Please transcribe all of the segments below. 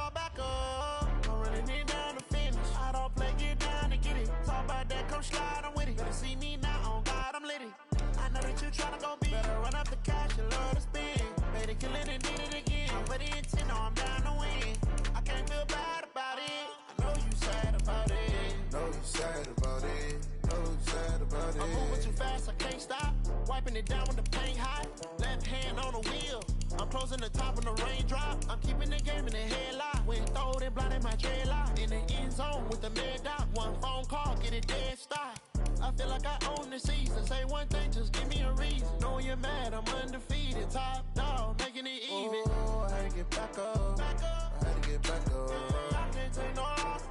call back up. I'm running it down to finish. I don't play, get down to get it. Talk about that, come slide, I'm with it. Better see me now, on God, I'm litty. I know that you tryna go be. Better run up the cash, you love to spin. Made it kill it and did it again. But the intent, no, I'm down to win. I can't feel bad about it. I know you sad about it. Know you sad about it. Know you sad about it. I'm moving too fast, I can't stop. Wiping it down when the paint hot. Left hand on the wheel. I'm closing the top when the raindrop. I'm keeping the game in the headlock. When throwed and blinded my dreadlock. In the end zone with the mad dot. One phone call, get it dead stop. I feel like I own the season. Say one thing, just give me a reason. Knowing you're mad, I'm undefeated. Top dog, making it even. Oh, I had to get back up. I had to get back up. I can't take no off.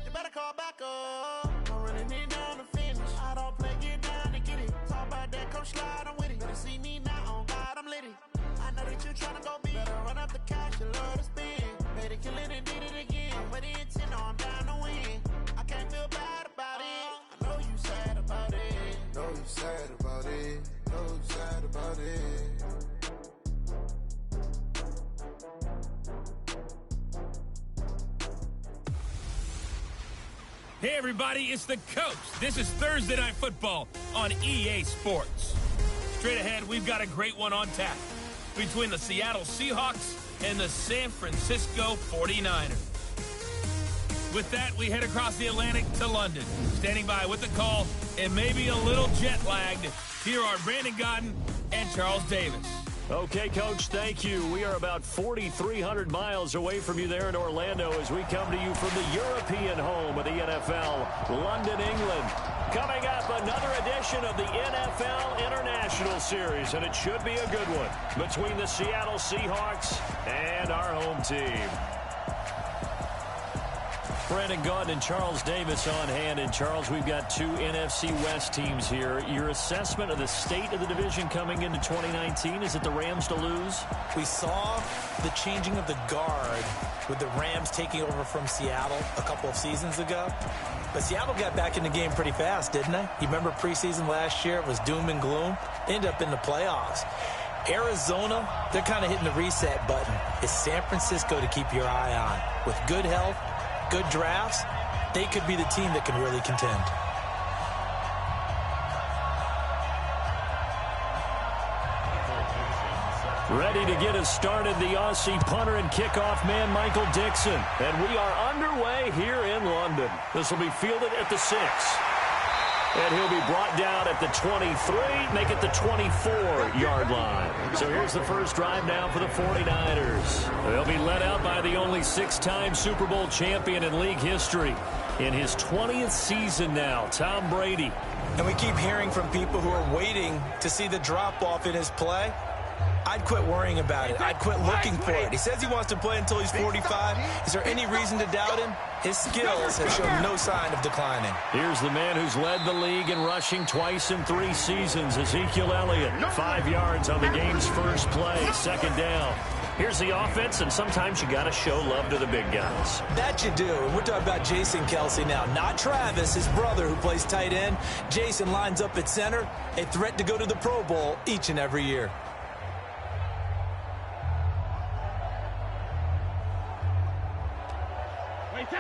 You better call back up. I'm running it down to finish. I don't play, get down to get it. Talk about that, come slide, I'm with it. Better see me now, on God, I'm litty. I know that you tryna go be. Better run up the cash, you love to spin. Made it kill it and did it again. But the intent, no, I'm down to win. I can't feel bad about it. I know you sad about it. Know you sad about it. Know you sad about it. Hey everybody, it's the Coach. This is Thursday Night Football on EA Sports. Straight ahead, we've got a great one on tap between the Seattle Seahawks and the San Francisco 49ers. With that, we head across the Atlantic to London. Standing by with the call and maybe a little jet-lagged, here are Brandon Godden and Charles Davis. Okay, Coach, thank you. We are about 4,300 miles away from you there in Orlando as we come to you from the European home of the NFL, London, England. Coming up, another edition of the NFL International Series, and it should be a good one between the Seattle Seahawks and our home team. Brandon Gaudin and Charles Davis on hand. And, Charles, we've got two NFC West teams here. Your assessment of the state of the division coming into 2019, is it the Rams to lose? We saw the changing of the guard with the Rams taking over from Seattle a couple of seasons ago. But Seattle got back in the game pretty fast, didn't they? You remember preseason last year? It was doom and gloom. They ended up in the playoffs. Arizona, they're kind of hitting the reset button. It's San Francisco to keep your eye on. With good health, good drafts, they could be the team that can really contend. Ready to get us started, the Aussie punter and kickoff man, Michael Dixon. And we are underway here in London. This will be fielded at the 6. And he'll be brought down at the 23, make it the 24-yard line. So here's the first drive now for the 49ers. They'll be led out by the only 6-time Super Bowl champion in league history. In his 20th season now, Tom Brady. And we keep hearing from people who are waiting to see the drop-off in his play. I'd quit worrying about it. I'd quit looking for it. He says he wants to play until he's 45. Is there any reason to doubt him? His skills have shown no sign of declining. Here's the man who's led the league in rushing twice in 3 seasons, Ezekiel Elliott. 5 yards on the game's first play, second down. Here's the offense, and sometimes you got to show love to the big guys. That you do. And we're talking about Jason Kelce now, not Travis, his brother who plays tight end. Jason lines up at center, a threat to go to the Pro Bowl each and every year.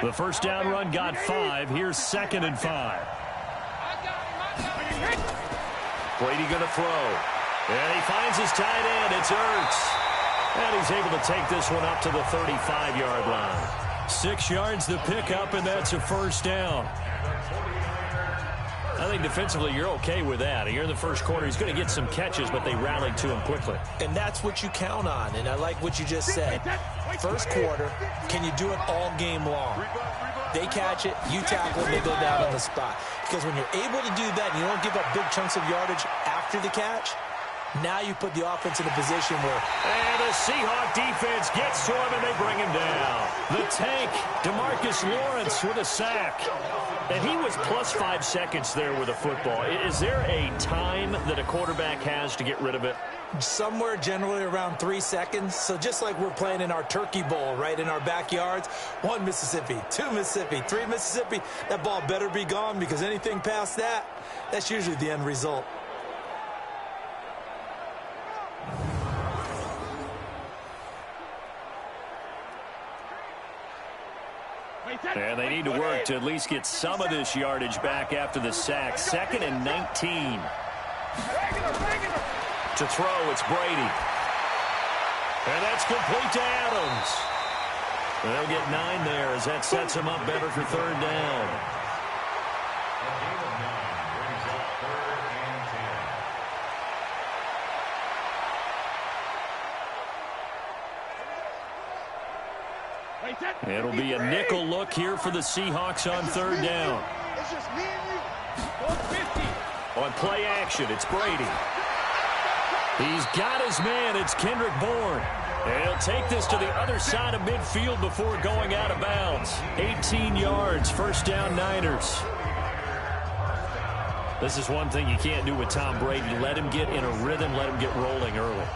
The first down run got 5. Here's 2nd and 5. Brady going to throw. And he finds his tight end. It's Ertz. And he's able to take this one up to the 35-yard line. 6 yards to pick up, and that's a first down. I think defensively you're okay with that. You're in the first quarter. He's going to get some catches, but they rallied to him quickly. And that's what you count on, and I like what you just said. First quarter, can you do it all game long? They catch it, you tackle them, they go down on the spot. Because when you're able to do that and you don't give up big chunks of yardage after the catch, now you put the offense in a position where... And the Seahawk defense gets to him, and they bring him down. The tank, DeMarcus Lawrence with a sack. And he was plus 5 seconds there with a football. Is there a time that a quarterback has to get rid of it? Somewhere generally around 3 seconds. So just like we're playing in our turkey bowl, right, in our backyards, 1 Mississippi, 2 Mississippi, 3 Mississippi, that ball better be gone because anything past that, that's usually the end result. And they need to work to at least get some of this yardage back after the sack. 2nd and 19. To throw, it's Brady. And that's complete to Adams. They'll get 9 there as that sets them up better for 3rd down. It'll be a nickel look here for the Seahawks on 3rd down. On play action, it's Brady. He's got his man. It's Kendrick Bourne. And he'll take this to the other side of midfield before going out of bounds. 18 yards, 1st down Niners. This is one thing you can't do with Tom Brady. Let him get in a rhythm, let him get rolling early.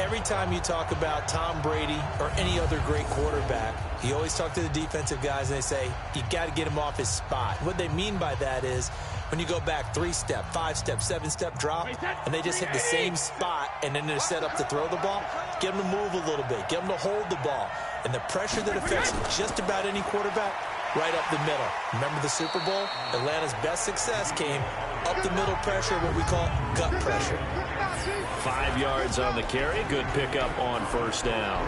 Every time you talk about Tom Brady or any other great quarterback, you always talk to the defensive guys and they say, you got to get him off his spot. What they mean by that is when you go back 3-step, 5-step, 7-step drop, and they just hit the same spot and then they're set up to throw the ball, get them to move a little bit, get them to hold the ball. And the pressure that affects just about any quarterback, right up the middle. Remember the Super Bowl? Atlanta's best success came up the middle pressure, what we call gut pressure. 5 yards on the carry. Good pickup on 1st down.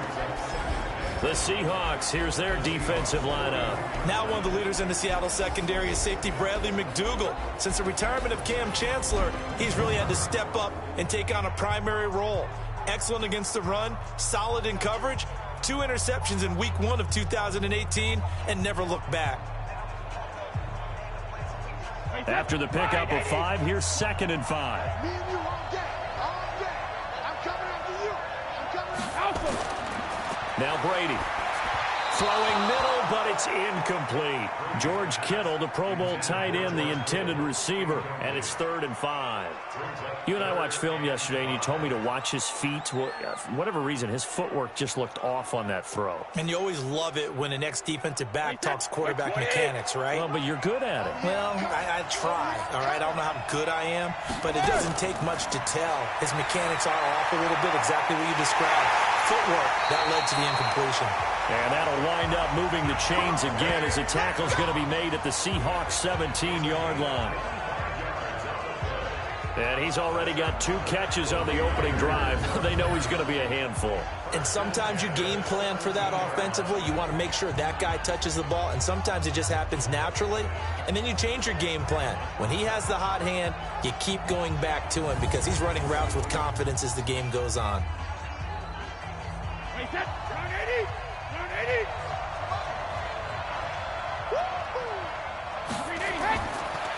The Seahawks, here's their defensive lineup. Now one of the leaders in the Seattle secondary is safety Bradley McDougald. Since the retirement of Cam Chancellor, he's really had to step up and take on a primary role. Excellent against the run, solid in coverage, 2 interceptions in week 1 of 2018, and never looked back. After the pickup of 5, here's 2nd and 5. Now Brady. Throwing middle, but it's incomplete. George Kittle, the Pro Bowl tight end, the intended receiver, and it's 3rd and 5. You and I watched film yesterday, and you told me to watch his feet. Well, for whatever reason, his footwork just looked off on that throw. And you always love it when an ex-defensive back talks quarterback mechanics, right? Well, but you're good at it. Well, I try, all right? I don't know how good I am, but it doesn't take much to tell. His mechanics are off a little bit, exactly what you described. Footwork, that led to the incompletion. And that'll wind up moving the chains again as the tackle's going to be made at the Seahawks 17-yard line. And he's already got 2 catches on the opening drive. They know he's going to be a handful. And sometimes you game plan for that offensively. You want to make sure that guy touches the ball, and sometimes it just happens naturally. And then you change your game plan. When he has the hot hand, you keep going back to him because he's running routes with confidence as the game goes on.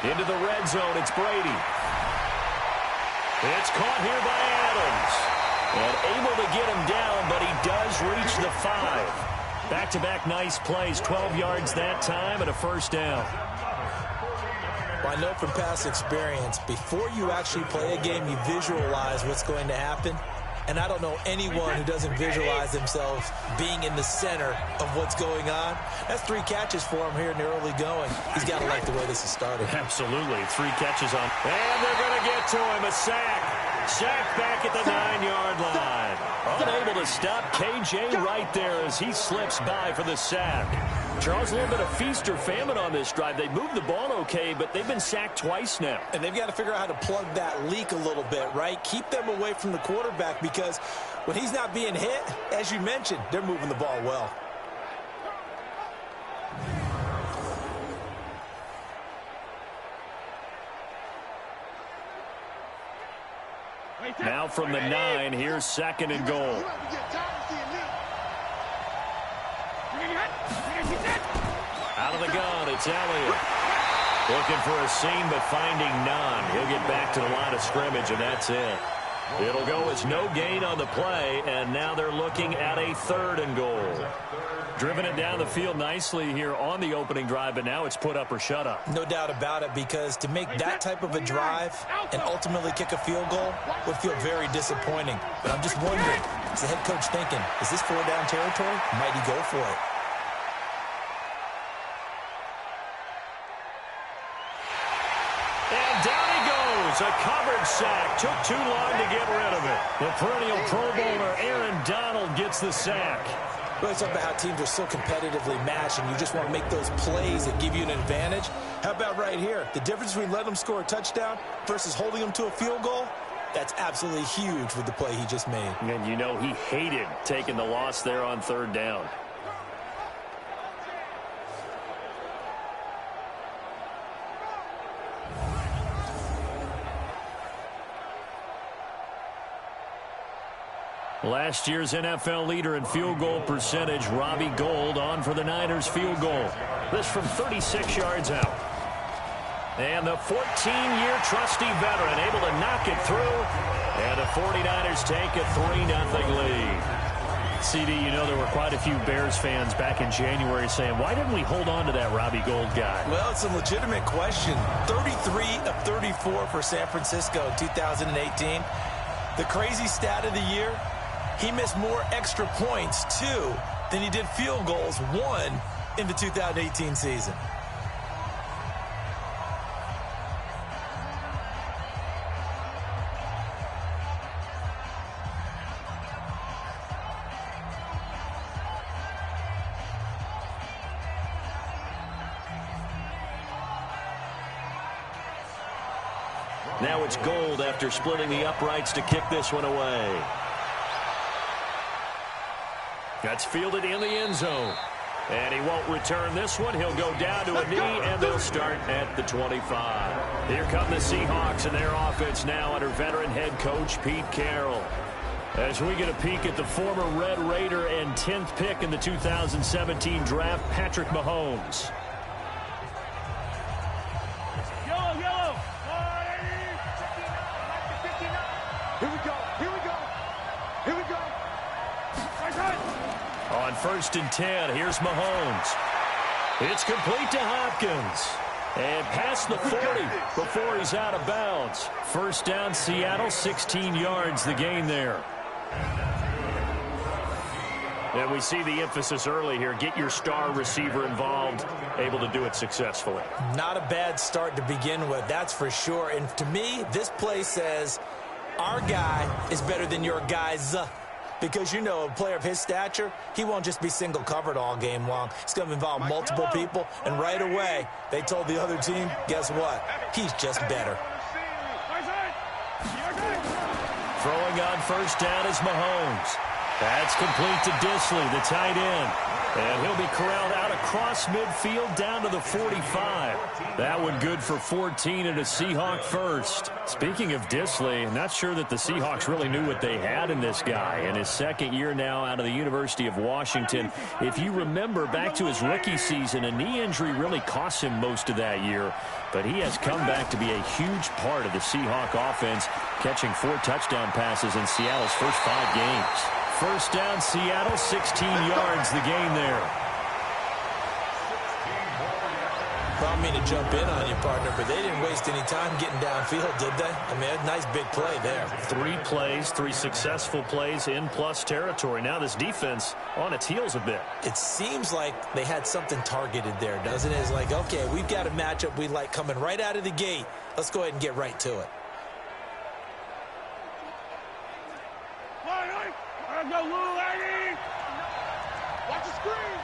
Into the red zone, it's Brady. It's caught here by Adams. And able to get him down, but he does reach the 5. Back-to-back nice plays, 12 yards that time and a 1st down. Well, I know from past experience, before you actually play a game, you visualize what's going to happen. And I don't know anyone who doesn't visualize themselves being in the center of what's going on. That's 3 catches for him here in the early going. He's got to like the way this is started. Absolutely. 3 catches on. And they're going to get to him. A sack. Sack back at the 9-yard line. Unable to stop KJ right there as he slips by for the sack. Charles, a little bit of feast or famine on this drive. They moved the ball okay, but they've been sacked twice now. And they've got to figure out how to plug that leak a little bit, right? Keep them away from the quarterback because when he's not being hit, as you mentioned, they're moving the ball well. Now from the 9, here's 2nd and goal. Out of the gun, it's Elliott. Looking for a seam, but finding none. He'll get back to the line of scrimmage, and that's it. It'll go as no gain on the play, and now they're looking at a 3rd and goal. Driven it down the field nicely here on the opening drive, but now it's put up or shut up. No doubt about it, because to make that type of a drive and ultimately kick a field goal would feel very disappointing. But I'm just wondering, is the head coach thinking, is this 4-down territory? Might he go for it? And down he goes. A covered sack. Took too long to get rid of it. The perennial Pro Bowler Aaron Donald gets the sack. Really talking about how teams are so competitively matched and you just want to make those plays that give you an advantage. How about right here? The difference between letting them score a touchdown versus holding them to a field goal, that's absolutely huge with the play he just made. And you know he hated taking the loss there on third down. Last year's NFL leader in field goal percentage, Robbie Gould, on for the Niners field goal. This from 36 yards out. And the 14-year trusty veteran able to knock it through. And the 49ers take a 3-0 lead. CD, you know there were quite a few Bears fans back in January saying, why didn't we hold on to that Robbie Gould guy? Well, it's a legitimate question. 33 of 34 for San Francisco in 2018. The crazy stat of the year, he missed more extra points, 2, than he did field goals, 1, in the 2018 season. Now it's Gould after splitting the uprights to kick this one away. That's fielded in the end zone. And he won't return this one. He'll go down to a knee, and they'll start at the 25. Here come the Seahawks and their offense now under veteran head coach Pete Carroll. As we get a peek at the former Red Raider and 10th pick in the 2017 draft, Patrick Mahomes. On 1st and 10, here's Mahomes. It's complete to Hopkins. And past the 40 before he's out of bounds. First down, Seattle, 16 yards the gain there. And we see the emphasis early here. Get your star receiver involved, able to do it successfully. Not a bad start to begin with, that's for sure. And to me, this play says our guy is better than your guys. Because, you know, a player of his stature, he won't just be single covered all game long. It's going to involve multiple people. And right away, they told the other team, guess what? He's just better. Throwing on first down is Mahomes. That's complete to Disley, the tight end. And he'll be corralled out across midfield down to the 45. That one good for 14 and a Seahawk first. Speaking of Disley, I'm not sure that the Seahawks really knew what they had in this guy. In his second year now out of the University of Washington, if you remember back to his rookie season, a knee injury really cost him most of that year. But he has come back to be a huge part of the Seahawk offense, catching 4 touchdown passes in Seattle's first 5 games. First down, Seattle, 16 yards the gain there. Well, I mean to jump in on you, partner, but they didn't waste any time getting downfield, did they? I mean, a nice big play there. 3 plays, 3 successful plays in plus territory. Now this defense on its heels a bit. It seems like they had something targeted there, doesn't it? It's like, okay, we've got a matchup we like coming right out of the gate. Let's go ahead and get right to it. Go, little lady! Watch the screen!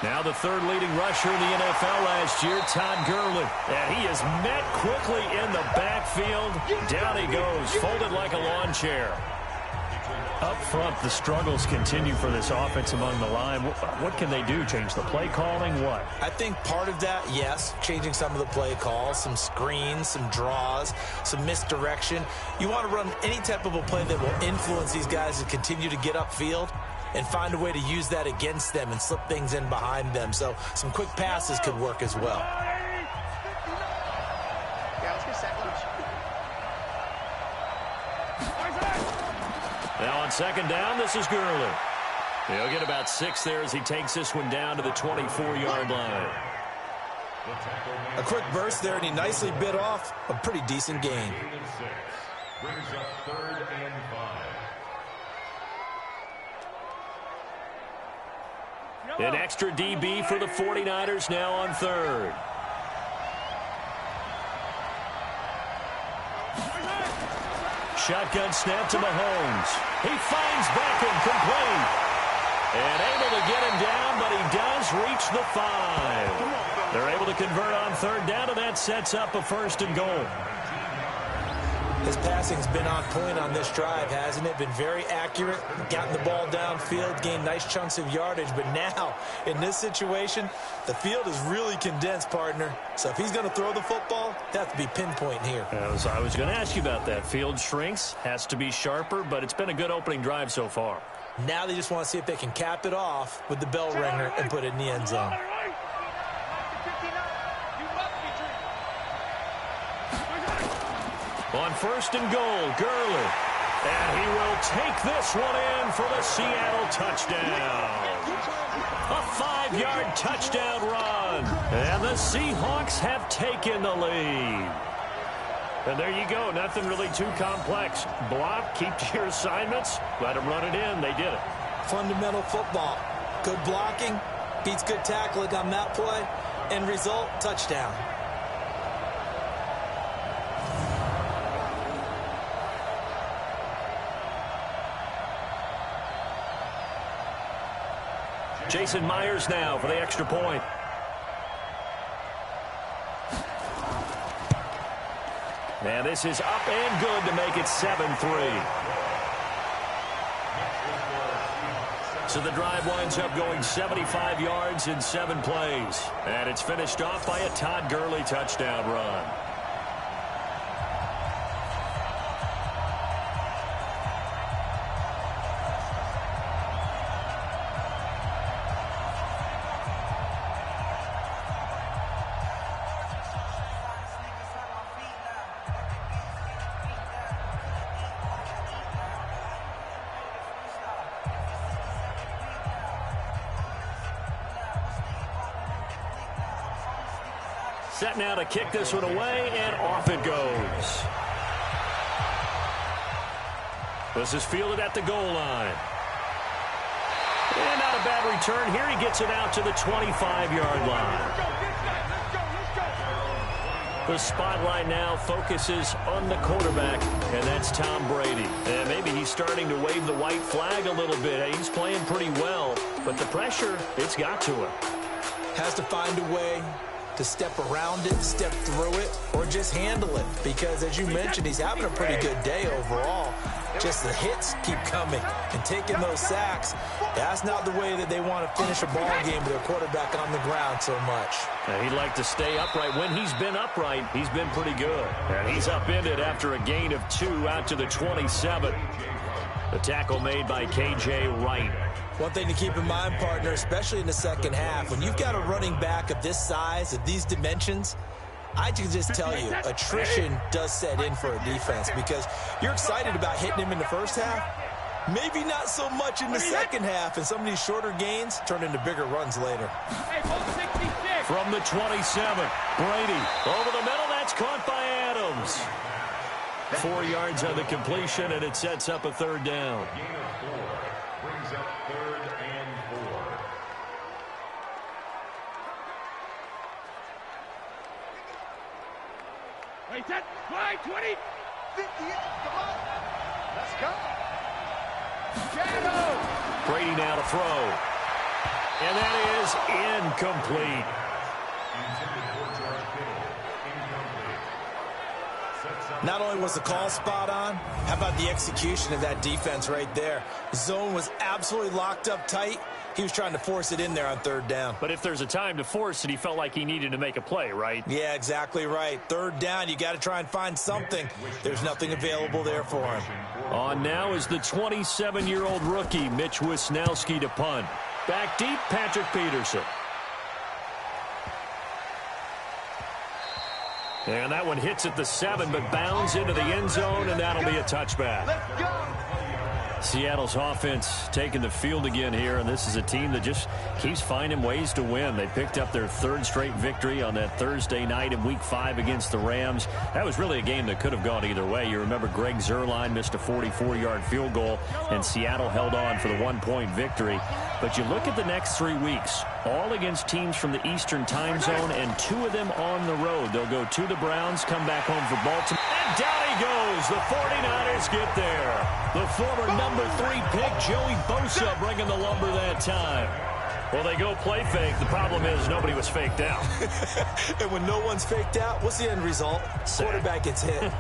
Now the 3rd leading rusher in the NFL last year, Todd Gurley. And he is met quickly in the backfield. Down he goes, folded like a lawn chair. Up front, the struggles continue for this offense among the line. What can they do? Change the play calling? What? I think part of that, yes, changing some of the play calls, some screens, some draws, some misdirection. You want to run any type of a play that will influence these guys to continue to get upfield and find a way to use that against them and slip things in behind them. So some quick passes could work as well. Now on 2nd down, this is Gurley. He'll get about 6 there as he takes this one down to the 24-yard line. A quick burst there, and he nicely bit off a pretty decent gain. Brings up 3rd and 5. An extra DB for the 49ers now on 3rd. shotgun snap to Mahomes. He finds Beckham complete. And able to get him down, but he does reach the 5. They're able to convert on third down, and that sets up a 1st and goal. His passing's been on point on this drive, hasn't it? Been very accurate, gotten the ball downfield, gained nice chunks of yardage. But now, in this situation, the field is really condensed, partner. So if he's going to throw the football, they have to be pinpoint here. I was going to ask you about that. Field shrinks, has to be sharper, but it's been a good opening drive so far. Now they just want to see if they can cap it off with the bell ringer and put it in the end zone. On 1st and goal, Gurley. And he will take this one in for the Seattle touchdown. A 5-yard touchdown run. And the Seahawks have taken the lead. And there you go. Nothing really too complex. Block, keep to your assignments, let them run it in. They did it. Fundamental football. Good blocking, beats good tackling on that play. End result, touchdown. Jason Myers now for the extra point. And this is up and good to make it 7-3. So the drive winds up going 75 yards in 7 plays. And it's finished off by a Todd Gurley touchdown run. Set now to kick this one away, and off it goes. This is fielded at the goal line. And not a bad return here. He gets it out to the 25-yard line. The spotlight now focuses on the quarterback, and that's Tom Brady. And maybe he's starting to wave the white flag a little bit. He's playing pretty well, but the pressure, it's got to him. Has to find a way to step around it, step through it, or just handle it. Because, as you mentioned, he's having a pretty good day overall. Just the hits keep coming and taking those sacks. That's not the way that they want to finish a ball game with their quarterback on the ground so much. He'd like to stay upright. When he's been upright, he's been pretty good. And he's upended after a gain of 2 out to the 27. The tackle made by K.J. Wright. One thing to keep in mind, partner, especially in the second half, when you've got a running back of this size, of these dimensions, I can just tell you, attrition does set in for a defense because you're excited about hitting him in the first half. Maybe not so much in the second half, and some of these shorter gains turn into bigger runs later. From the 27, Brady over the middle. That's caught by Adams. 4 yards on the completion, and it sets up a 3rd down. Brings up 3rd and 4. Wait, that 5, 20, 58, come on. Let's go. Shadow. Brady now to throw. And that is incomplete. Not only was the call spot on, how about the execution of that defense right there? The zone was absolutely locked up tight. He was trying to force it in there on 3rd down. But if there's a time to force it, he felt like he needed to make a play, right? Yeah, exactly right. 3rd down, you got to try and find something. There's nothing available there for him. On now is the 27-year-old rookie, Mitch Wisnowski, to punt. Back deep, Patrick Peterson. And that one hits at the 7, but bounds into the end zone, and that'll be a touchback. Let's go. Seattle's offense taking the field again here, and this is a team that just keeps finding ways to win. They picked up their 3rd straight victory on that Thursday night in Week 5 against the Rams. That was really a game that could have gone either way. You remember Greg Zuerlein missed a 44-yard field goal, and Seattle held on for the 1-point victory. But you look at the next 3 weeks. all against teams from the Eastern time zone, and 2 of them on the road. They'll go to the Browns, come back home for Baltimore, and down he goes. The 49ers get there. The former number 3 pick, Joey Bosa, bringing the lumber that time. Well, they go play fake. The problem is nobody was faked out. And when no one's faked out, what's the end result? Quarterback gets hit.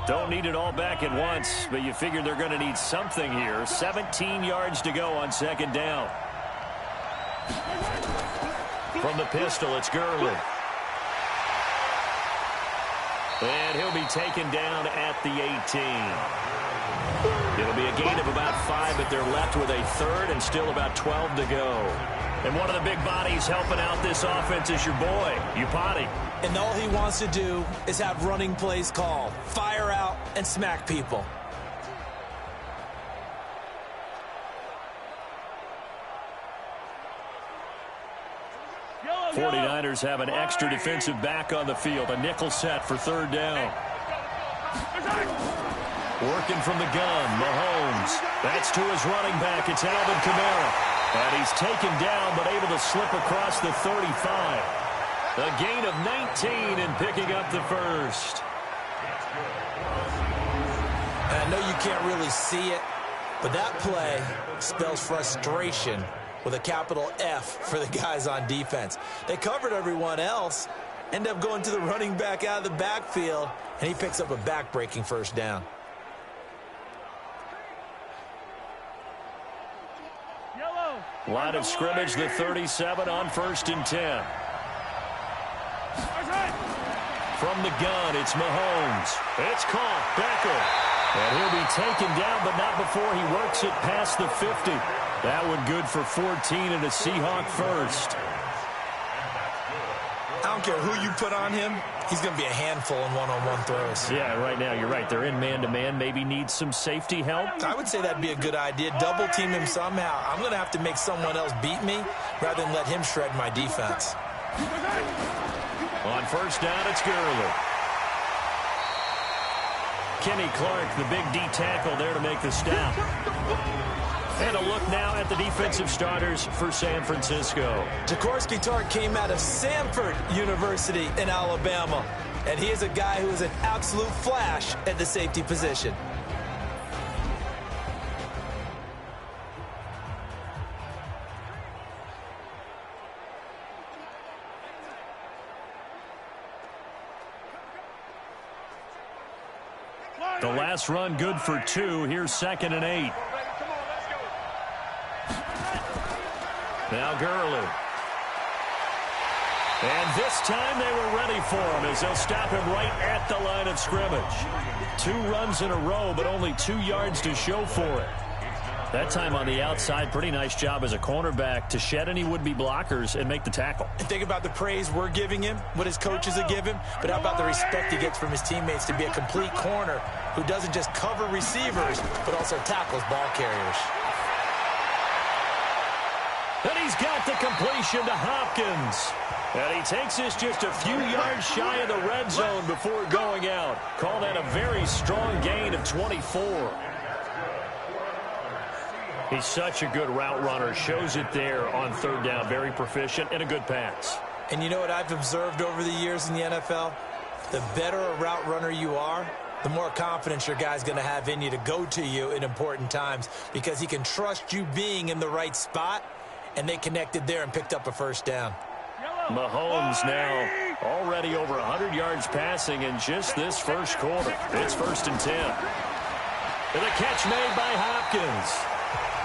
Don't need it all back at once, but you figure they're going to need something here. 17 yards to go on second down. From the pistol, it's Gurley. And he'll be taken down at the 18. It'll be a gain of about 5, but they're left with a third and still about 12 to go. And one of the big bodies helping out this offense is your boy, Upati. And all he wants to do is have running plays called. Fire out and smack people. Yellow, 49ers have an extra defensive back on the field. A nickel set for third down. Working from the gun, Mahomes. That's to his running back. It's Alvin Kamara. And he's taken down, but able to slip across the 35. A gain of 19 and picking up the first. And I know you can't really see it, but that play spells frustration with a capital F for the guys on defense. They covered everyone else, end up going to the running back out of the backfield, and he picks up a back-breaking first down. Line of scrimmage, the 37 on 1st and 10. From the gun, it's Mahomes. It's caught. Becker. And he'll be taken down, but not before he works it past the 50. That one good for 14 and a Seahawk first. I don't care who you put on him. He's going to be a handful in one-on-one throws. Yeah, right now, you're right. They're in man-to-man. Maybe needs some safety help. I would say that'd be a good idea. Double team him somehow. I'm going to have to make someone else beat me rather than let him shred my defense. On first down, it's Gurley. Kenny Clark, the big D tackle there to make the stop. And a look now at the defensive starters for San Francisco. Jaworski Tartt came out of Samford University in Alabama. And he is a guy who is an absolute flash at the safety position. The last run good for 2. Here's 2nd and 8. Now Gurley. And this time they were ready for him as they'll stop him right at the line of scrimmage. 2 runs in a row, but only 2 yards to show for it. That time on the outside, pretty nice job as a cornerback to shed any would-be blockers and make the tackle. And think about the praise we're giving him, what his coaches have given him, but how about the respect he gets from his teammates to be a complete corner who doesn't just cover receivers, but also tackles ball carriers. And he's got the completion to Hopkins. And he takes this just a few yards shy of the red zone before going out. Call that a very strong gain of 24. He's such a good route runner. Shows it there on third down. Very proficient and a good pass. And you know what I've observed over the years in the NFL? The better a route runner you are, the more confidence your guy's going to have in you to go to you in important times because he can trust you being in the right spot, and they connected there and picked up a first down. Mahomes now already over 100 yards passing in just this first quarter. It's 1st and 10. And a catch made by Hopkins.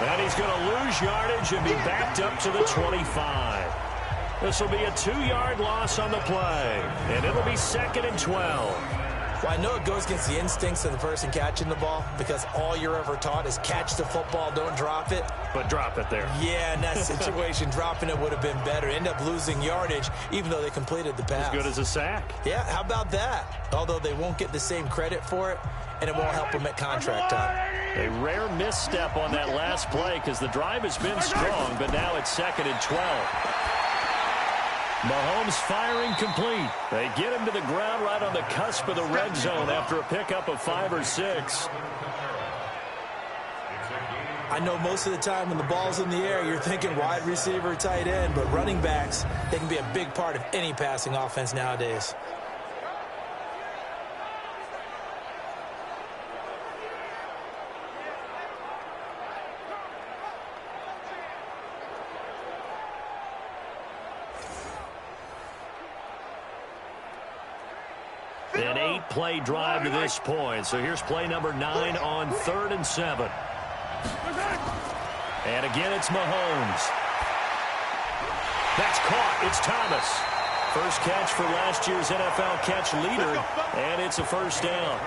And he's going to lose yardage and be backed up to the 25. This will be a 2-yard loss on the play. And it'll be 2nd and 12. Well, I know it goes against the instincts of the person catching the ball because all you're ever taught is catch the football, don't drop it. But drop it there. Yeah, in that situation, dropping it would have been better. End up losing yardage, even though they completed the pass. As good as a sack. Yeah, how about that? Although they won't get the same credit for it, and it won't help them at contract time. A rare misstep on that last play because the drive has been strong, but now it's 2nd and 12. Mahomes firing complete. They get him to the ground right on the cusp of the red zone after a pickup of 5 or 6. I know most of the time when the ball's in the air, you're thinking wide receiver, tight end, but running backs, they can be a big part of any passing offense nowadays. An 8-play drive to this point. So here's play number 9 on 3rd and 7. And again, it's Mahomes. That's caught. It's Thomas. First catch for last year's NFL catch leader, and it's a first down.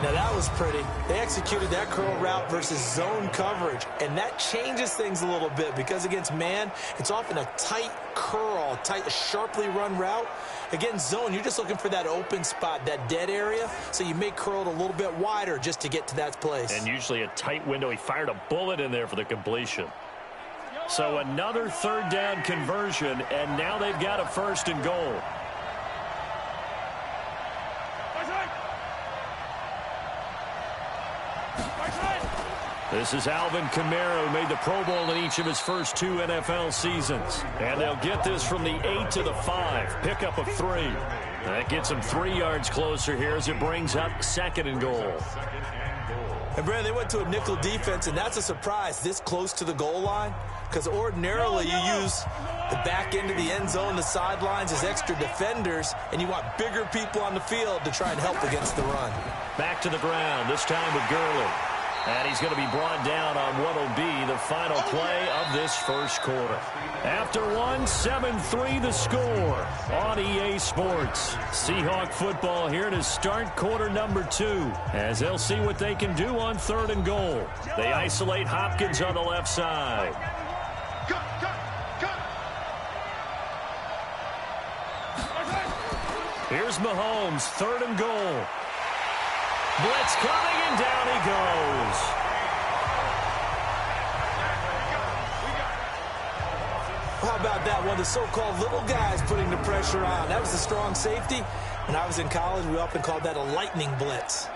Now that was pretty. They executed that curl route versus zone coverage, and that changes things a little bit because against man, it's often a tight curl, tight, sharply run route. Against zone, you're just looking for that open spot, that dead area, so you may curl it a little bit wider just to get to that place. And usually a tight window. He fired a bullet in there for the completion. So another 3rd down conversion, and now they've got a 1st and goal. This is Alvin Kamara, who made the Pro Bowl in each of his first 2 NFL seasons. And they'll get this from the 8 to the 5. Pickup of 3. That gets them 3 yards closer here as it brings up 2nd and goal. And, Brad, they went to a nickel defense, and that's a surprise this close to the goal line because ordinarily you use the back end of the end zone, the sidelines as extra defenders, and you want bigger people on the field to try and help against the run. Back to the ground, this time with Gurley. And he's going to be brought down on what will be the final play of this first quarter. After 1, 7-3 the score on EA Sports. Seahawk football here to start quarter number 2 as they'll see what they can do on 3rd and goal. They isolate Hopkins on the left side. Here's Mahomes, 3rd and goal. Blitz coming, and down he goes. How about that? One of the so-called little guys putting the pressure on. That was a strong safety. When I was in college, we often called that a lightning blitz.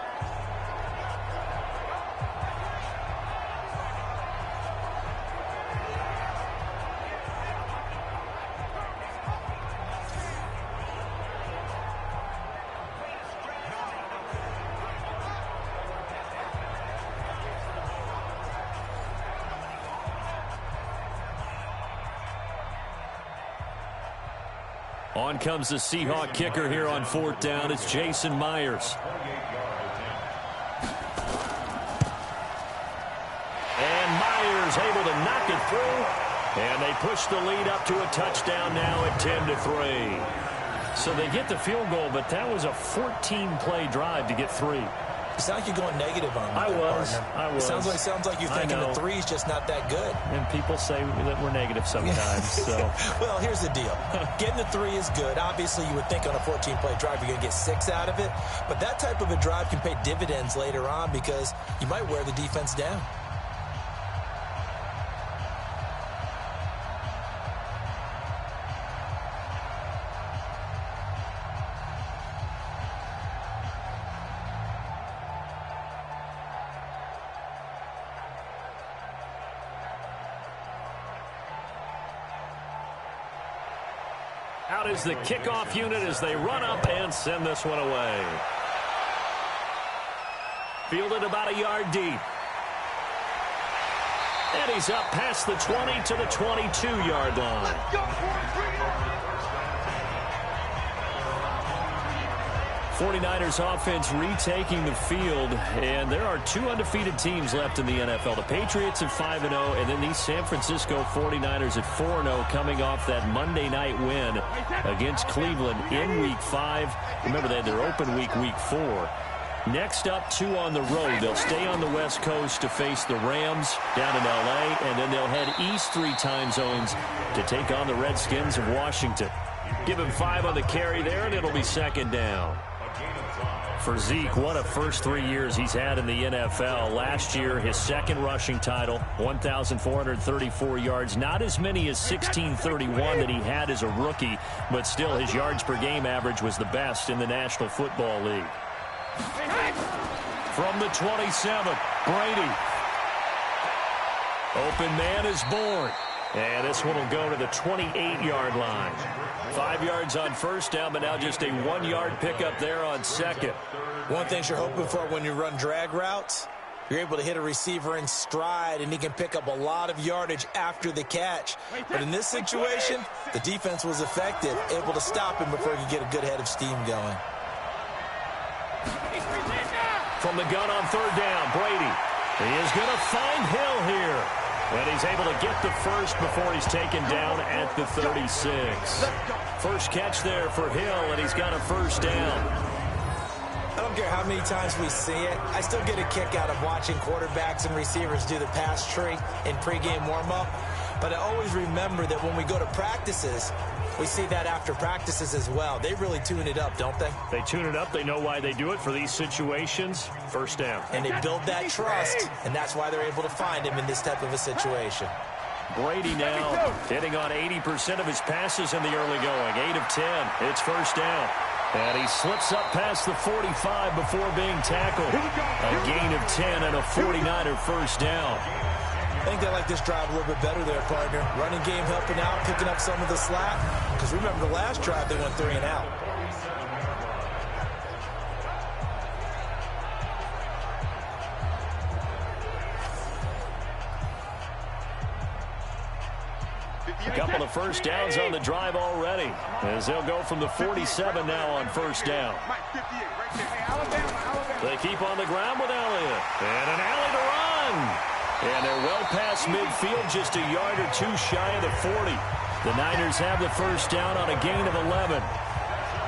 On comes the Seahawk kicker here on 4th down. It's Jason Myers. And Myers able to knock it through. And they push the lead up to a touchdown now at 10-3. So they get the field goal, but that was a 14-play drive to get 3. You sound like you're going negative on me. I was. Sounds like you're thinking the 3's just not that good. And people say that we're negative sometimes. So. Well, here's the deal. Getting the 3 is good. Obviously, you would think on a 14-play drive you're going to get 6 out of it. But that type of a drive can pay dividends later on because you might wear the defense down. Out is the kickoff unit as they run up and send this one away. Fielded about a yard deep. And he's up past the 20 to the 22-yard line. Let's go for it, bring it on. 49ers offense retaking the field, and there are 2 undefeated teams left in the NFL. The Patriots at 5-0, and then these San Francisco 49ers at 4-0 coming off that Monday night win against Cleveland in Week 5. Remember, they had their open week 4. Next up, 2 on the road. They'll stay on the West Coast to face the Rams down in L.A., and then they'll head east 3 time zones to take on the Redskins of Washington. Give him 5 on the carry there, and it'll be 2nd down. For Zeke, what a first 3 years he's had in the NFL. Last year, his second rushing title, 1,434 yards. Not as many as 1,631 that he had as a rookie, but still his yards per game average was the best in the National Football League. From the 27, Brady. Open man is born. And this one will go to the 28-yard line. 5 yards on first down, but now just a 1-yard pickup there on second. One thing you're hoping for when you run drag routes, you're able to hit a receiver in stride, and he can pick up a lot of yardage after the catch. But in this situation, the defense was effective, able to stop him before he could get a good head of steam going. From the gun on third down, Brady. He is going to find Hill here. And he's able to get the first before he's taken down at the 36. First catch there for Hill, and he's got a first down. I don't care how many times we see it. I still get a kick out of watching quarterbacks and receivers do the pass tree in pregame warm-up. But I always remember that when we go to practices, we see that after practices as well. They really tune it up, don't they? They tune it up. They know why they do it for these situations. First down. And they build that trust, and that's why they're able to find him in this type of a situation. Brady now hitting on 80% of his passes in the early going. 8 of 10. It's first down. And he slips up past the 45 before being tackled. A gain of 10 and a 49er first down. I think they like this drive a little bit better there, partner. Running game helping out, picking up some of the slack. Because remember, the last drive, they went 3 and out. A couple of first downs on the drive already, as they'll go from the 47 now on first down. They keep on the ground with Elliott. And an alley to run. And they're well past midfield, just a yard or two shy of the 40. The Niners have the first down on a gain of 11.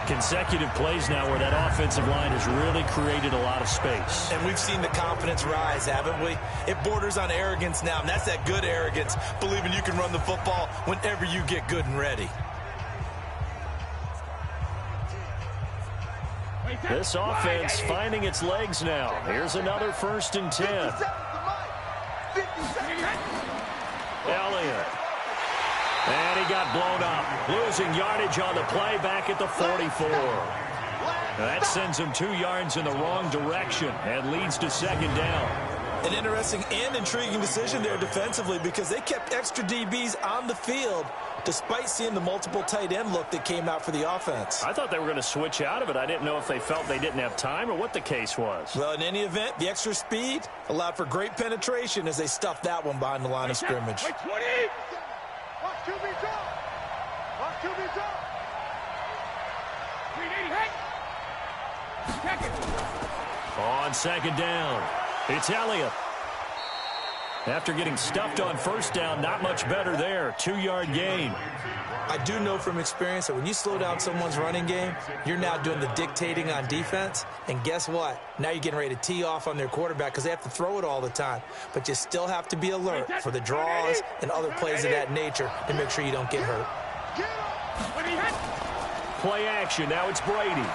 Consecutive plays now where that offensive line has really created a lot of space. And we've seen the confidence rise, haven't we? It borders on arrogance now, and that's that good arrogance, believing you can run the football whenever you get good and ready. This offense finding its legs now. Here's another 1st and 10. Elliott. And he got blown up. Losing yardage on the play back at the 44. That sends him 2 yards in the wrong direction and leads to second down. An interesting and intriguing decision there defensively because they kept extra DBs on the field despite seeing the multiple tight end look that came out for the offense. I thought they were going to switch out of it. I didn't know if they felt they didn't have time or what the case was. Well, in any event, the extra speed allowed for great penetration as they stuffed that one behind the line of scrimmage. Watch QB's up. Watch QB's up. 380, On second down, it's Elliott. After getting stuffed on first down, not much better there. 2-yard gain. I do know from experience that when you slow down someone's running game, you're now doing the dictating on defense. And guess what? Now you're getting ready to tee off on their quarterback because they have to throw it all the time. But you still have to be alert for the draws and other plays of that nature to make sure you don't get hurt. Play action. Now it's Brady.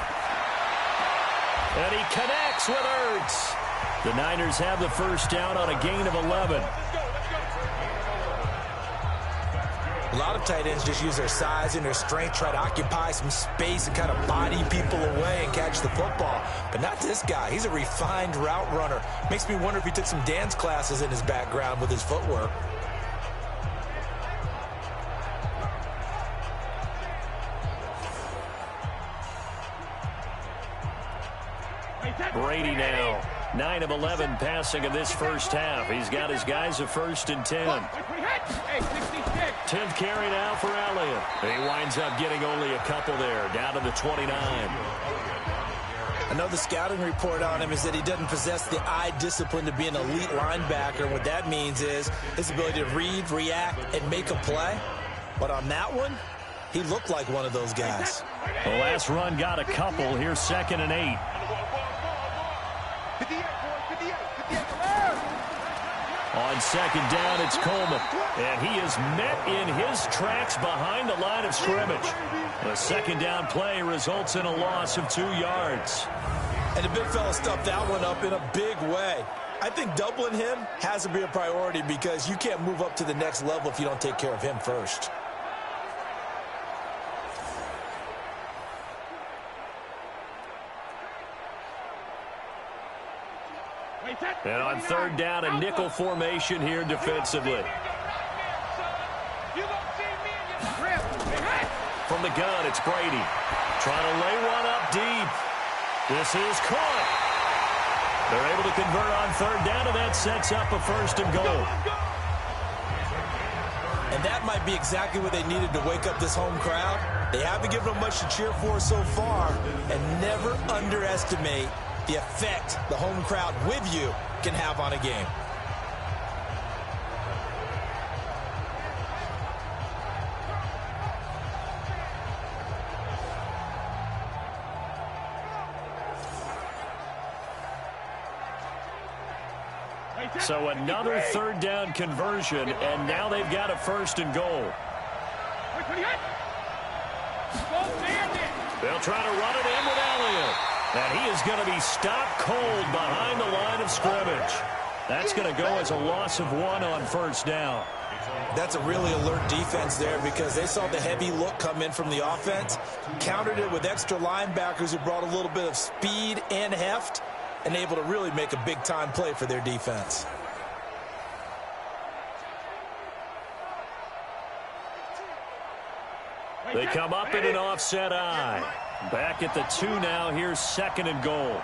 And he connects with Ertz. The Niners have the first down on a gain of 11. A lot of tight ends just use their size and their strength, try to occupy some space and kind of body people away and catch the football. But not this guy. He's a refined route runner. Makes me wonder if he took some dance classes in his background with his footwork. Brady now, 9 of 11 passing in this first half. He's got his guys a 1st and 10. 10th carry now for Elliott. He winds up getting only a couple there, down to the 29. I know the scouting report on him is that he doesn't possess the eye discipline to be an elite linebacker. What that means is his ability to read, react, and make a play. But on that one, he looked like one of those guys. The last run got a couple. Here's 2nd and 8. On second down, it's Coleman. And he is met in his tracks behind the line of scrimmage. The second down play results in a loss of 2 yards. And the big fella stuffed that one up in a big way. I think doubling him has to be a priority because you can't move up to the next level if you don't take care of him first. And on third down, a nickel formation here defensively. From the gun, it's Brady. Trying to lay one up deep. This is caught. They're able to convert on third down, and that sets up a first and goal. And that might be exactly what they needed to wake up this home crowd. They haven't given them much to cheer for so far, and never underestimate the effect the home crowd with you can have on a game. So another third down conversion, and now they've got a first and goal. They'll try to run it in with Elliott. And he is going to be stopped cold behind the line of scrimmage. That's going to go as a loss of 1 on first down. That's a really alert defense there because they saw the heavy look come in from the offense, countered it with extra linebackers who brought a little bit of speed and heft, and able to really make a big-time play for their defense. They come up in an offset eye. Back at the 2 now. Here's second and goal.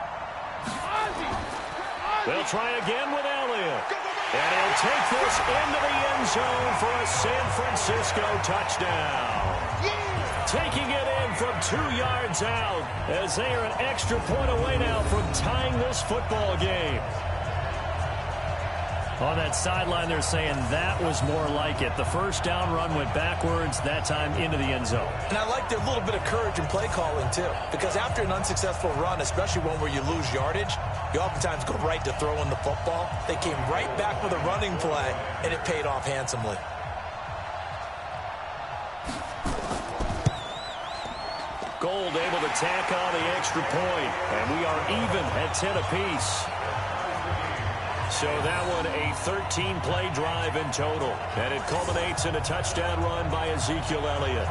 They'll try again with Elliott. And he'll take this into the end zone for a San Francisco touchdown. Taking it in from 2 yards out as they are an extra point away now from tying this football game. On that sideline, they're saying that was more like it. The first down run went backwards, that time into the end zone. And I like their little bit of courage in play calling, too. Because after an unsuccessful run, especially one where you lose yardage, you oftentimes go right to throwing the football. They came right back with a running play, and it paid off handsomely. Gold able to tack on the extra point, and we are even at 10 apiece. So that one a 13-play drive in total, and it culminates in a touchdown run by Ezekiel Elliott.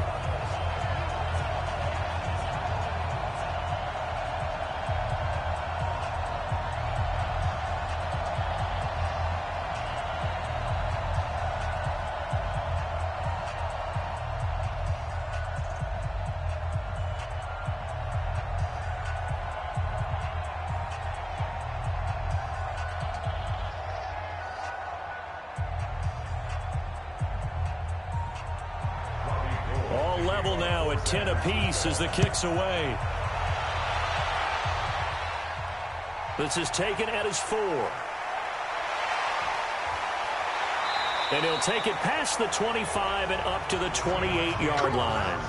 All level now at 10 apiece as the kick's away. This is taken at his 4. And he'll take it past the 25 and up to the 28-yard line.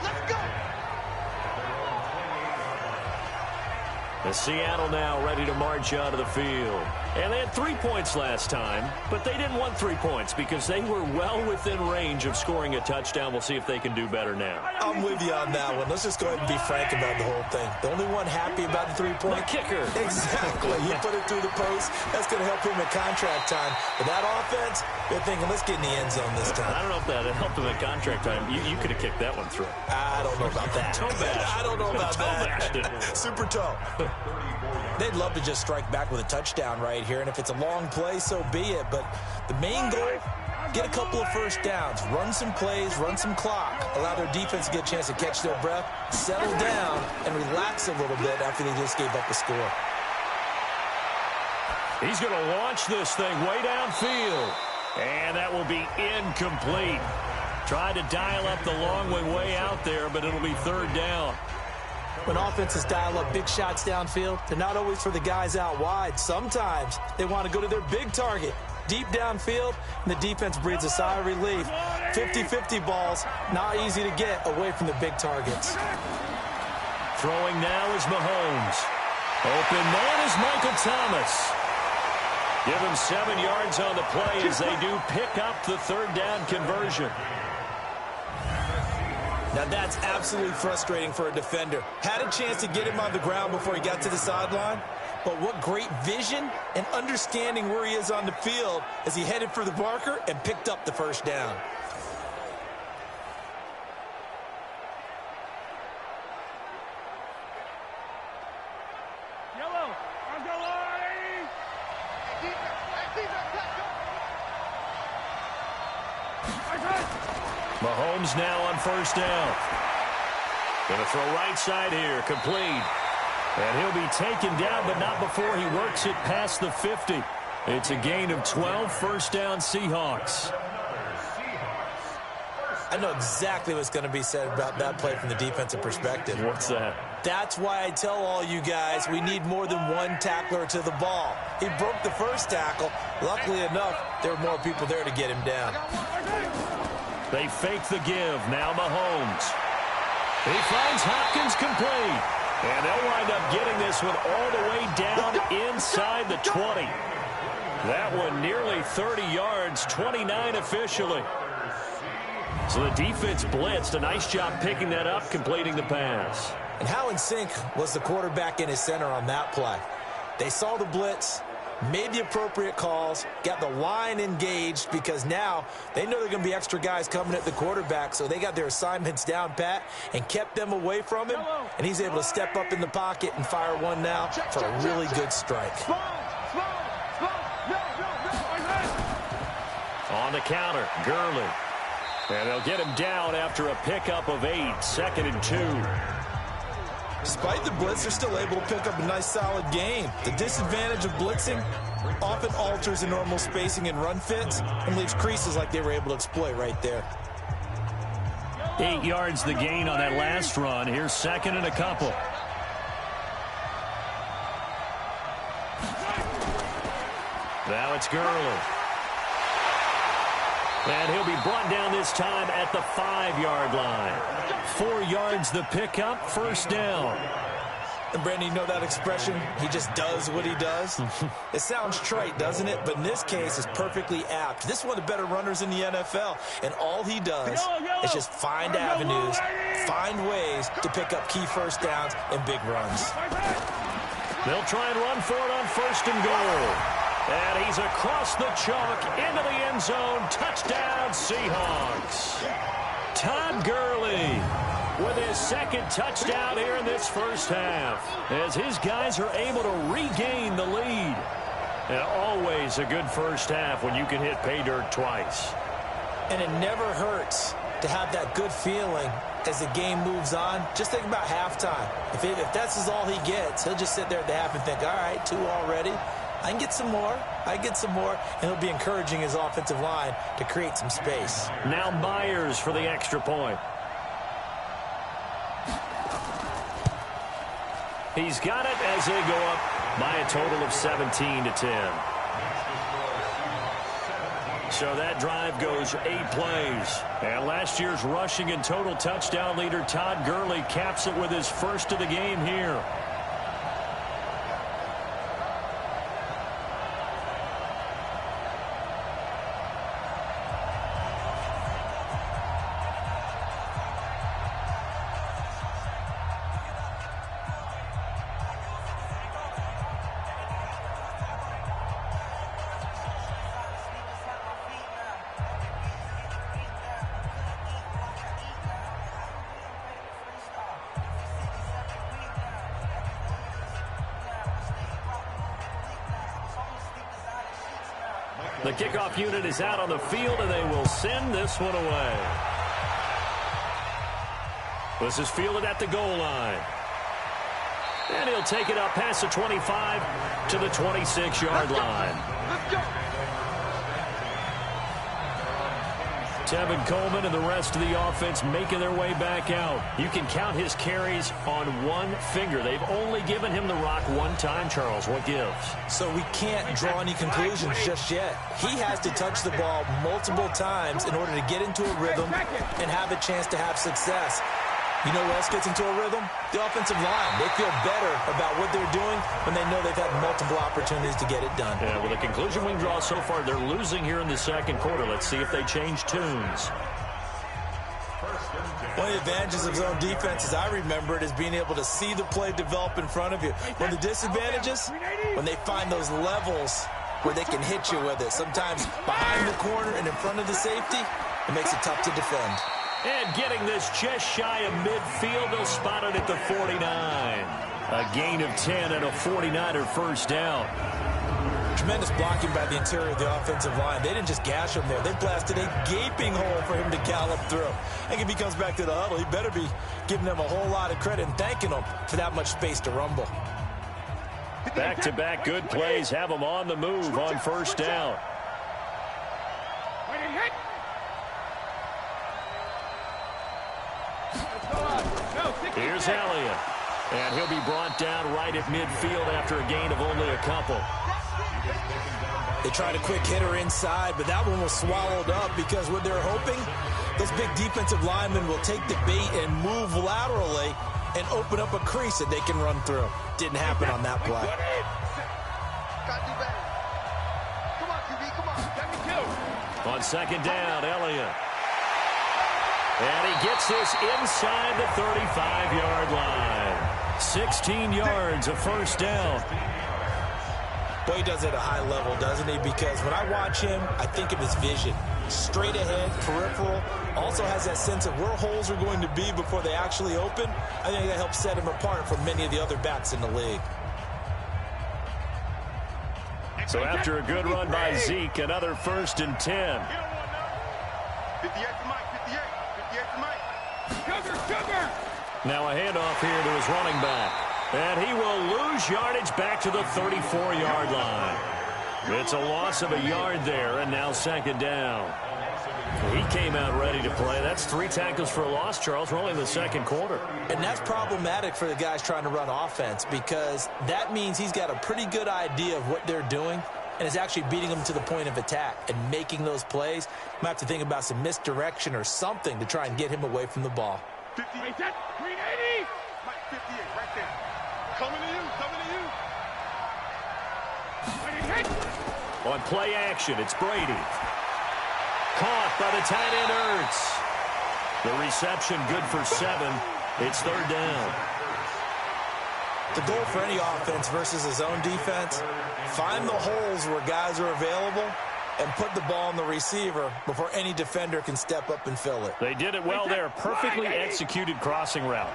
The Seattle now ready to march out of the field. And they had 3 points last time, but they didn't want 3 points because they were well within range of scoring a touchdown. We'll see if they can do better now. I'm with you on that one. Let's just go ahead and be frank about the whole thing. The only one happy about the 3-point? The kicker. Exactly. He put it through the post. That's going to help him at contract time. But that offense, they're thinking, let's get in the end zone this time. I don't know if that helped him at contract time. You could have kicked that one through. I don't know about that. Toe bash. I don't know about that. Super toe. They'd love to just strike back with a touchdown right here, and if it's a long play, so be it. But the main goal, get a couple of first downs, run some plays, run some clock, allow their defense to get a chance to catch their breath, settle down, and relax a little bit after they just gave up a score. He's going to launch this thing way downfield, and that will be incomplete. Tried to dial up the long way out there, but it'll be third down. When offenses dial up big shots downfield, they're not always for the guys out wide. Sometimes they want to go to their big target, deep downfield, and the defense breathes a sigh of relief. 50-50 balls, not easy to get away from the big targets. Throwing now is Mahomes. Open man is Michael Thomas. Give him 7 yards on the play as they do pick up the third down conversion. Now that's absolutely frustrating for a defender. Had a chance to get him on the ground before he got to the sideline, but what great vision and understanding where he is on the field as he headed for the marker and picked up the first down. Mahomes now on first down. Going to throw right side here, complete. And he'll be taken down, but not before he works it past the 50. It's a gain of 12, first down Seahawks. I know exactly what's going to be said about that play from the defensive perspective. What's that? That's why I tell all you guys we need more than one tackler to the ball. He broke the first tackle. Luckily enough, there were more people there to get him down. They fake the give. Now Mahomes. He finds Hopkins complete. And they'll wind up getting this one all the way down inside the 20. That one nearly 30 yards, 29 officially. So the defense blitzed. A nice job picking that up, completing the pass. And how in sync was the quarterback in his center on that play? They saw the blitz, made the appropriate calls, got the line engaged because now they know they're going to be extra guys coming at the quarterback, so they got their assignments down pat and kept them away from him, and he's able to step up in the pocket and fire one now for a really good strike. On the counter, Gurley. And they'll get him down after a pickup of 8, 2nd and 2. Despite the blitz, they're still able to pick up a nice, solid gain. The disadvantage of blitzing often alters the normal spacing and run fits and leaves creases like they were able to exploit right there. 8 yards the gain on that last run. Here's 2nd and a couple. Now it's Gurley. And he'll be brought down this time at the 5-yard line. 4 yards the pickup, first down. And Brandon, you know that expression? He just does what he does? It sounds trite, doesn't it? But in this case, it's perfectly apt. This is one of the better runners in the NFL. And all he does is just find avenues, find ways to pick up key first downs and big runs. They'll try and run for it on 1st and goal. And he's across the chalk into the end zone. Touchdown, Seahawks. Todd Gurley with his 2nd touchdown here in this first half, as his guys are able to regain the lead. And always a good first half when you can hit pay dirt twice. And it never hurts to have that good feeling as the game moves on. Just think about halftime. If that's all he gets, he'll just sit there at the half and think, all right, 2 already. I can get some more. I get some more. And he'll be encouraging his offensive line to create some space. Now Myers for the extra point. He's got it as they go up by a total of 17-10. So that drive goes 8 plays. And last year's rushing and total touchdown leader Todd Gurley caps it with his first of the game here. The kickoff unit is out on the field, and they will send this one away. This is fielded at the goal line. And he'll take it up past the 25 to the 26-yard line. Let's go. Tevin Coleman and the rest of the offense making their way back out. You can count his carries on one finger. They've only given him the rock one time, Charles. What gives? So we can't draw any conclusions just yet. He has to touch the ball multiple times in order to get into a rhythm and have a chance to have success. You know what else gets into a rhythm? The offensive line. They feel better about what they're doing when they know they've had multiple opportunities to get it done. Yeah, well, the conclusion we can draw so far, they're losing here in the second quarter. Let's see if they change tunes. One of the advantages of zone defense, as I remember it, is being able to see the play develop in front of you. One of the disadvantages, when they find those levels where they can hit you with it. Sometimes behind the corner and in front of the safety, it makes it tough to defend. And getting this just shy of midfield, they'll spot it at the 49. A gain of 10 and a 49er first down. Tremendous blocking by the interior of the offensive line. They didn't just gash him there. They blasted a gaping hole for him to gallop through. I think if he comes back to the huddle, he better be giving them a whole lot of credit and thanking them for that much space to rumble. Back-to-back good plays have them on the move on first down. Here's Elliott. And he'll be brought down right at midfield after a gain of only a couple. They tried a quick hitter inside, but that one was swallowed up because what they're hoping, those big defensive linemen will take the bait and move laterally and open up a crease that they can run through. Didn't happen on that play. On second down, Elliott. And he gets this inside the 35-yard line. 16 yards, a first down. Boy, he does it at a high level, doesn't he? Because when I watch him, I think of his vision. Straight ahead, peripheral. Also has that sense of where holes are going to be before they actually open. I think that helps set him apart from many of the other backs in the league. So after a good run by Zeke, another 1st and 10. 58 to Mike, 58 to Mike. Sugar! Now a handoff here to his running back. And he will lose yardage back to the 34-yard line. It's a loss of a yard there, and now second down. He came out ready to play. That's 3 tackles for a loss, Charles. We're only in the second quarter. And that's problematic for the guys trying to run offense because that means he's got a pretty good idea of what they're doing and is actually beating them to the point of attack and making those plays. Might have to think about some misdirection or something to try and get him away from the ball. 58, 380. Mike, 58, right there. Coming to you. On play action, it's Brady. Caught by the tight end Ertz. The reception good for 7. It's third down. The goal for any offense versus his own defense, find the holes where guys are available and put the ball on the receiver before any defender can step up and fill it. They did it well there. Perfectly executed crossing route.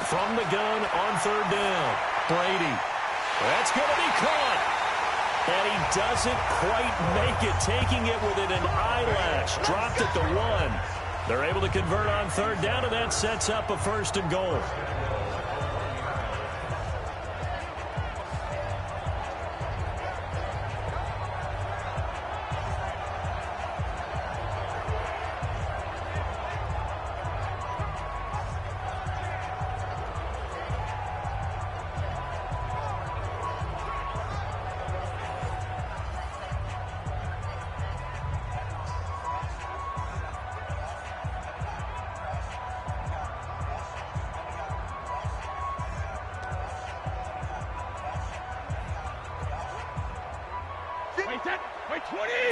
From the gun on third down. Brady. That's going to be caught. And he doesn't quite make it, taking it within an eyelash. Dropped at the 1. They're able to convert on third down, and that sets up a 1st and goal.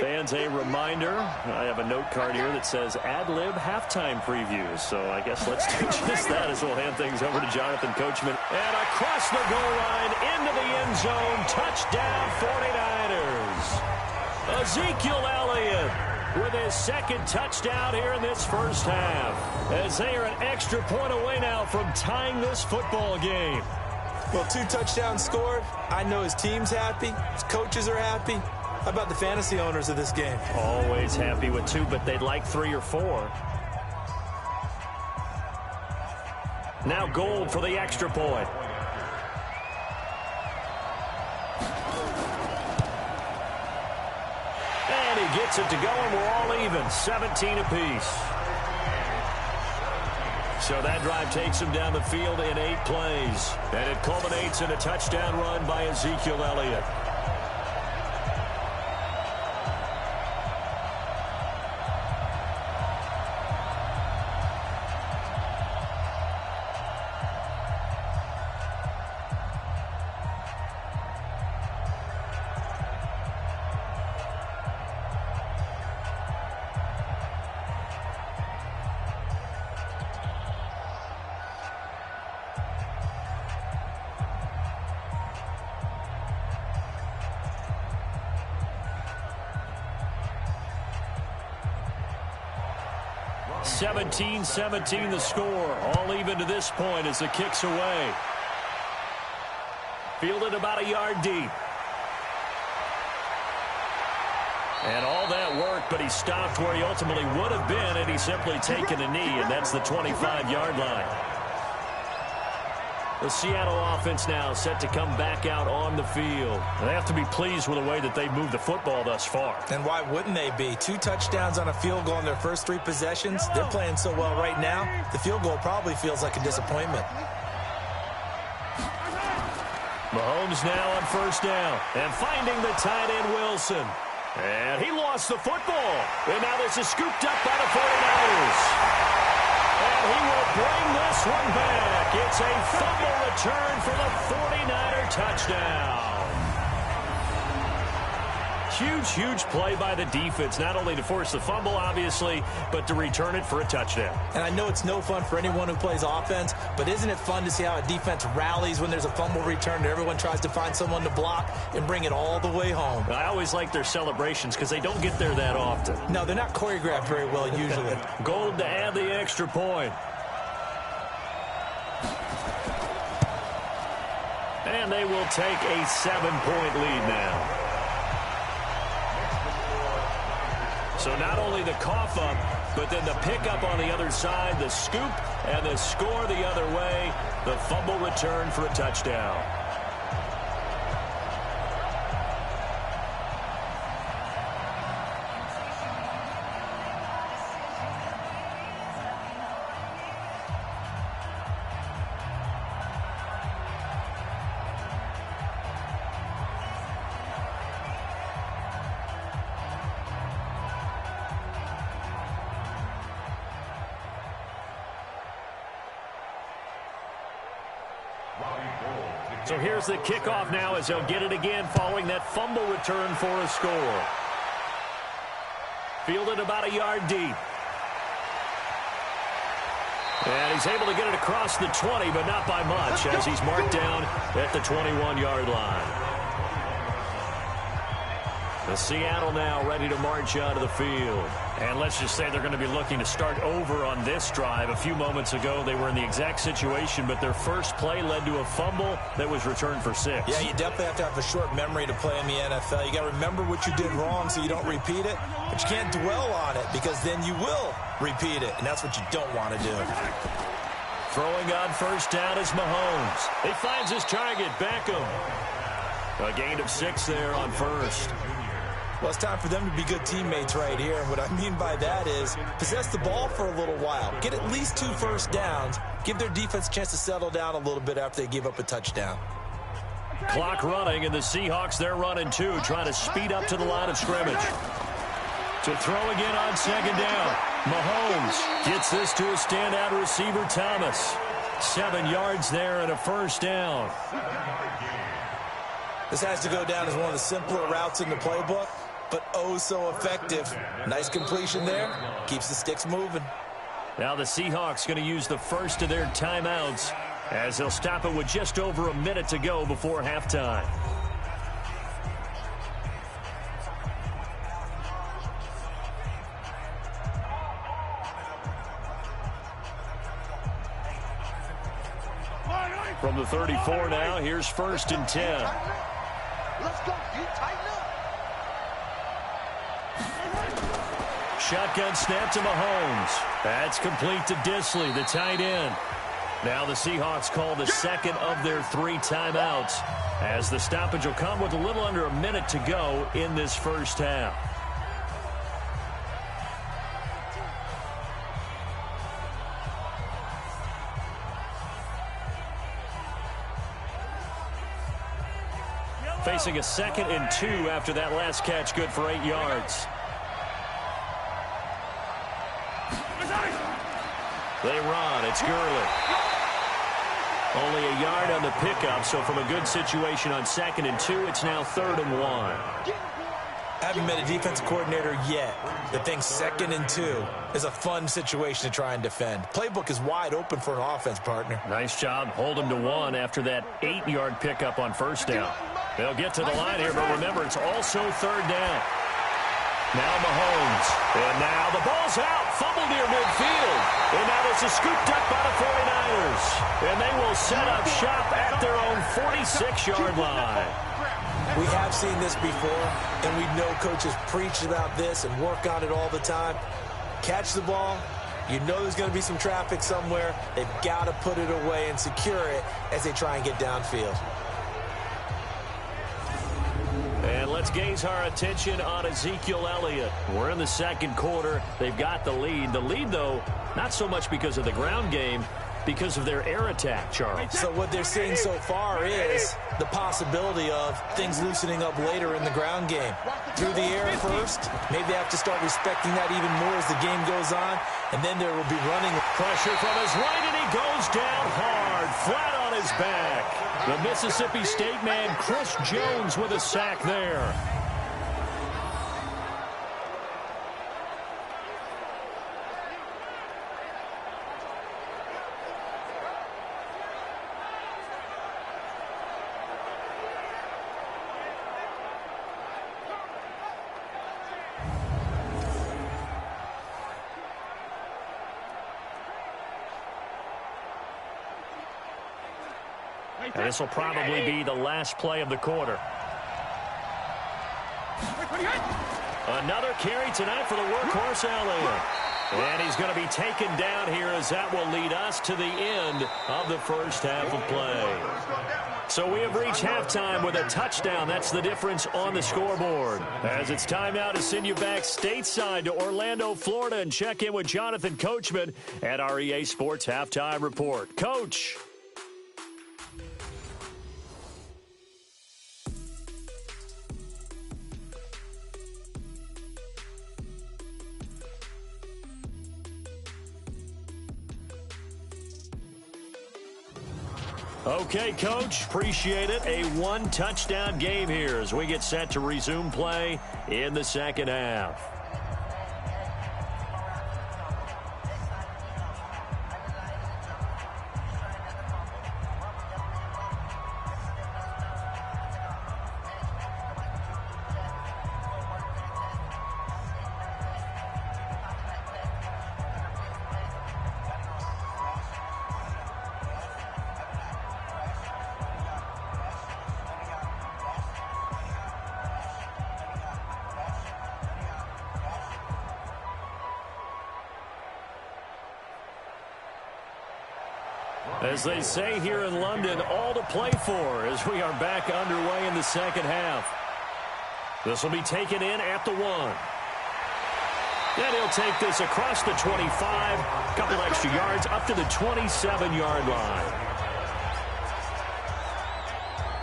Fans, a reminder, I have a note card here that says ad-lib halftime previews. So I guess let's do just that as we'll hand things over to Jonathan Coachman. And across the goal line, into the end zone, touchdown 49ers. Ezekiel Elliott with his 2nd touchdown here in this first half. As they are an extra point away now from tying this football game. Well, 2 touchdowns scored. I know his team's happy. His coaches are happy. How about the fantasy owners of this game? Always happy with 2, but they'd like 3 or 4. Now Gold for the extra point. And he gets it to go, and we're all even. 17 apiece. So that drive takes him down the field in 8 plays. And it culminates in a touchdown run by Ezekiel Elliott. 17-17 the score. All even to this point as the kick's away. Fielded about a yard deep. And all that work, but he stopped where he ultimately would have been, and he's simply taken a knee, and that's the 25-yard line. The Seattle offense now set to come back out on the field. They have to be pleased with the way that they've moved the football thus far. And why wouldn't they be? 2 touchdowns on a field goal in their first 3 possessions. They're playing so well right now, the field goal probably feels like a disappointment. Mahomes now on first down, and finding the tight end Wilson. And he lost the football. And now this is scooped up by the 49ers. And he will bring this one back. It's a fumble return for the 49er touchdown. Huge play by the defense, not only to force the fumble, obviously, but to return it for a touchdown. And I know it's no fun for anyone who plays offense, but isn't it fun to see how a defense rallies when there's a fumble return and everyone tries to find someone to block and bring it all the way home? I always like their celebrations because they don't get there that often. No, they're not choreographed very well usually. Goal to add the extra point. And they will take a 7-point lead now. So not only the cough up, but then the pickup on the other side, the scoop, and the score the other way, the fumble return for a touchdown. So here's the kickoff now as they'll get it again following that fumble return for a score. Fielded about a yard deep. And he's able to get it across the 20, but not by much as he's marked down at the 21-yard line. The Seattle now ready to march out of the field. And let's just say they're going to be looking to start over on this drive. A few moments ago, they were in the exact situation, but their first play led to a fumble that was returned for 6. Yeah, you definitely have to have a short memory to play in the NFL. You got to remember what you did wrong so you don't repeat it, but you can't dwell on it because then you will repeat it, and that's what you don't want to do. Throwing on first down is Mahomes. He finds his target, Beckham. A gain of 6 there on first. Well, it's time for them to be good teammates right here. And what I mean by that is possess the ball for a little while. Get at least 2 first downs. Give their defense a chance to settle down a little bit after they give up a touchdown. Clock running, and the Seahawks, they're running too, trying to speed up to the line of scrimmage. To throw again on second down. Mahomes gets this to a standout receiver, Thomas. 7 yards there and a first down. This has to go down as one of the simpler routes in the playbook, but oh so effective. Nice completion there. Keeps the sticks moving. Now the Seahawks going to use the first of their timeouts as they'll stop it with just over a minute to go before halftime. From the 34 now, here's 1st and 10. Let's go. You tighten up. Shotgun snap to Mahomes. That's complete to Disley, the tight end. Now the Seahawks call the second of their 3 timeouts as the stoppage will come with a little under a minute to go in this first half. Facing a 2nd and 2 after that last catch, good for 8 yards. They run. It's Gurley. Only a yard on the pickup, so from a good situation on 2nd and 2, it's now 3rd and 1. I haven't met a defensive coordinator yet that thinks 2nd and 2 is a fun situation to try and defend. Playbook is wide open for an offense, partner. Nice job. Hold him to 1 after that 8-yard pickup on first down. They'll get to the line here, but remember, it's also 3rd down. Now Mahomes. And now the ball's out. fumble near midfield. And now this is scooped up by the 49ers. And they will set up shop at their own 46-yard line. We have seen this before, and we know coaches preach about this and work on it all the time. Catch the ball. You know there's going to be some traffic somewhere. They've got to put it away and secure it as they try and get downfield. And let's gaze our attention on Ezekiel Elliott. We're in the second quarter. They've got the lead. The lead, though, not so much because of the ground game, because of their air attack, Charles. So what they're seeing so far is the possibility of things loosening up later in the ground game. Through the air first, maybe they have to start respecting that even more as the game goes on, and then there will be running. Pressure from his right, and he goes down hard, flat on his back. The Mississippi State man, Chris Jones, with a sack there. And this will probably be the last play of the quarter. Another carry tonight for the workhorse Elliott. And he's going to be taken down here as that will lead us to the end of the first half of play. So we have reached halftime with a touchdown. That's the difference on the scoreboard. As it's time now to send you back stateside to Orlando, Florida, and check in with Jonathan Coachman at our EA Sports Halftime Report. Coach. Okay, Coach, appreciate it. A one-touchdown game here as we get set to resume play in the second half. As they say here in London, all to play for as we are back underway in the second half. This will be taken in at the 1. And he'll take this across the 25, a couple extra yards up to the 27-yard line.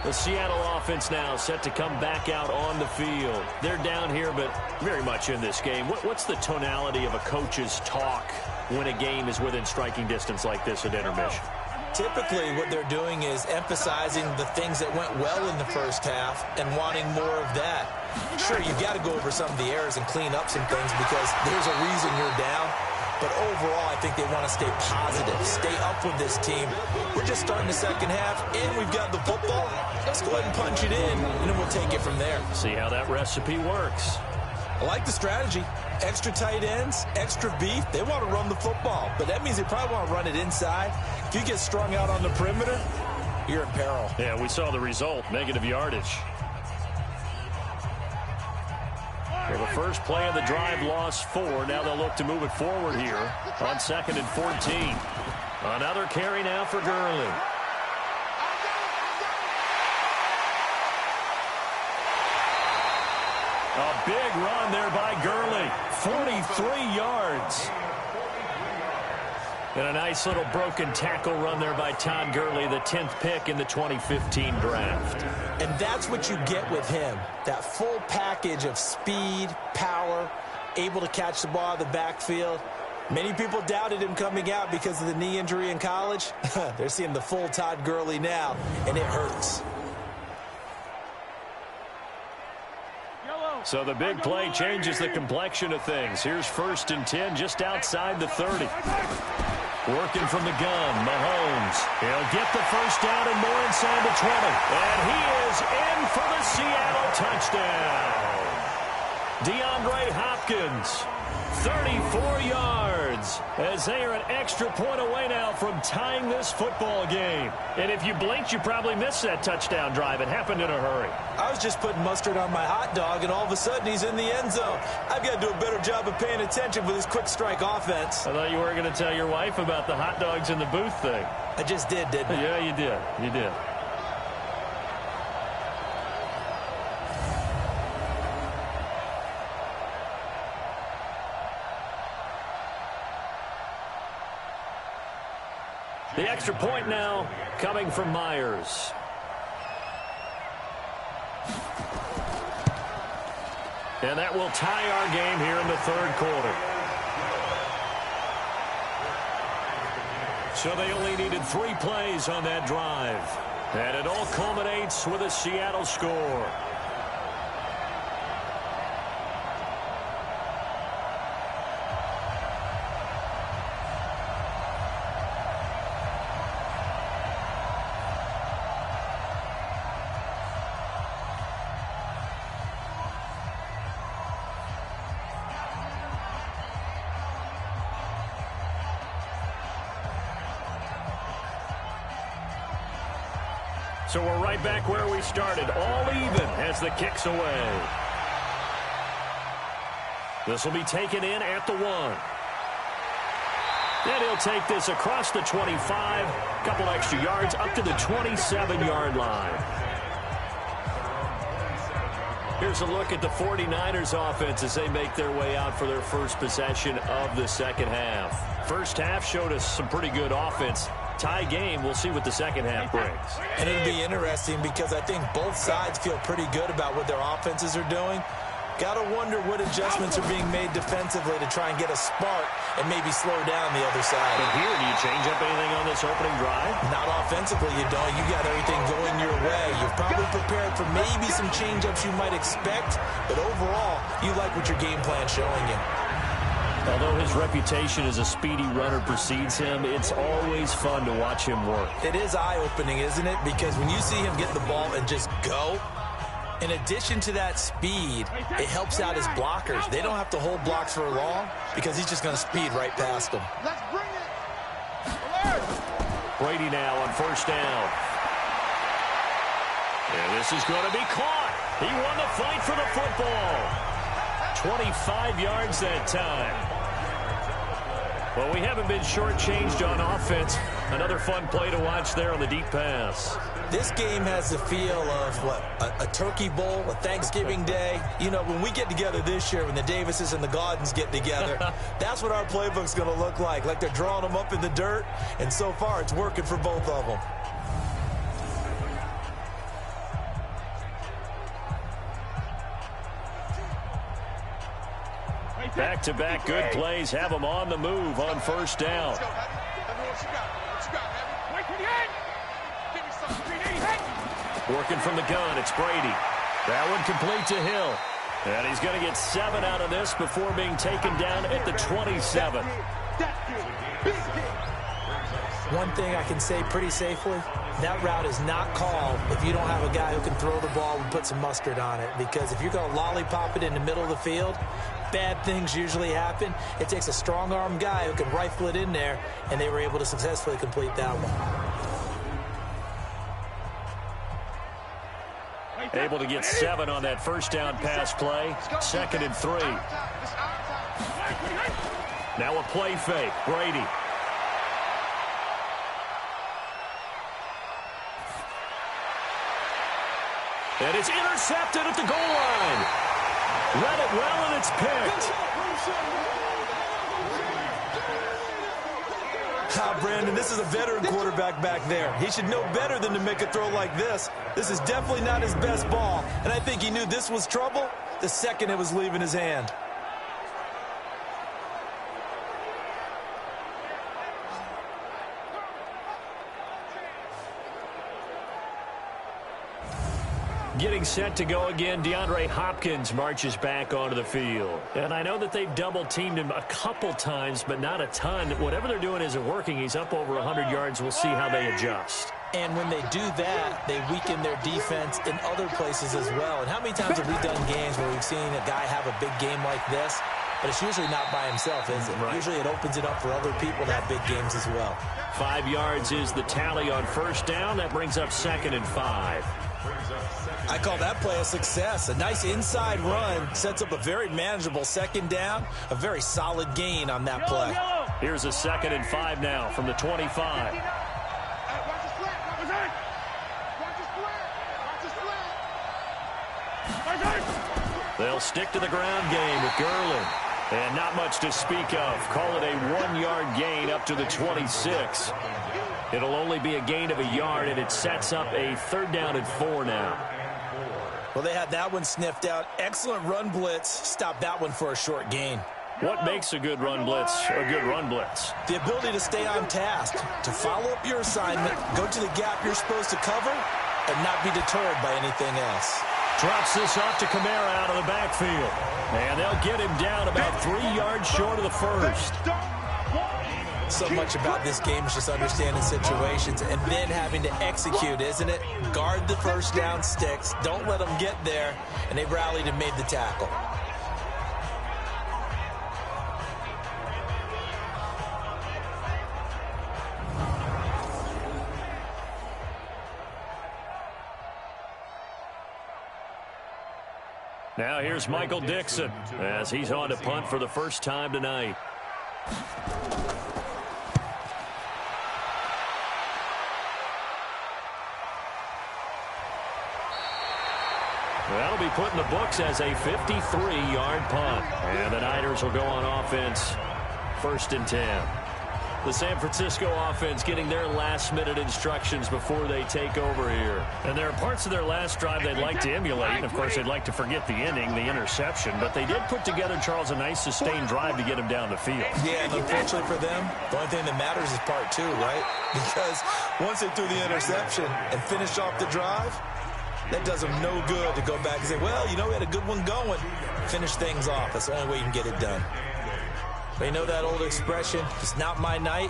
The Seattle offense now set to come back out on the field. They're down here, but very much in this game. What's the tonality of a coach's talk when a game is within striking distance like this at intermission? Typically, what they're doing is emphasizing the things that went well in the first half and wanting more of that. Sure, you've got to go over some of the errors and clean up some things because there's a reason you're down. But overall, I think they want to stay positive, stay up with this team. We're just starting the second half, and we've got the football. Let's go ahead and punch it in, and then we'll take it from there. See how that recipe works. I like the strategy. Extra tight ends, extra beef. They want to run the football, but that means they probably want to run it inside. If you get strung out on the perimeter, you're in peril. Yeah, we saw the result, negative yardage. Well, the first play of the drive lost 4. Now they'll look to move it forward here on 2nd and 14. Another carry now for Gurley. A big run there by Gurley. 43 yards. And a nice little broken tackle run there by Todd Gurley, the 10th pick in the 2015 draft. And that's what you get with him. That full package of speed, power, able to catch the ball out of the backfield. Many people doubted him coming out because of the knee injury in college. They're seeing the full Todd Gurley now, and it hurts. So the big play changes the complexion of things. Here's 1st and 10 just outside the 30. Working from the gun, Mahomes. He'll get the first down and more inside the 20. And he is in for the Seattle touchdown. DeAndre Hopkins 34 yards as they are an extra point away now from tying this football game. And if you blinked, you probably missed that touchdown drive. It happened in a hurry. I was just putting mustard on my hot dog, and all of a sudden he's in the end zone. I've got to do a better job of paying attention with this quick strike offense. I thought you weren't going to tell your wife about the hot dogs in the booth thing. I just did, didn't I? Yeah, you did. You did. The extra point now coming from Myers. And that will tie our game here in the third quarter. So they only needed 3 plays on that drive. And it all culminates with a Seattle score. So we're right back where we started, all even as the kick's away. This will be taken in at the 1. And he'll take this across the 25, couple extra yards up to the 27-yard line. Here's a look at the 49ers offense as they make their way out for their first possession of the second half. First half showed us some pretty good offense. Tie game, we'll see what the second half brings. And it'll be interesting because I think both sides feel pretty good about what their offenses are doing. Got to wonder what adjustments are being made defensively to try and get a spark and maybe slow down the other side. But here, do you change up anything on this opening drive? Not offensively, you don't. You got everything going your way. You've probably prepared for maybe some change-ups you might expect, but overall, you like what your game plan's showing you. Although his reputation as a speedy runner precedes him, it's always fun to watch him work. It is eye-opening, isn't it? Because when you see him get the ball and just go, in addition to that speed, it helps out his blockers. They don't have to hold blocks for long because he's just going to speed right past them. Let's bring it. Brady now on first down. And this is going to be caught. He won the fight for the football. 25 yards that time. Well, we haven't been shortchanged on offense. Another fun play to watch there on the deep pass. This game has the feel of, what, a turkey bowl, a Thanksgiving day. You know, when we get together this year, when the Davises and the Gaudens get together, that's what our playbook's going to look like they're drawing them up in the dirt, and so far it's working for both of them. Back-to-back good plays have them on the move on first down. Working from the gun, it's Brady. That one complete to Hill. And he's going to get 7 out of this before being taken down at the 27. One thing I can say pretty safely, that route is not called if you don't have a guy who can throw the ball and put some mustard on it. Because if you're going to lollipop it in the middle of the field, bad things usually happen. It takes a strong-arm guy who can rifle it in there, and they were able to successfully complete that one. Able to get 7 on that first down pass play. 2nd and 3. Now a play fake. Brady. And it's intercepted at the goal line. Read it well, and it's picked. Brandon, this is a veteran quarterback back there. He should know better than to make a throw like this. This is definitely not his best ball, and I think he knew this was trouble the second it was leaving his hand. Getting set to go again, DeAndre Hopkins marches back onto the field. And I know that they've double-teamed him a couple times, but not a ton. Whatever they're doing isn't working. He's up over 100 yards. We'll see how they adjust. And when they do that, they weaken their defense in other places as well. And how many times have we done games where we've seen a guy have a big game like this, but it's usually not by himself, is it? Right. Usually it opens it up for other people to have big games as well. 5 yards is the tally on first down. That brings up 2nd and 5. I call that play a success. A nice inside run sets up a very manageable 2nd down, a very solid gain on that play. Here's a 2nd and 5 now from the 25. They'll stick to the ground game with Gurley. And not much to speak of. Call it a 1-yard gain up to the 26. It'll only be a gain of a yard, and it sets up a 3rd down and 4 now. Well, they had that one sniffed out. Excellent run blitz. Stop that one for a short gain. What makes a good run blitz a good run blitz? The ability to stay on task, to follow up your assignment, go to the gap you're supposed to cover, and not be deterred by anything else. Drops this off to Kamara out of the backfield. And they'll get him down about 3 yards short of the first. So much about this game is just understanding situations and then having to execute, isn't it? Guard the first down sticks. Don't let them get there. And they rallied and made the tackle. Now here's Michael Dixon as he's on to punt for the first time tonight. That'll be put in the books as a 53-yard punt. And the Niners will go on offense, 1st and 10. The San Francisco offense getting their last-minute instructions before they take over here. And there are parts of their last drive they'd like to emulate. And, of course, they'd like to forget the ending, the interception. But they did put together, Charles, a nice sustained drive to get him down the field. Yeah, and unfortunately for them, the only thing that matters is part 2, right? Because once they threw the interception and finished off the drive, that does them no good to go back and say, well, you know, we had a good one going. Finish things off. That's the only way you can get it done. But you know that old expression, it's not my night.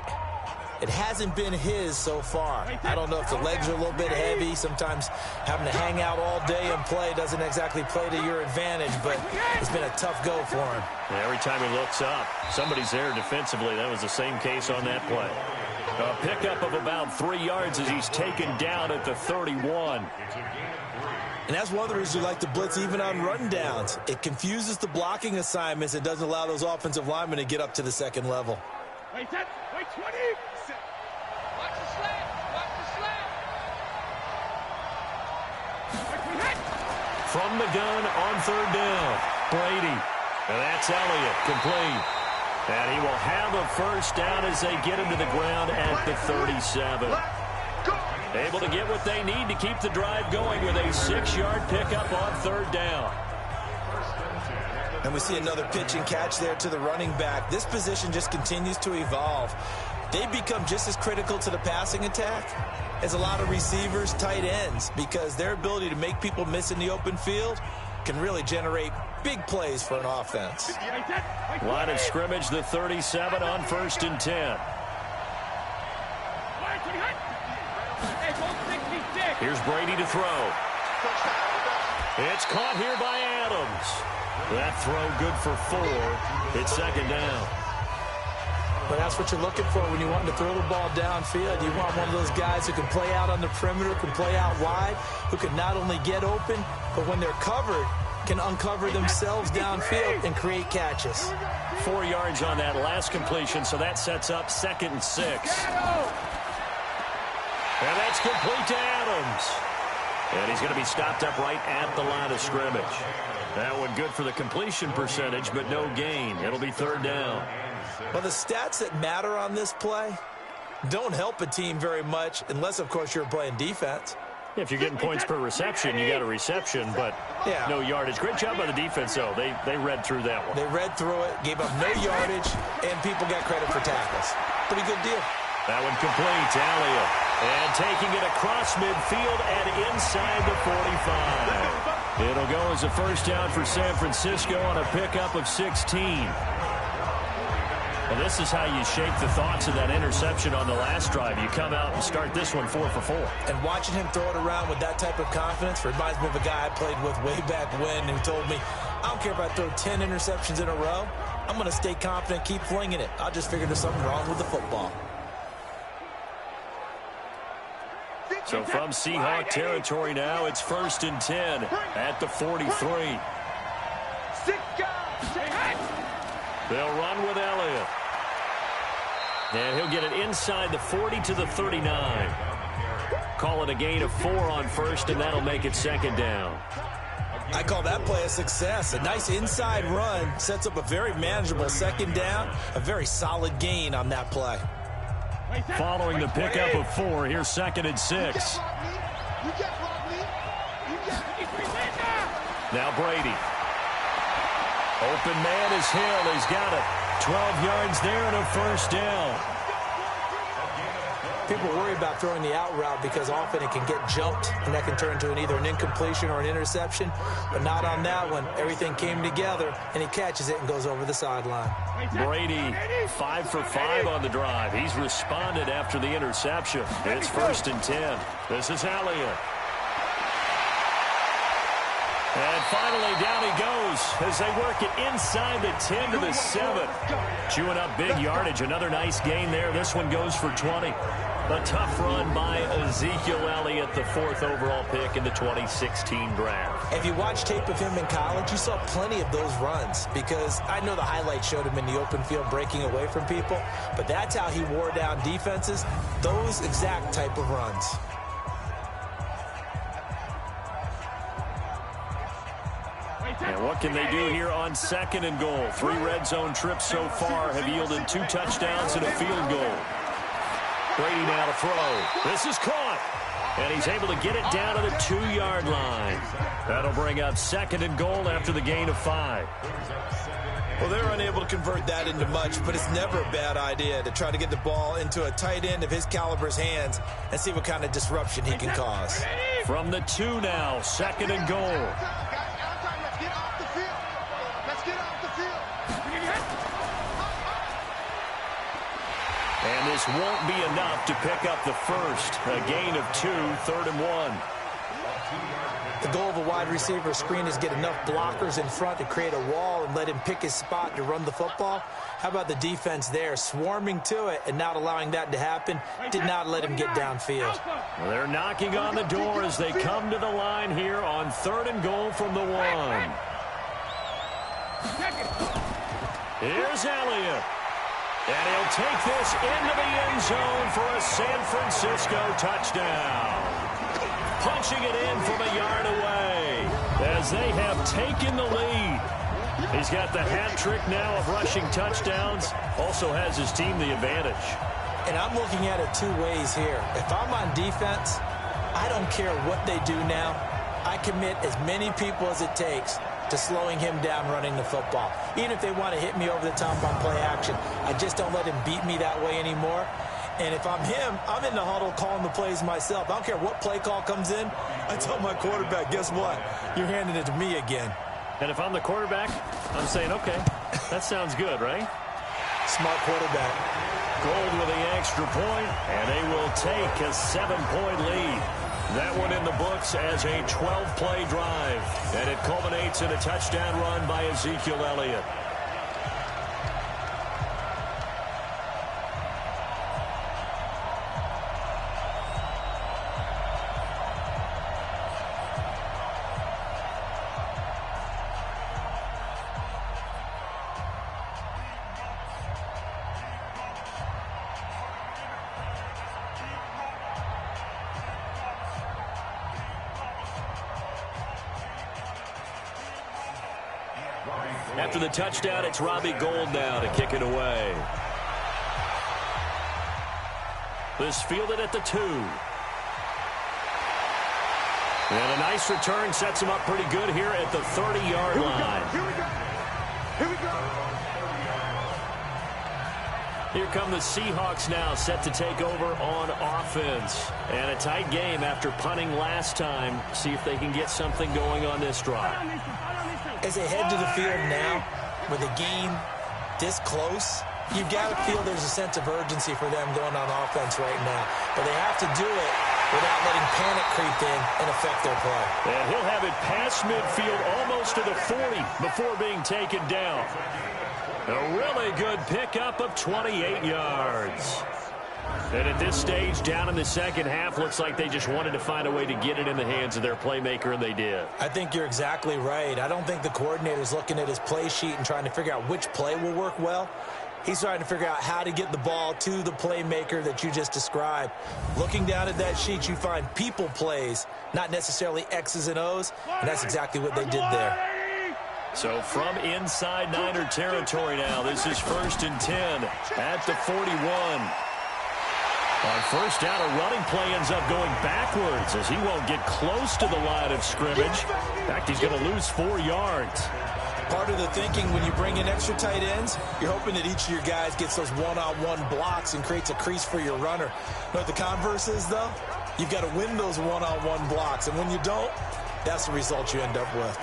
It hasn't been his so far. I don't know if the legs are a little bit heavy. Sometimes having to hang out all day and play doesn't exactly play to your advantage, but it's been a tough go for him. Yeah, every time he looks up, somebody's there defensively. That was the same case on that play. A pickup of about 3 yards as he's taken down at the 31. And that's one of the reasons we like to blitz even on run downs. It confuses the blocking assignments. It doesn't allow those offensive linemen to get up to the 2nd level. Wait 10, wait 20. Watch the slant, watch the slant. From the gun on 3rd down, Brady. And that's Elliott, complete. And he will have a first down as they get him to the ground at the 37. Able to get what they need to keep the drive going with a 6-yard pickup on 3rd down. And we see another pitch and catch there to the running back. This position just continues to evolve. They become just as critical to the passing attack as a lot of receivers, tight ends, because their ability to make people miss in the open field can really generate big plays for an offense. Line of scrimmage, the 37 on 1st and 10. Here's Brady to throw. It's caught here by Adams. That throw good for 4. It's 2nd down. But that's what you're looking for when you want to throw the ball downfield. You want one of those guys who can play out on the perimeter, can play out wide, who can not only get open, but when they're covered, can uncover themselves downfield and create catches. 4 yards on that last completion, so that sets up 2nd and 6. And that's complete to Adams. And he's going to be stopped up right at the line of scrimmage. That one good for the completion percentage, but no gain. It'll be 3rd down. Well, the stats that matter on this play don't help a team very much unless, of course, you're playing defense. If you're getting points per reception, you got a reception, but no yardage. Great job by the defense, though. They read through that one. They read through it, gave up no yardage, and people got credit for tackles. Pretty good deal. That one complete to Elliott. And taking it across midfield and inside the 45. It'll go as a first down for San Francisco on a pickup of 16. Well, this is how you shape the thoughts of that interception on the last drive. You come out and start this one 4 for 4. And watching him throw it around with that type of confidence reminds me of a guy I played with way back when who told me, I don't care if I throw 10 interceptions in a row. I'm going to stay confident, keep flinging it. I just figured there's something wrong with the football. So from Seahawk territory now, it's 1st and 10 at the 43. They'll run with Elliott. And he'll get it inside the 40 to the 39. Call it a gain of 4 on 1st, and that'll make it 2nd down. I call that play a success. A nice inside run sets up a very manageable 2nd down. A very solid gain on that play. Following the pickup of 4, here's 2nd and 6. Now Brady. Open man is Hill. He's got it. 12 yards there and a 1st down. People worry about throwing the out route because often it can get jumped, and that can turn into either an incompletion or an interception. But not on that one. Everything came together, and he catches it and goes over the sideline. Brady, 5 for 5 on the drive. He's responded after the interception. It's 1st and 10. This is Elliott. And finally, down he goes as they work it inside the 10 to the 7. Chewing up big yardage. Another nice gain there. This one goes for 20. A tough run by Ezekiel Elliott, the 4th overall pick in the 2016 draft. If you watch tape of him in college, you saw plenty of those runs because I know the highlights showed him in the open field breaking away from people, but that's how he wore down defenses, those exact type of runs. And what can they do here on 2nd and goal? 3 red zone trips so far have yielded 2 touchdowns and a field goal. Brady now to throw. This is caught. And he's able to get it down to the 2-yard line. That'll bring up 2nd and goal after the gain of 5. Well, they're unable to convert that into much, but it's never a bad idea to try to get the ball into a tight end of his caliber's hands and see what kind of disruption he can cause. From the 2 now, 2nd and goal. And this won't be enough to pick up the first. A gain of 2, 3rd and 1. The goal of a wide receiver screen is get enough blockers in front to create a wall and let him pick his spot to run the football. How about the defense there, swarming to it and not allowing that to happen? Did not let him get downfield. Well, they're knocking on the door as they come to the line here on 3rd and goal from the 1. Here's Elliott. And he'll take this into the end zone for a San Francisco touchdown. Punching it in from a yard away as they have taken the lead. He's got the hat trick now of rushing touchdowns. Also has his team the advantage. And I'm looking at it 2 ways here. If I'm on defense, I don't care what they do now. I commit as many people as it takes to slowing him down running the football. Even if they want to hit me over the top on play action, I just don't let him beat me that way anymore. And if I'm him, I'm in the huddle calling the plays myself. I don't care what play call comes in. I tell my quarterback, guess what? You're handing it to me again. And if I'm the quarterback, I'm saying, okay, that sounds good, right? Smart quarterback. Gold with the extra point, and they will take a 7-point lead. That one in the books as a 12-play drive. And it culminates in a touchdown run by Ezekiel Elliott. After the touchdown, it's Robbie Gould now to kick it away. This fielded at the 2. And a nice return sets him up pretty good here at the 30-yard line. Here we go. Here we go. Here come the Seahawks now, set to take over on offense. And a tight game after punting last time. See if they can get something going on this drive. As they head to the field now, with a game this close, you've got to feel there's a sense of urgency for them going on offense right now. But they have to do it without letting panic creep in and affect their play. And he'll have it past midfield almost to the 40 before being taken down. A really good pickup of 28 yards. And at this stage, down in the second half, looks like they just wanted to find a way to get it in the hands of their playmaker, and they did. I think you're exactly right. I don't think the coordinator's looking at his play sheet and trying to figure out which play will work well. He's trying to figure out how to get the ball to the playmaker that you just described. Looking down at that sheet, you find people plays, not necessarily X's and O's, and that's exactly what they did there. So from inside Niner territory now, this is 1st and 10 at the 41. On first down, a running play ends up going backwards as he won't get close to the line of scrimmage. In fact, he's going to lose 4 yards. Part of the thinking when you bring in extra tight ends, you're hoping that each of your guys gets those one-on-one blocks and creates a crease for your runner. You know what the converse is, though? You've got to win those one-on-one blocks, and when you don't, that's the result you end up with.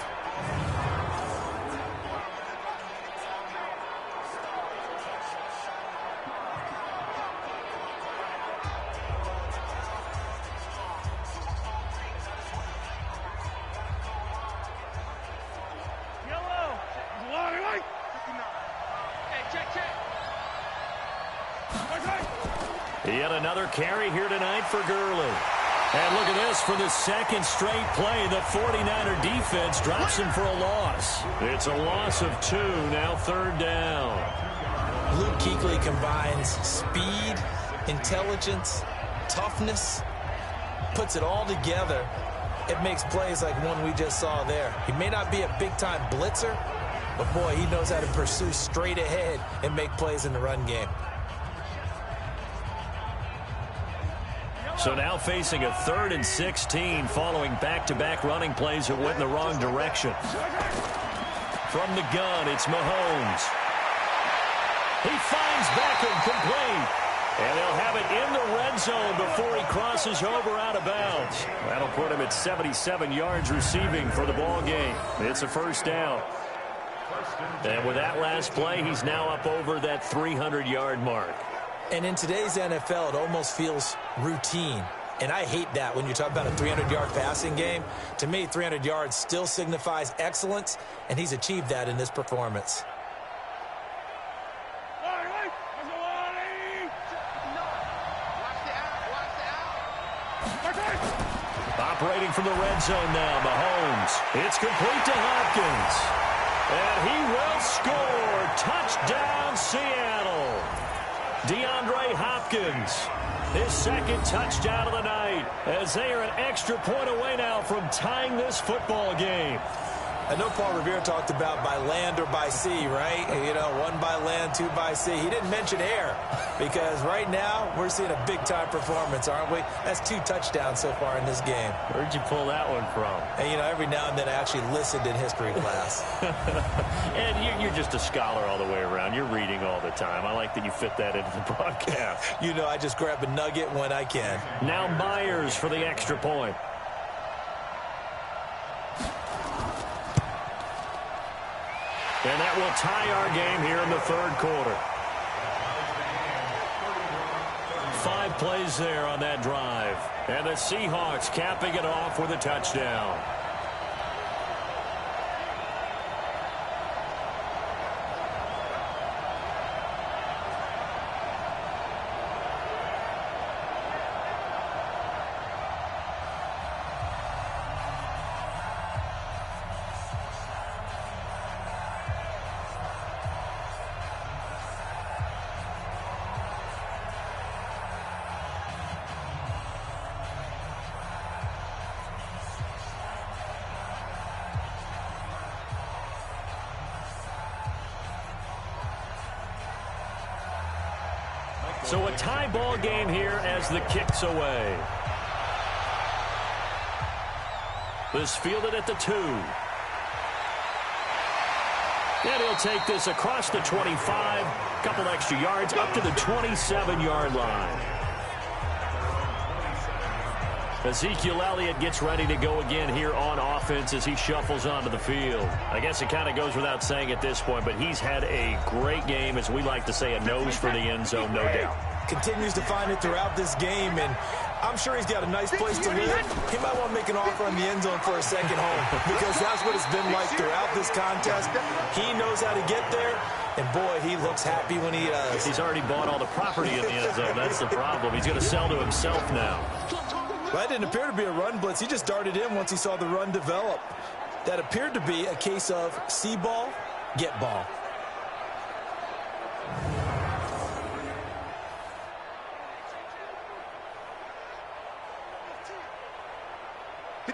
Yet another carry here tonight for Gurley. And look at this, for the second straight play, the 49er defense drops him for a loss. It's a loss of 2, now 3rd down. Luke Kuechly combines speed, intelligence, toughness, puts it all together. It makes plays like one we just saw there. He may not be a big-time blitzer, but boy, he knows how to pursue straight ahead and make plays in the run game. So now facing a 3rd and 16 following back-to-back running plays that went in the wrong direction. From the gun, it's Mahomes. He finds Beckham complete. And they'll have it in the red zone before he crosses over out of bounds. That'll put him at 77 yards receiving for the ball game. It's a 1st down. And with that last play, he's now up over that 300-yard mark. And in today's NFL, it almost feels routine. And I hate that when you talk about a 300-yard passing game. To me, 300 yards still signifies excellence, and he's achieved that in this performance. Operating from the red zone now, Mahomes. It's complete to Hopkins. And he will score. Touchdown, Seattle. DeAndre Hopkins, his 2nd touchdown of the night, as they are an extra point away now from tying this football game. I know Paul Revere talked about by land or by sea, right? You know, 1 by land, 2 by sea. He didn't mention air because right now we're seeing a big-time performance, aren't we? That's 2 touchdowns so far in this game. Where'd you pull that one from? And, you know, every now and then I actually listened in history class. And you're just a scholar all the way around. You're reading all the time. I like that you fit that into the broadcast. You know, I just grab a nugget when I can. Now Myers for the extra point. And that will tie our game here in the 3rd quarter. 5 plays there on that drive. And the Seahawks capping it off with a touchdown. So a tie ball game here as the kick's away. This fielded at the 2. And he'll take this across the 25. Couple extra yards up to the 27-yard line. Ezekiel Elliott gets ready to go again here on offense as he shuffles onto the field. I guess it kind of goes without saying at this point, but he's had a great game, as we like to say, a nose for the end zone, no doubt. Continues to find it throughout this game, and I'm sure he's got a nice place to live. He might want to make an offer on the end zone for a second home because that's what it's been like throughout this contest. He knows how to get there, And, boy, he looks happy when he does. He's already bought all the property in the end zone. That's the problem. He's going to sell to himself now. That didn't appear to be a run blitz. He just darted in once he saw the run develop. That appeared to be a case of see ball, get ball.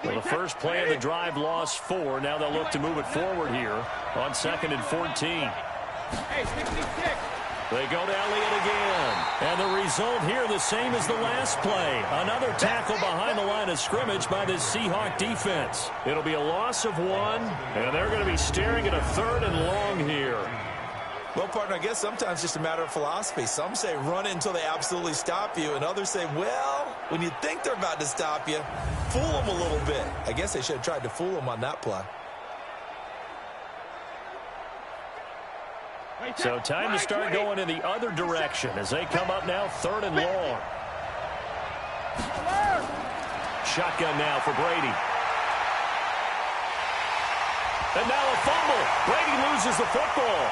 Well, the first play of the drive lost 4. Now they'll look to move it forward here on 2nd and 14. Hey, 66. They go to Elliott again. And the result here the same as the last play. Another tackle behind the line of scrimmage by this Seahawk defense. It'll be a loss of 1, and they're going to be staring at a 3rd and long here. Well, partner, I guess sometimes just a matter of philosophy. Some say run it until they absolutely stop you, and others say, well, when you think they're about to stop you, fool them a little bit. I guess they should have tried to fool them on that play. So time to start going in the other direction as they come up now 3rd and long. Shotgun now for Brady. And now a fumble. Brady loses the football.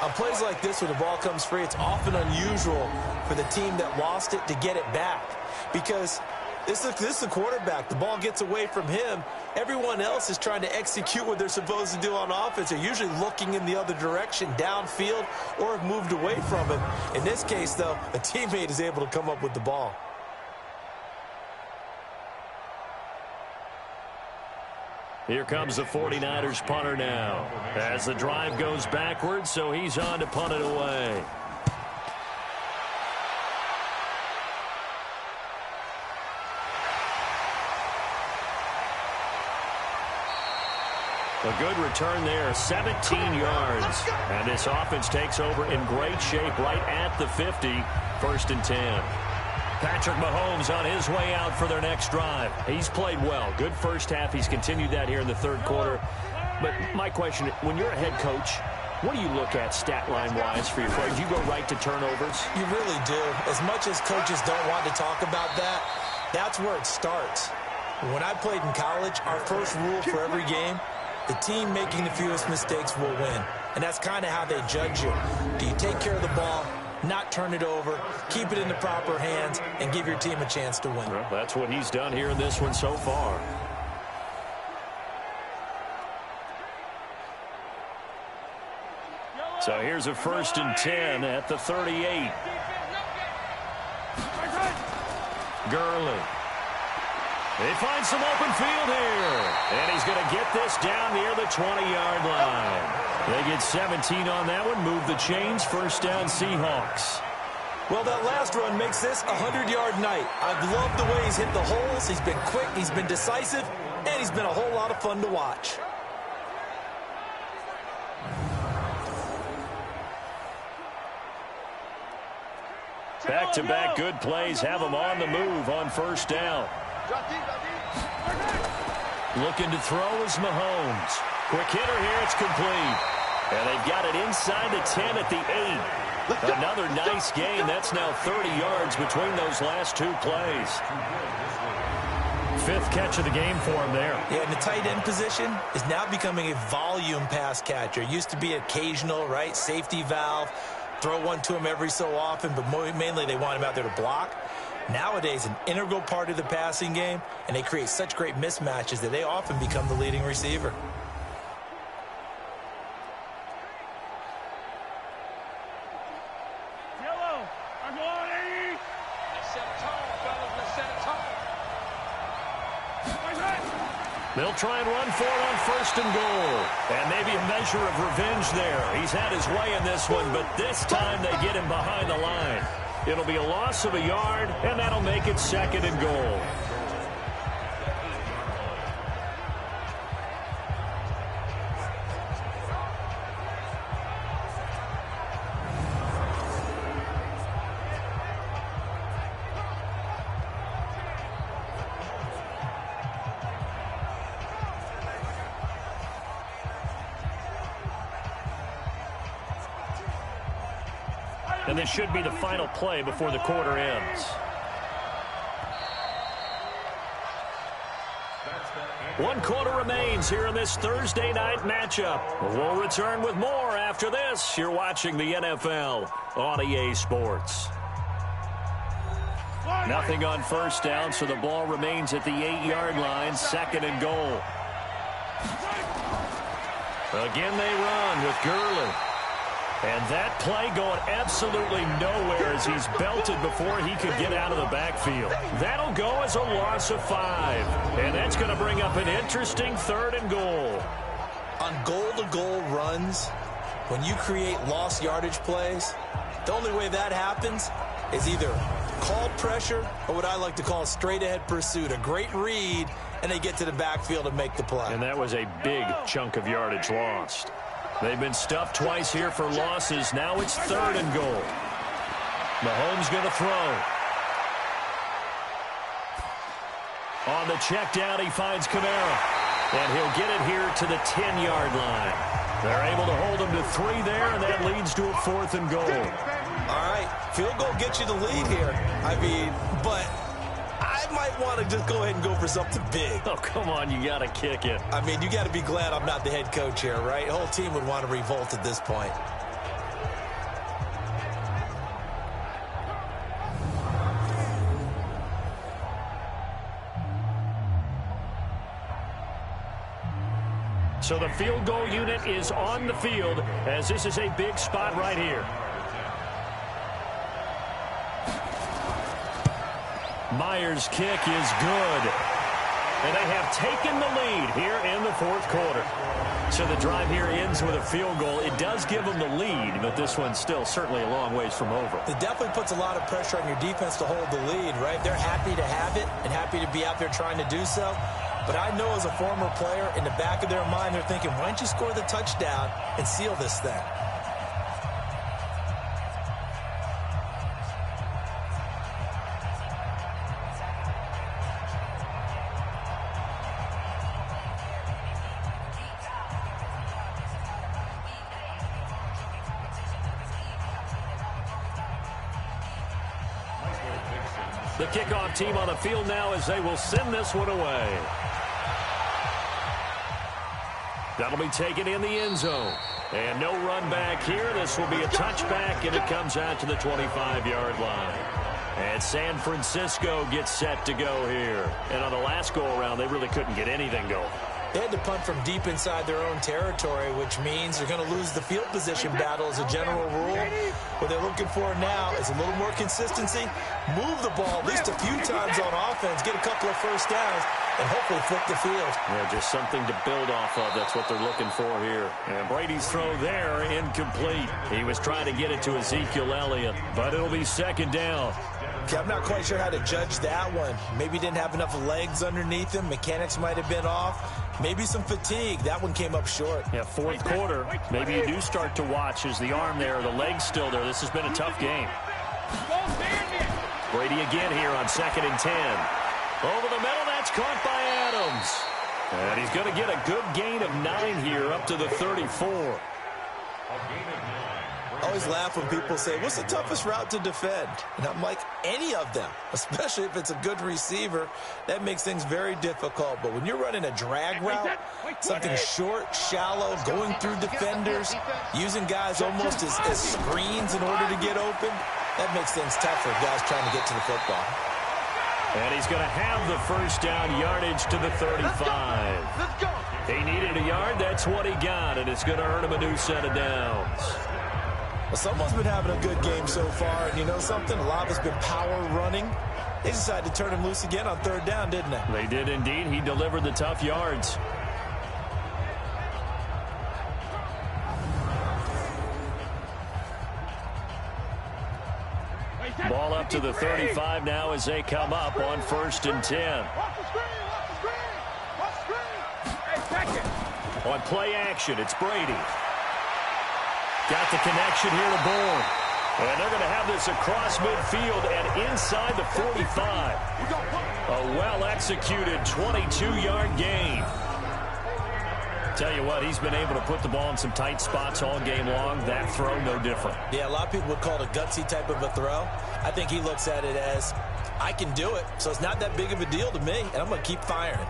On plays like this where the ball comes free, it's often unusual for the team that lost it to get it back. Because this is the quarterback. The ball gets away from him. Everyone else is trying to execute what they're supposed to do on offense. They're usually looking in the other direction, downfield, or have moved away from it. In this case, though, a teammate is able to come up with the ball. Here comes the 49ers punter now. As the drive goes backwards, so he's on to punt it away. A good return there, 17 yards. And this offense takes over in great shape right at the 50, 1st and 10. Patrick Mahomes on his way out for their next drive. He's played well. Good first half. He's continued that here in the 3rd quarter. But my question, when you're a head coach, what do you look at stat line-wise for your players? Do you go right to turnovers? You really do. As much as coaches don't want to talk about that, that's where it starts. When I played in college, our first rule for every game, the team making the fewest mistakes will win. And that's kind of how they judge you. Do you take care of the ball, not turn it over, keep it in the proper hands, and give your team a chance to win? Well, that's what he's done here in this one so far. So here's a 1st and 10 at the 38. Gurley. They find some open field here. And he's going to get this down near the 20-yard line. They get 17 on that one. Move the chains. 1st down Seahawks. Well, that last run makes this a 100-yard night. I've loved the way he's hit the holes. He's been quick. He's been decisive. And he's been a whole lot of fun to watch. Back-to-back good plays have them on the move on 1st down. Looking to throw is Mahomes. Quick hitter here, it's complete. And they've got it inside the 10 at the 8. Another nice gain. That's now 30 yards between those last 2 plays. 5th catch of the game for him there. Yeah, and the tight end position is now becoming a volume pass catcher. It used to be occasional, right? Safety valve. Throw one to him every so often, but mainly they want him out there to block. Nowadays, an integral part of the passing game, and they create such great mismatches that they often become the leading receiver. Yellow, I'm going 80. Let's set a tone, fellas. Let's set a tone. They'll try and run for it on 1st and goal. And maybe a measure of revenge there. He's had his way in this one, but this time they get him behind the line. It'll be a loss of a yard, and that'll make it 2nd and goal. And this should be the final play before the quarter ends. That's the 1 quarter remains here in this Thursday night matchup. We'll return with more after this. You're watching the NFL on EA Sports. Nothing on first down, so the ball remains at the 8-yard line, 2nd and goal. Again they run with Gurley. And that play going absolutely nowhere as he's belted before he could get out of the backfield. That'll go as a loss of 5. And that's going to bring up an interesting 3rd and goal. On goal-to-goal runs, when you create lost yardage plays, the only way that happens is either called pressure or what I like to call a straight-ahead pursuit. A great read, and they get to the backfield and make the play. And that was a big chunk of yardage lost. They've been stuffed twice here for losses. Now it's 3rd and goal. Mahomes going to throw. On the check down, he finds Kamara. And he'll get it here to the 10-yard line. They're able to hold him to 3 there, and that leads to a 4th and goal. All right, field goal gets you the lead here. I mean, but I might want to just go ahead and go for something big. Oh, come on, you got to kick it. I mean, you got to be glad I'm not the head coach here, right? The whole team would want to revolt at this point. So the field goal unit is on the field as this is a big spot right here. Myers' kick is good. And they have taken the lead here in the 4th quarter. So the drive here ends with a field goal. It does give them the lead, but this one's still certainly a long ways from over. It definitely puts a lot of pressure on your defense to hold the lead, right? They're happy to have it and happy to be out there trying to do so. But I know as a former player, in the back of their mind, they're thinking, why don't you score the touchdown and seal this thing? The kickoff team on the field now as they will send this one away. That'll be taken in the end zone. And no run back here. This will be a touchback, and it comes out to the 25-yard line. And San Francisco gets set to go here. And on the last go-around, they really couldn't get anything going. They had to punt from deep inside their own territory, which means they're going to lose the field position battle as a general rule. What they're looking for now is a little more consistency, move the ball at least a few times on offense, get a couple of first downs, and hopefully flip the field. Yeah, just something to build off of. That's what they're looking for here. And Brady's throw there, incomplete. He was trying to get it to Ezekiel Elliott, but it'll be 2nd down. Okay, I'm not quite sure how to judge that one. Maybe didn't have enough legs underneath him. Mechanics might have been off. Maybe some fatigue. That one came up short. Yeah, 4th quarter. Maybe you do start to watch as the arm there, the leg's still there. This has been a tough game. Brady again here on 2nd and 10. Over the middle, that's caught by Adams. And he's going to get a good gain of 9 here up to the 34. I always laugh when people say, what's the toughest route to defend? And I'm like, any of them, especially if it's a good receiver. That makes things very difficult. But when you're running a drag route, something short, shallow, going through defenders, using guys almost as screens in order to get open, that makes things tough for guys trying to get to the football. And he's going to have the first down yardage to the 35. Let's go. He needed a yard. That's what he got, and it's going to earn him a new set of downs. Well, someone's been having a good game so far, and you know something? A lot of it's been power running. They decided to turn him loose again on 3rd down, didn't they? They did indeed. He delivered the tough yards. Ball up to the 35 now as they come up on 1st and 10. On play action, it's Brady. Got the connection here to Bourne. And they're going to have this across midfield and inside the 45. A well-executed 22-yard gain. Tell you what, he's been able to put the ball in some tight spots all game long. That throw, no different. Yeah, a lot of people would call it a gutsy type of a throw. I think he looks at it as, I can do it, so it's not that big of a deal to me, and I'm going to keep firing.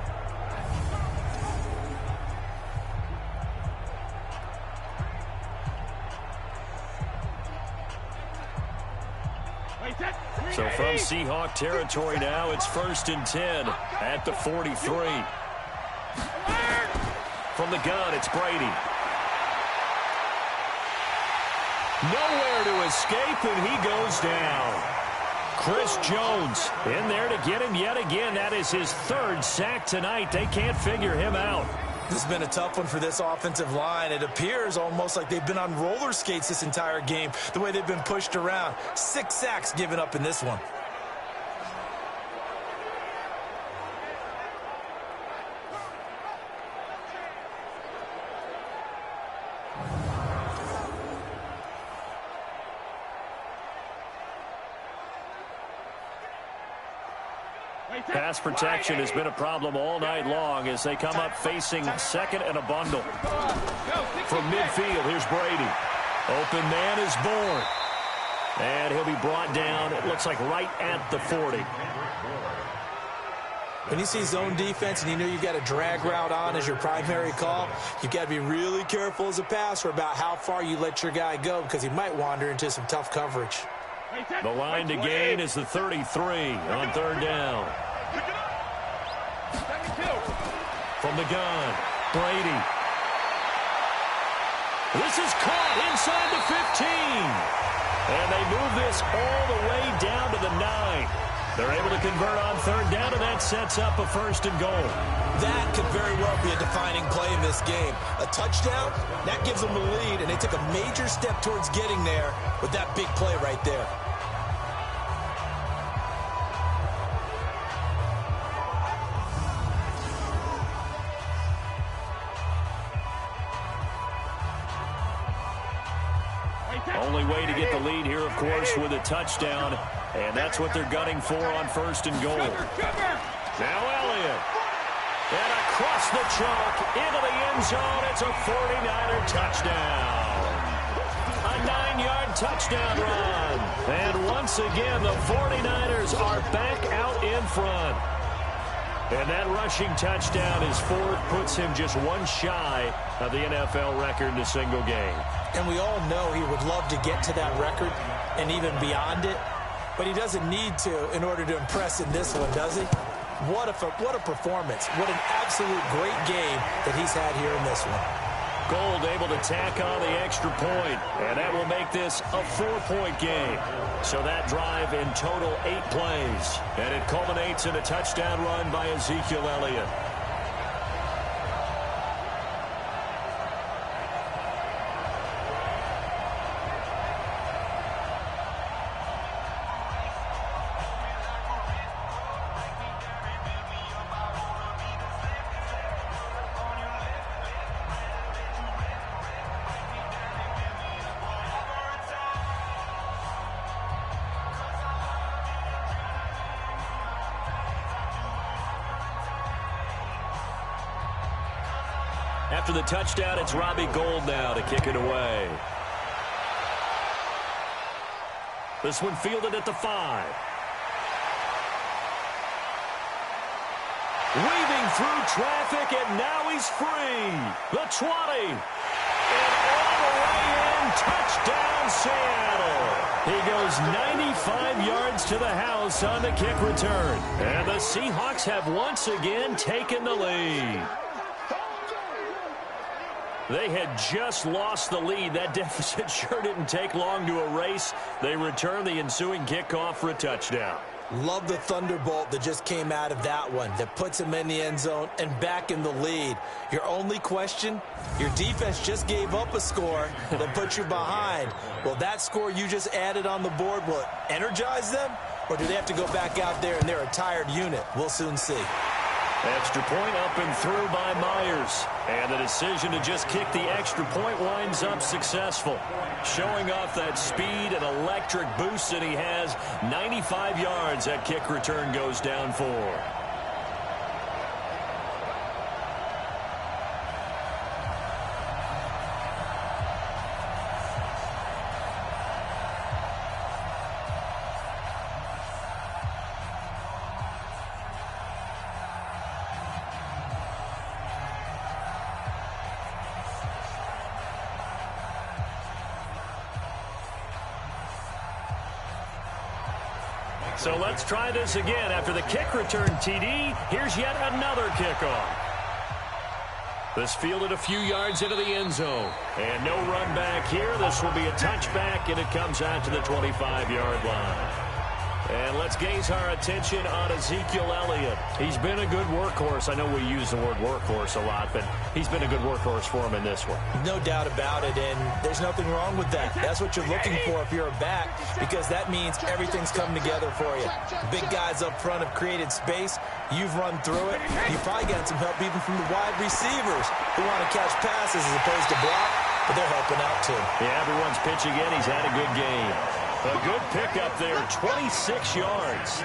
So from Seahawk territory now, it's 1st and 10 at the 43. From the gun, it's Brady. Nowhere to escape, and he goes down. Chris Jones in there to get him yet again. That is his 3rd sack tonight. They can't figure him out. This has been a tough one for this offensive line. It appears almost like they've been on roller skates this entire game, the way they've been pushed around. 6 sacks given up in this one. Pass protection has been a problem all night long as they come up facing 2nd and a bundle. From midfield, here's Brady. Open man is born. And he'll be brought down, it looks like right at the 40. When you see zone defense and you know you've got a drag route on as your primary call, you've got to be really careful as a passer about how far you let your guy go because he might wander into some tough coverage. The line to gain is the 33 on 3rd down. From the gun, Brady. This is caught inside the 15. And they move this all the way down to the 9. They're able to convert on 3rd down, and that sets up a 1st and goal. That could very well be a defining play in this game. A touchdown, that gives them the lead, and they took a major step towards getting there with that big play right there. Only way to get the lead here, of course, with a touchdown. And that's what they're gunning for on 1st and goal. Now Elliott. And across the chalk into the end zone. It's a 49er touchdown. A 9-yard touchdown run. And once again, the 49ers are back out in front. And that rushing touchdown is 4th, puts him just one shy of the NFL record in a single game. And we all know he would love to get to that record and even beyond it. But he doesn't need to in order to impress in this one, does he? What a performance. What an absolute great game that he's had here in this one. Gold able to tack on the extra point, and that will make this a 4-point game. So that drive in total 8 plays, and it culminates in a touchdown run by Ezekiel Elliott. After the touchdown, it's Robbie Gould now to kick it away. This one fielded at the 5. Weaving through traffic, and now he's free. The 20. And all the way in, touchdown Seattle. He goes 95 yards to the house on the kick return. And the Seahawks have once again taken the lead. They had just lost the lead. That deficit sure didn't take long to erase. They return the ensuing kickoff for a touchdown. Love the thunderbolt that just came out of that one that puts him in the end zone and back in the lead. Your only question, your defense just gave up a score that put you behind. Will that score you just added on the board, will it energize them? Or do they have to go back out there and they're a tired unit? We'll soon see. Extra point up and through by Myers. And the decision to just kick the extra point winds up successful. Showing off that speed and electric boost that he has. 95 yards that kick return goes down for. So let's try this again. After the kick return TD, here's yet another kickoff. This fielded a few yards into the end zone. And no run back here. This will be a touchback, and it comes out to the 25-yard line. And let's gaze our attention on Ezekiel Elliott. He's been a good workhorse. I know we use the word workhorse a lot, but he's been a good workhorse for him in this one. No doubt about it, and there's nothing wrong with that. That's what you're looking for if you're a back, because that means everything's come together for you. Big guys up front have created space. You've run through it. You've probably gotten some help even from the wide receivers who want to catch passes as opposed to block, but they're helping out too. Yeah, everyone's pitching in. He's had a good game. A good pickup there, 26 yards.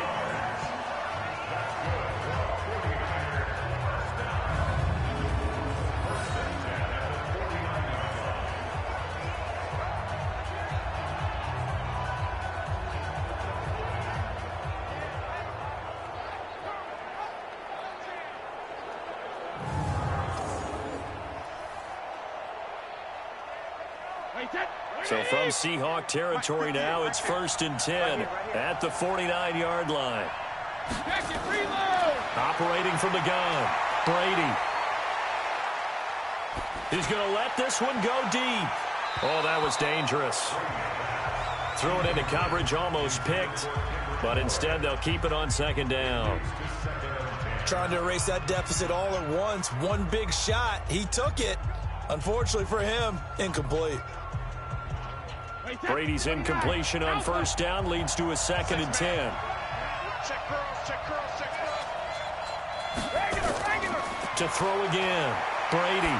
So from Seahawk territory now, it's 1st and 10 at the 49-yard line. Operating from the gun, Brady. He's going to let this one go deep. Oh, that was dangerous. Threw it into coverage, almost picked, but instead they'll keep it on 2nd down. Trying to erase that deficit all at once. One big shot. He took it. Unfortunately for him, incomplete. Brady's incompletion on 1st down leads to a 2nd and 10. Check curls. Regular. To throw again, Brady.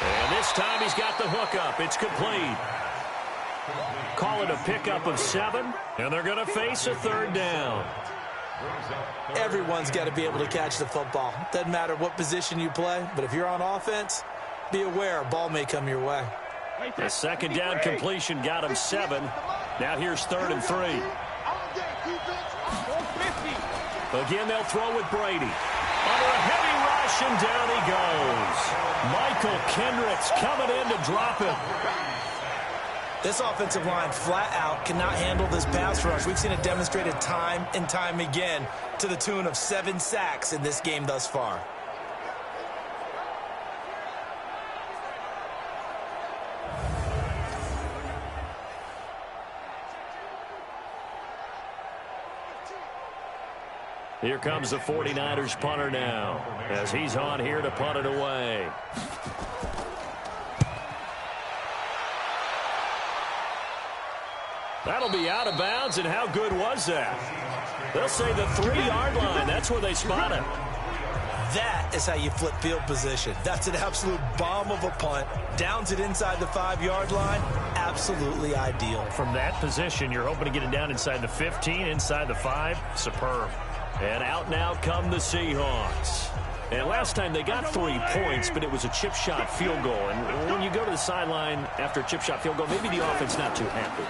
And this time he's got the hook up. It's complete. Call it a pickup of 7, and they're going to face a 3rd down. Everyone's got to be able to catch the football. Doesn't matter what position you play, but if you're on offense, be aware a ball may come your way. The 2nd down completion got him 7. Now here's 3rd and 3. Again, they'll throw with Brady. Under a heavy rush, and down he goes. Michael Kendricks coming in to drop him. This offensive line flat out cannot handle this pass rush. We've seen it demonstrated time and time again to the tune of 7 sacks in this game thus far. Here comes the 49ers punter now, as he's on here to punt it away. That'll be out of bounds, and how good was that? They'll say the 3-yard line. That's where they spot him. That is how you flip field position. That's an absolute bomb of a punt. Downs it inside the 5-yard line. Absolutely ideal. From that position, you're hoping to get it down inside the 15, inside the 5. Superb. And out now come the Seahawks. And last time they got 3 points, but it was a chip shot field goal. And when you go to the sideline after a chip shot field goal, maybe the offense not too happy.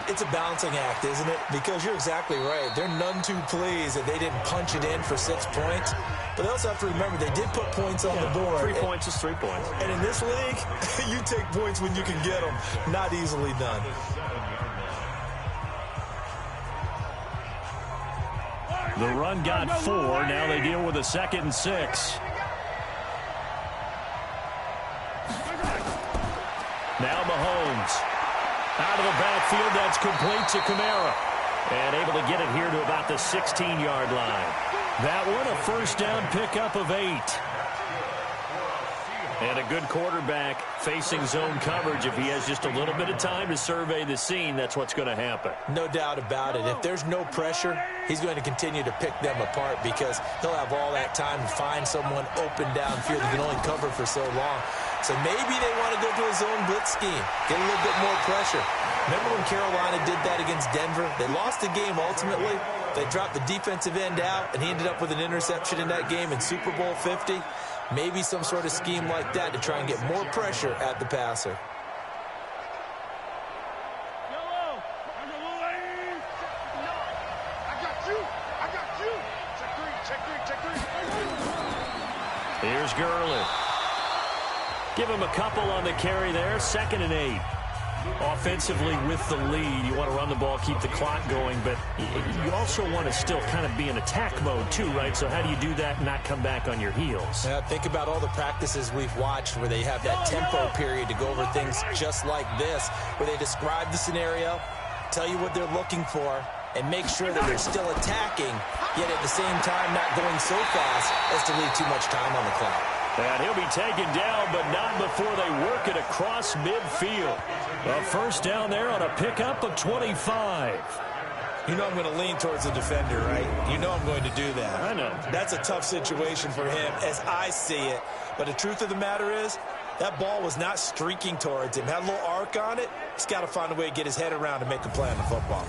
It's a balancing act, isn't it? Because you're exactly right. They're none too pleased that they didn't punch it in for 6 points. But they also have to remember they did put points on the board. 3 points is 3 points. And in this league, you take points when you can get them. Not easily done. The run got 4. Now they deal with a 2nd and 6. Now Mahomes. Out of the backfield, that's complete to Kamara. And able to get it here to about the 16-yard line. That one, a 1st down pickup of 8. And a good quarterback facing zone coverage. If he has just a little bit of time to survey the scene, that's what's going to happen. No doubt about it. If there's no pressure, he's going to continue to pick them apart because he'll have all that time to find someone open downfield who can only cover for so long. So maybe they want to go to a zone blitz scheme, get a little bit more pressure. Remember when Carolina did that against Denver? They lost the game ultimately. They dropped the defensive end out, and he ended up with an interception in that game in Super Bowl 50. Maybe some sort of scheme like that to try and get more pressure at the passer. Here's Gurley. Give him a couple on the carry there. 2nd and 8. Offensively with the lead, you want to run the ball, keep the clock going, but you also want to still kind of be in attack mode too, right? So how do you do that and not come back on your heels? Yeah, think about all the practices we've watched where they have that tempo period to go over things just like this, where they describe the scenario, tell you what they're looking for, and make sure that they're still attacking, yet at the same time not going so fast as to leave too much time on the clock. And he'll be taken down, but not before they work it across midfield. A first down there on a pickup of 25. You know I'm going to lean towards the defender, right? You know I'm going to do that. I know. That's a tough situation for him as I see it. But the truth of the matter is, that ball was not streaking towards him. Had a little arc on it. He's got to find a way to get his head around to make a play on the football.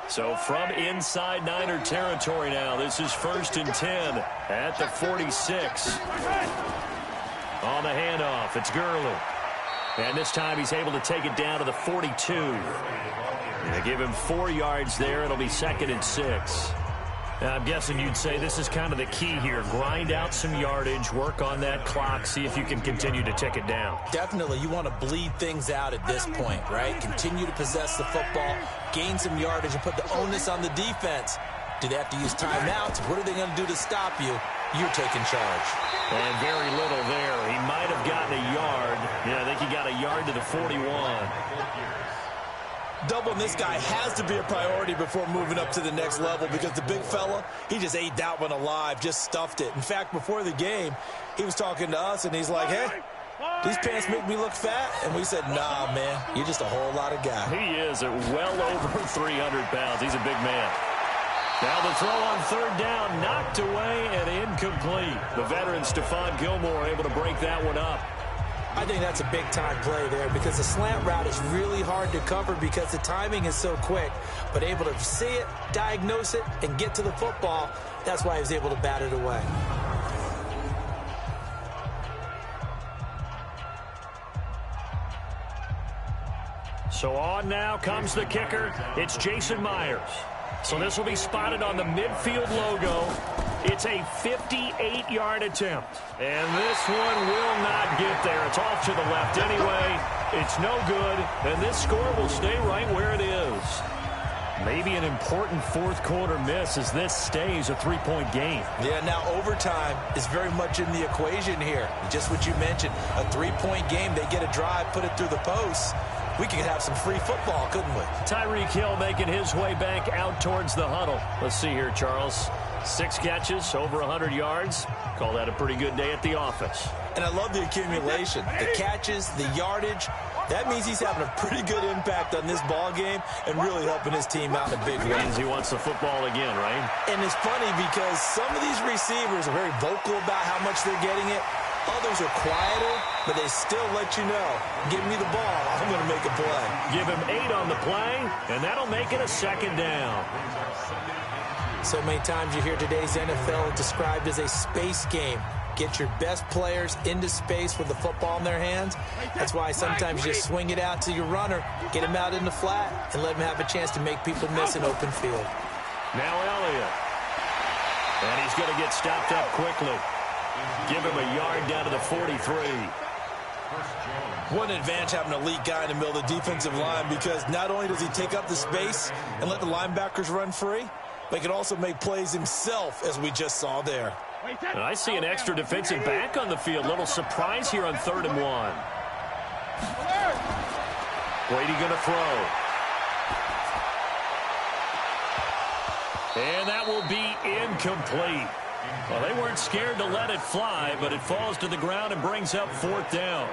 So from inside Niner territory now, this is 1st and 10 at the 46. On the handoff, it's Gurley. And this time he's able to take it down to the 42. They give him 4 yards there. It'll be 2nd and 6. Now, I'm guessing you'd say this is kind of the key here. Grind out some yardage, work on that clock, see if you can continue to tick it down. Definitely. You want to bleed things out at this point, right? Continue to possess the football, gain some yardage, and put the onus on the defense. Do they have to use timeouts? What are they going to do to stop you? You're taking charge. And very little there. He might have gotten a yard. Yeah, I think he got a yard to the 41. Doubling this guy has to be a priority before moving up to the next level because the big fella, he just ate that one alive, just stuffed it. In fact, before the game, he was talking to us, and he's like, hey, these pants make me look fat. And we said, nah, man, you're just a whole lot of guy. He is at well over 300 pounds. He's a big man. Now the throw on 3rd down, knocked away and incomplete. The veteran Stephon Gilmore able to break that one up. I think that's a big-time play there because the slant route is really hard to cover because the timing is so quick. But able to see it, diagnose it, and get to the football, that's why he was able to bat it away. So on now comes the kicker. It's Jason Myers. So this will be spotted on the midfield logo. It's a 58-yard attempt. And this one will not get there. It's off to the left anyway. It's no good. And this score will stay right where it is. Maybe an important fourth-quarter miss as this stays a 3-point game. Yeah, now overtime is very much in the equation here. Just what you mentioned, a 3-point game. They get a drive, put it through the posts. We could have some free football, couldn't we? Tyreek Hill making his way back out towards the huddle. Let's see here, Charles. 6 catches, over 100 yards. Call that a pretty good day at the office. And I love the accumulation, the catches, the yardage. That means he's having a pretty good impact on this ball game and really helping his team out in a big way. Means he wants the football again, right? And it's funny because some of these receivers are very vocal about how much they're getting it. Others are quieter, but they still let you know, give me the ball, I'm going to make a play. Give him 8 on the play, and that'll make it a 2nd down. So many times you hear today's NFL described as a space game. Get your best players into space with the football in their hands. That's why sometimes you just swing it out to your runner, get him out in the flat, and let him have a chance to make people miss an open field. Now Elliott. And he's going to get stopped up quickly. Give him a yard down to the 43. What an advantage having an elite guy in the middle of the defensive line because not only does he take up the space and let the linebackers run free, but he can also make plays himself, as we just saw there. And I see an extra defensive back on the field. Little surprise here on 3rd and 1. Brady going to throw. And that will be incomplete. Well, they weren't scared to let it fly, but it falls to the ground and brings up 4th down.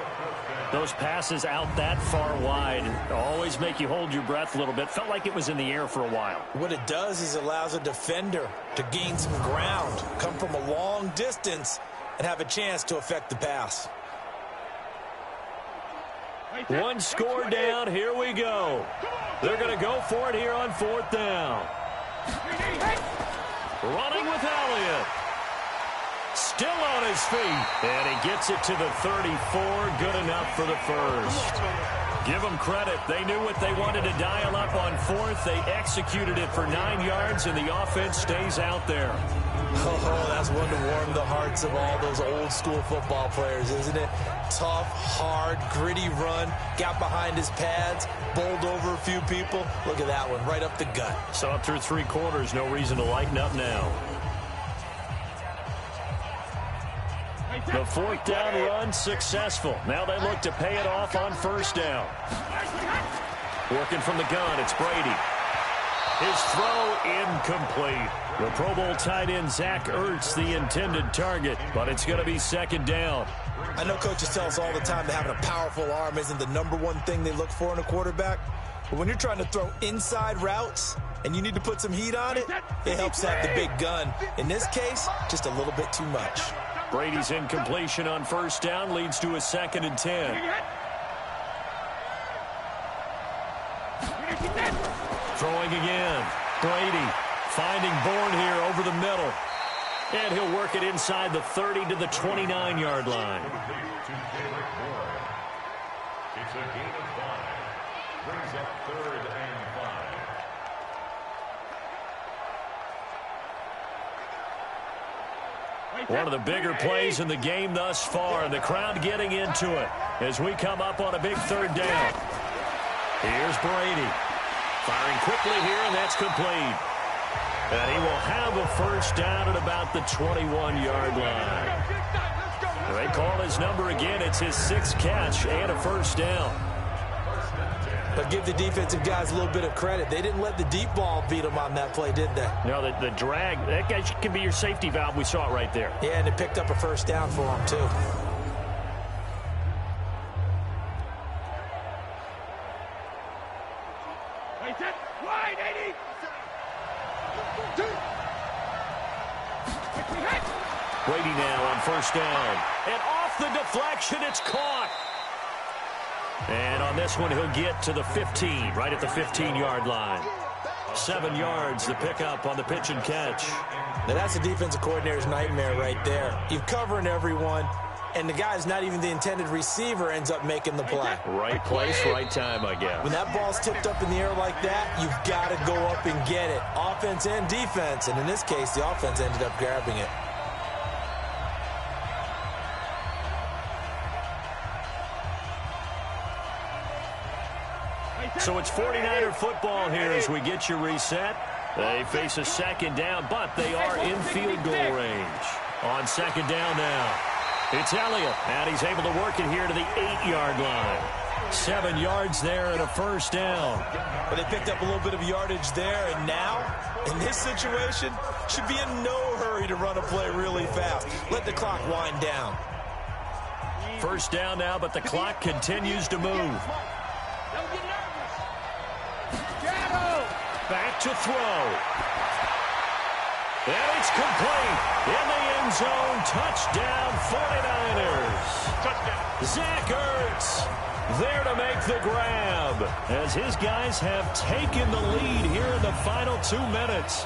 Those passes out that far wide always make you hold your breath a little bit. Felt like it was in the air for a while. What it does is it allows a defender to gain some ground, come from a long distance, and have a chance to affect the pass. One score down. Here we go. They're going to go for it here on 4th down. Running with Elliott. Still on his feet. And he gets it to the 34. Good enough for the first. Give them credit. They knew what they wanted to dial up on 4th. They executed it for 9 yards, and the offense stays out there. Oh, that's one to warm the hearts of all those old school football players, isn't it? Tough, hard, gritty run, got behind his pads, bowled over a few people. Look at that one, right up the gut. So up through 3 quarters, no reason to lighten up now. The 4th down run successful. Now they look to pay it off on 1st down. Working from the gun, it's Brady. His throw incomplete. The Pro Bowl tight end Zach Ertz the intended target, but it's going to be 2nd down. I know coaches tell us all the time that having a powerful arm isn't the #1 thing they look for in a quarterback. But when you're trying to throw inside routes and you need to put some heat on it, it helps to have the big gun. In this case, just a little bit too much. Brady's incompletion on 1st down leads to a 2nd and 10. Throwing again. Brady finding Bourne here over the middle. And he'll work it inside the 30 to the 29-yard line. It's a gain of 5. Brings up 3rd and 5. One of the bigger plays in the game thus far, and the crowd getting into it as we come up on a big 3rd down. Here's Brady. Firing quickly here, and that's complete. And he will have a 1st down at about the 21-yard line. They call his number again. It's his 6th catch and a 1st down. But give the defensive guys a little bit of credit. They didn't let the deep ball beat them on that play, did they? No, the drag, that guy can be your safety valve. We saw it right there. Yeah, and it picked up a 1st down for him, too. Wide 80. Brady now on 1st down. And off the deflection, it's caught. And on this one, he'll get to the 15, right at the 15-yard line. 7 yards, the pickup on the pitch and catch. Now, that's a defensive coordinator's nightmare right there. You're covering everyone, and the guy's not even the intended receiver ends up making the play. Right place, right time, I guess. When that ball's tipped up in the air like that, you've got to go up and get it. Offense and defense, and in this case, the offense ended up grabbing it. So it's 49er football here as we get you reset. They face a 2nd down, but they are in field goal range. On 2nd down now, it's Elliott, and he's able to work it here to the 8-yard line. 7 yards there and a 1st down. But they picked up a little bit of yardage there, and now, in this situation, should be in no hurry to run a play really fast. Let the clock wind down. 1st down now, but the clock continues to move. Back to throw. And it's complete. In the end zone, touchdown 49ers. Touchdown. Zach Ertz there to make the grab as his guys have taken the lead here in the final 2 minutes.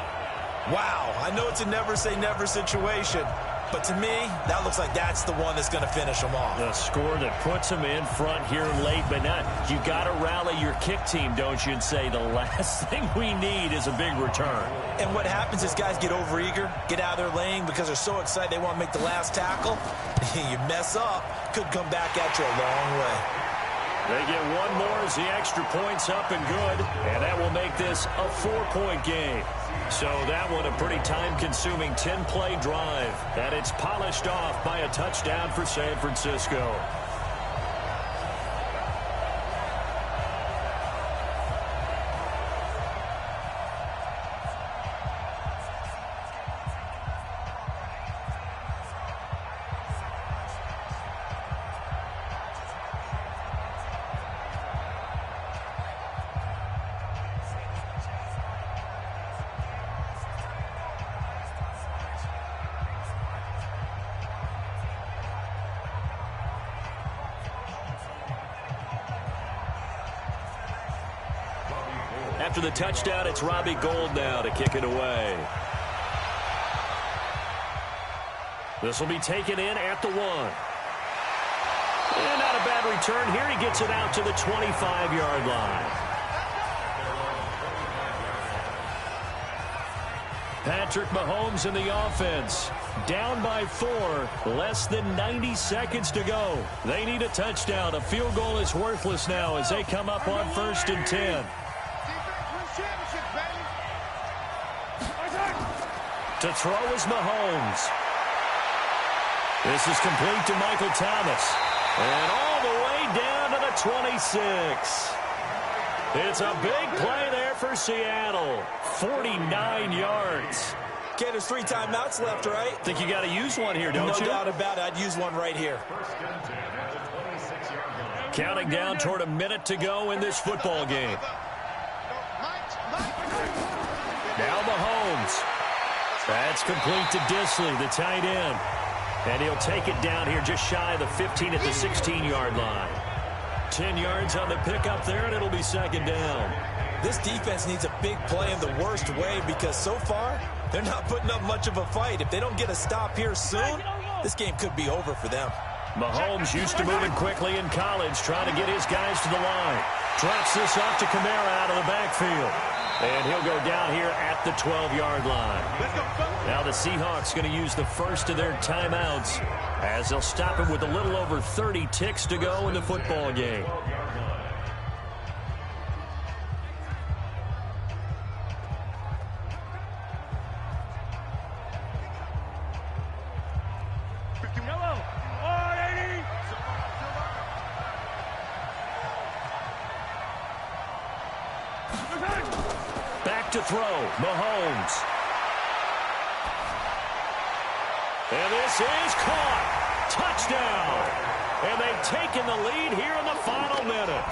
Wow, I know it's a never-say-never situation, but to me, that looks like that's the one that's going to finish them off. A score that puts them in front here late, but not. You got to rally your kick team, don't you, and say the last thing we need is a big return. And what happens is guys get overeager, get out of their lane because they're so excited they want to make the last tackle. You mess up, could come back at you a long way. They get one more as the extra point's up and good, and that will make this a 4-point game. So that one a pretty time-consuming 10-play drive, and it's polished off by a touchdown for San Francisco. After the touchdown, it's Robbie Gould now to kick it away. This will be taken in at the 1. And not a bad return here. He gets it out to the 25-yard line. Patrick Mahomes in the offense. Down by 4. Less than 90 seconds to go. They need a touchdown. A field goal is worthless now as they come up on 1st and 10. To throw is Mahomes. This is complete to Michael Thomas. And all the way down to the 26. It's a big play there for Seattle. 49 yards. Okay, there's 3 timeouts left, right? Think you got to use one here, don't you? No doubt about it. I'd use one right here. Counting down toward a minute to go in this football game. Now Mahomes. That's complete to Disley, the tight end. And he'll take it down here just shy of the 15 at the 16-yard line. 10 yards on the pickup there, and it'll be 2nd down. This defense needs a big play in the worst way because so far, they're not putting up much of a fight. If they don't get a stop here soon, this game could be over for them. Mahomes used to moving quickly in college, trying to get his guys to the line. Drops this off to Kamara out of the backfield. And he'll go down here at the 12-yard line. Now the Seahawks going to use the first of their timeouts as they'll stop him with a little over 30 ticks to go in the football game. To throw, Mahomes. And this is caught. Touchdown. And they've taken the lead here in the final minute.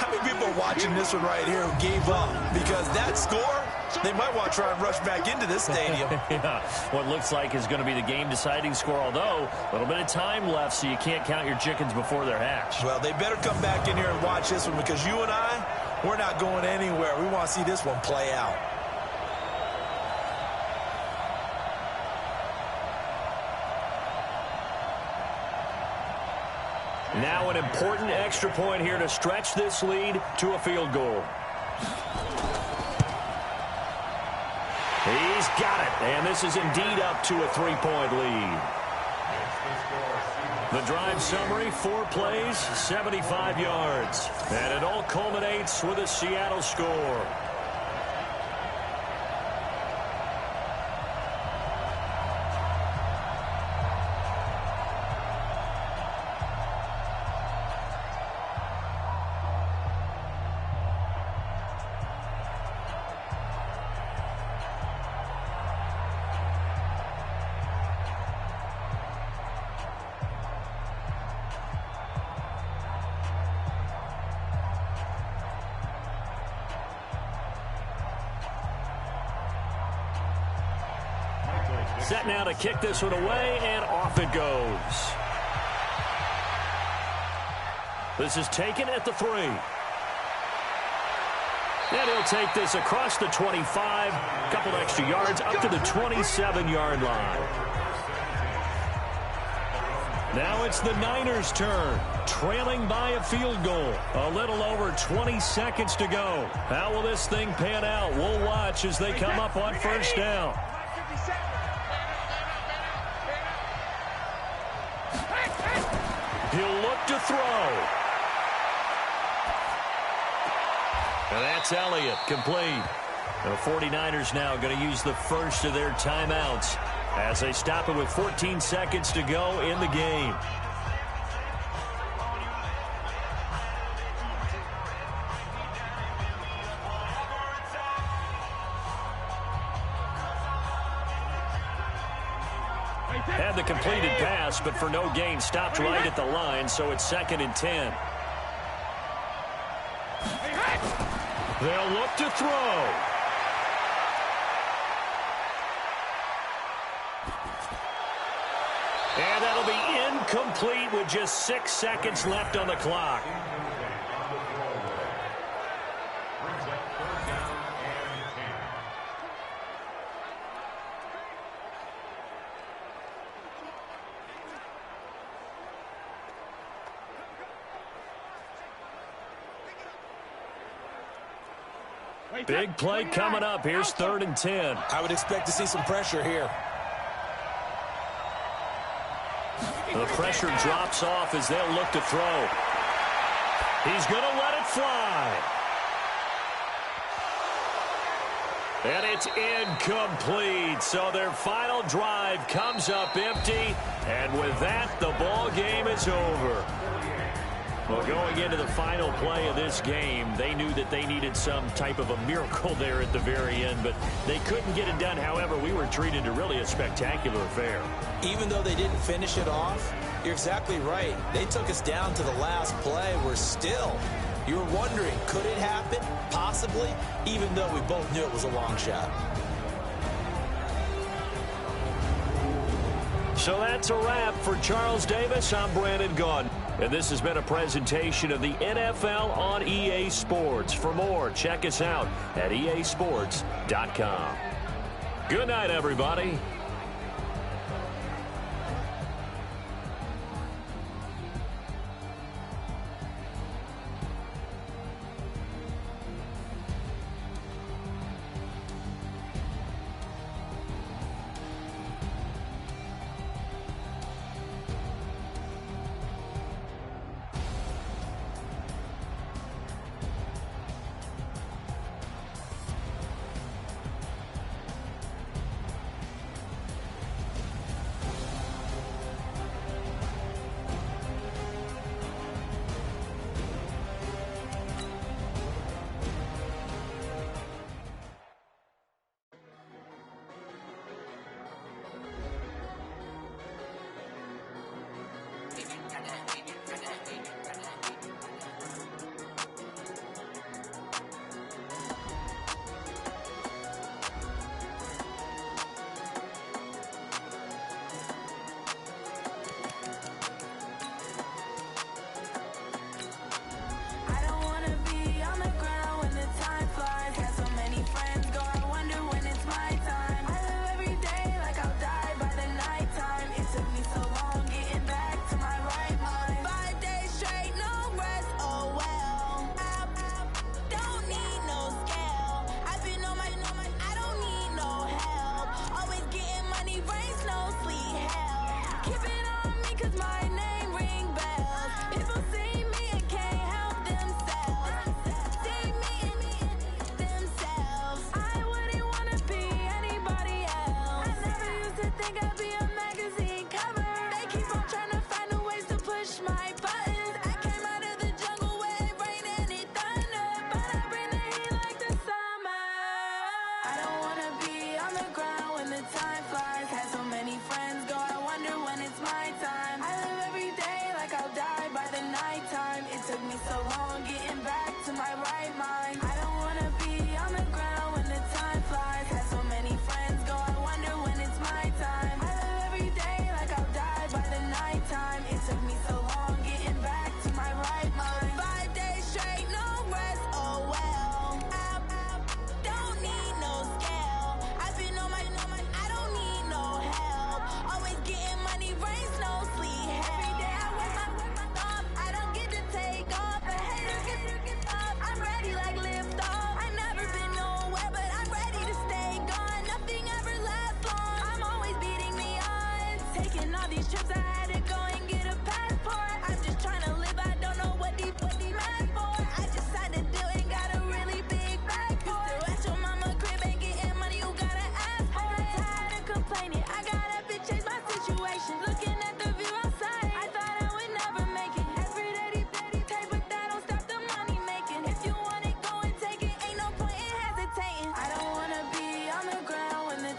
How many people are watching this one right here who gave up? Because that score, they might want to try and rush back into this stadium. Yeah, what looks like is going to be the game-deciding score, although a little bit of time left, so you can't count your chickens before they're hatched. Well, they better come back in here and watch this one because you and I, we're not going anywhere. We want to see this one play out. Now an important extra point here to stretch this lead to a field goal. He's got it, and this is indeed up to a 3-point lead. The drive summary, 4 plays, 75 yards. And it all culminates with a Seattle score. Set now to kick this one away, and off it goes. This is taken at the 3. And he'll take this across the 25, a couple extra yards, up to the 27-yard line. Now it's the Niners' turn, trailing by a field goal. A little over 20 seconds to go. How will this thing pan out? We'll watch as they come up on 1st down. He'll look to throw. And that's Elliott, complete. The 49ers now going to use the first of their timeouts as they stop it with 14 seconds to go in the game. Had the completed pass, but for no gain, stopped right at the line, so it's 2nd and 10. They'll look to throw. And that'll be incomplete with just 6 seconds left on the clock. Big play coming up. Here's 3rd and 10. I would expect to see some pressure here. The pressure drops off as they'll look to throw. He's going to let it fly. And it's incomplete. So their final drive comes up empty. And with that, the ball game is over. Well, going into the final play of this game, they knew that they needed some type of a miracle there at the very end, but they couldn't get it done. However, we were treated to really a spectacular affair. Even though they didn't finish it off, you're exactly right. They took us down to the last play. We're still, you were wondering, could it happen? Possibly, even though we both knew it was a long shot. So that's a wrap for Charles Davis. I'm Brandon Gaudin. And this has been a presentation of the NFL on EA Sports. For more, check us out at easports.com. Good night, everybody.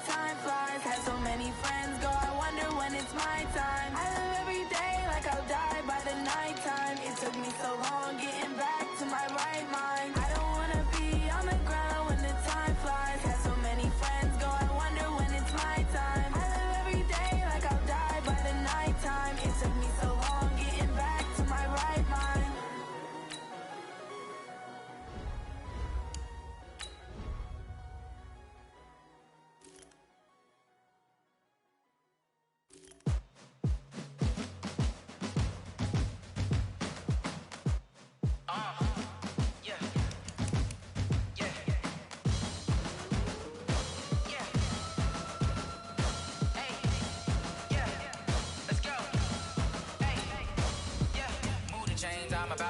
Time flies, had so many friends go, I wonder when it's my time.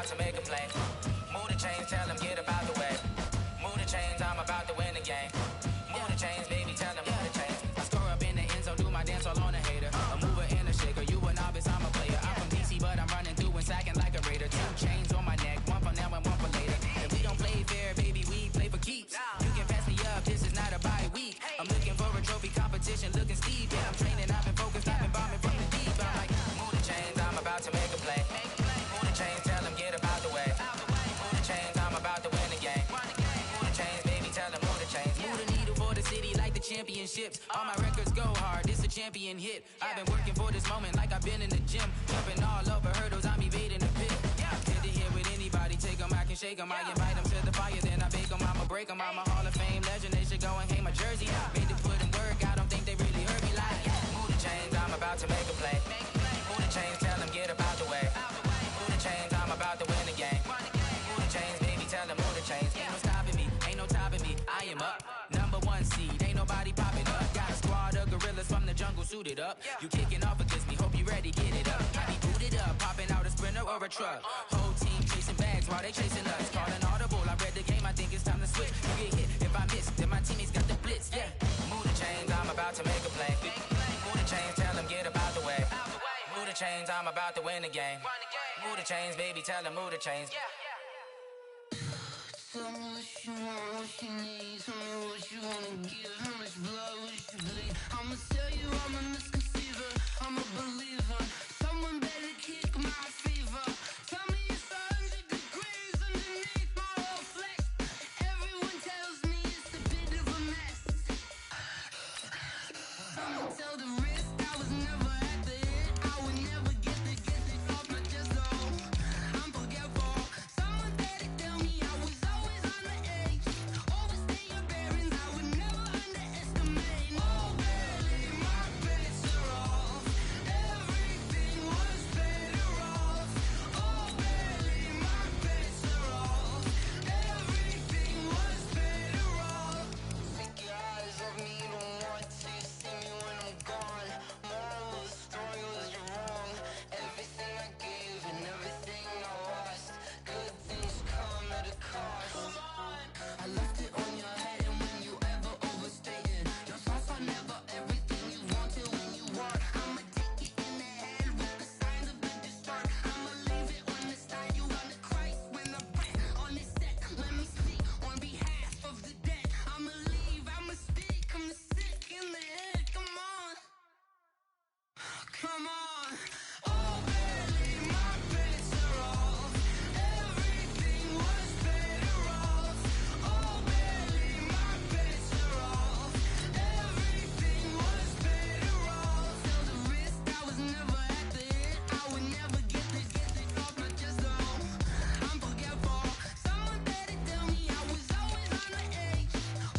about to make a play. Move the chains, tell them get about the way. Move the chains, I'm about to win the game. Move the chains, baby, tell them move the chains. I score up in the end zone, do my dance all on a hater. A mover and a shaker, you a novice, I'm a player. I'm from DC, but I'm running through and sacking like a raider. 2 chains on my neck, one for now and one for later. And we don't play fair, baby, we play for keeps. You can pass me up, this is not a bye week. I'm looking for a trophy competition, looking steep. Yeah, I'm training, I've been focused, I've been bombing from the deep. I'm like, move the chains, I'm about to make a play. Move the chains, tell them get about the way. Move the chains, I'm about to win the game. Move the chains, baby, tell them move the chains. Move the needle for the city like the championships. All my records go hard, this a champion hit. I've been working for this moment like I've been in the gym. Jumping all over hurdles, I'm evading the pit. Hit the hit with anybody, take them, I can shake them. I invite them to the fire, then I bake them, I'ma break them. I'm a Hall of Fame legend, they should go and hang my jersey. Made to put in work, I don't think they really heard me like, move the chains, I'm about to make a play. Move the chains, tell them get about the way. Move the chains, I'm about to win the game. Move the chains, baby, tell them move the chains. Ain't no stopping me, ain't no topping me, I am up. Number 1 seed, ain't nobody popping up. Got a squad of gorillas from the jungle suited up. You kicking off against me, hope you ready, get it up. I be booted up, popping out a sprinter or a truck. Whole team chasing bags while they chasing us. Calling audible, I read the game, I think it's time to switch. You get hit, if I miss, then my teammates got the blitz, yeah. Move the chains, I'm about to make a play. Move the chains, tell them get about the way. Move the chains, I'm about to win the game. Move the chains, baby, tell them move the chains. Tell me what you want, what you need. Tell me what you wanna give. How much blood would you bleed? I'ma tell you I'm a misconceiver. I'm a believer. Someone better kick my fever. Tell me it's 100 degrees underneath my whole flesh. Everyone tells me it's a bit of a mess. I'ma tell the risk I was never at the hit. I would never get it off my chest though. I'm forgetful. Someone better tell me I was always on the edge. Overstay your bearings, I would never underestimate. Oh baby, my bets are off. Everything was better off. Oh baby, my bets are off. Everything was better off. Take your eyes off me, don't want to see me when I'm gone. Moral of the story was you're wrong. Everything I gave and everything I lost. Good things come at a cost. I left it on your head, and when you ever overstay it, your thoughts are never everything you wanted when you want. I'ma take it in the head with the signs of the distort. I'ma leave it on the side. You wanna Christ when I breath on this set. Let me speak on behalf of the dead. I'ma leave, I'ma speak. I'm the sick in the head. Come on, come on. Oh baby, my bets are off. Everything was better off. Oh baby, my bets are off. Everything was better off. Tell the risk I was never at the hit. I would never get it off my chest though. I'm forgetful. Someone better tell me I was always on the edge.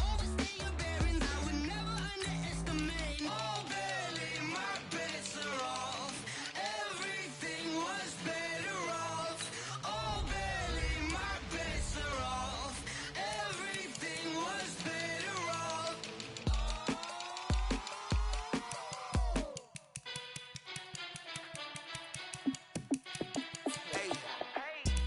Overstay your bearings, I would never underestimate. Oh baby, my bets are off. Everything was better off. Oh baby, my bets are off. Everything was better off. Hey,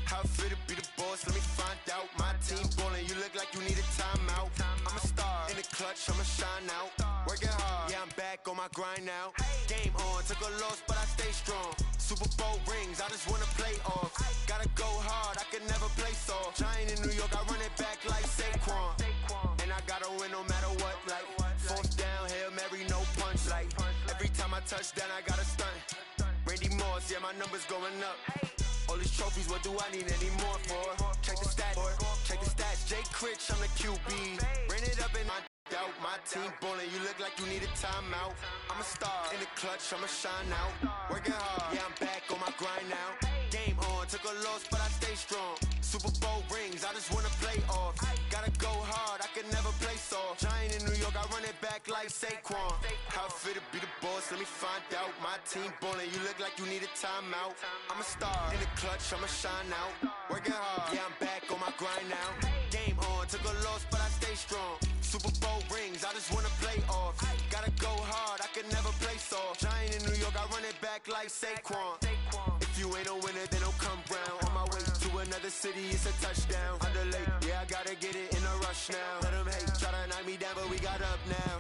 how fit to be the boss? Let me find out. My team ballin', you look like you need a timeout. I'm a star in the clutch, I'ma shine out. Working hard, yeah, I'm back on my grind now. Game on, took a loss, but I stay strong. Super Bowl rings, I just wanna play off. Gotta go hard, I can never play soft. Giant in New York, I run it back like Saquon. And I gotta win no matter what, like 4th down, Hail Mary, no punch. Like every time I touch down, I gotta stunt. Randy Moss, yeah, my numbers going up. All these trophies, what do I need any more for? Check the stats, Jay Critch, I'm the QB. Ran it up and I out. My team ballin', you look like you need a timeout. I'm a star in the clutch, I'ma shine out. Working hard, yeah, I'm back on my grind now. Game on, took a loss, but I stay strong. Super Bowl rings, I just wanna play off. Gotta go hard, I can never play soft. Giant in New York, I run it back like Saquon. How fit to be the boss, let me find out. My team ballin', you look like you need a timeout. I'm a star in the clutch, I'ma shine out. Working hard, yeah, I'm back on my grind now. Game on, took a loss, but I stay strong. Super Bowl rings, I just wanna play off. Gotta go hard, I can never play soft. Giant in New York, I run it back like Saquon. If you ain't a winner, then don't come round. On my way to another city, it's a touchdown. Underlay, yeah, I gotta get it in a rush now. Let them hate, try to knock me down, but we got up now.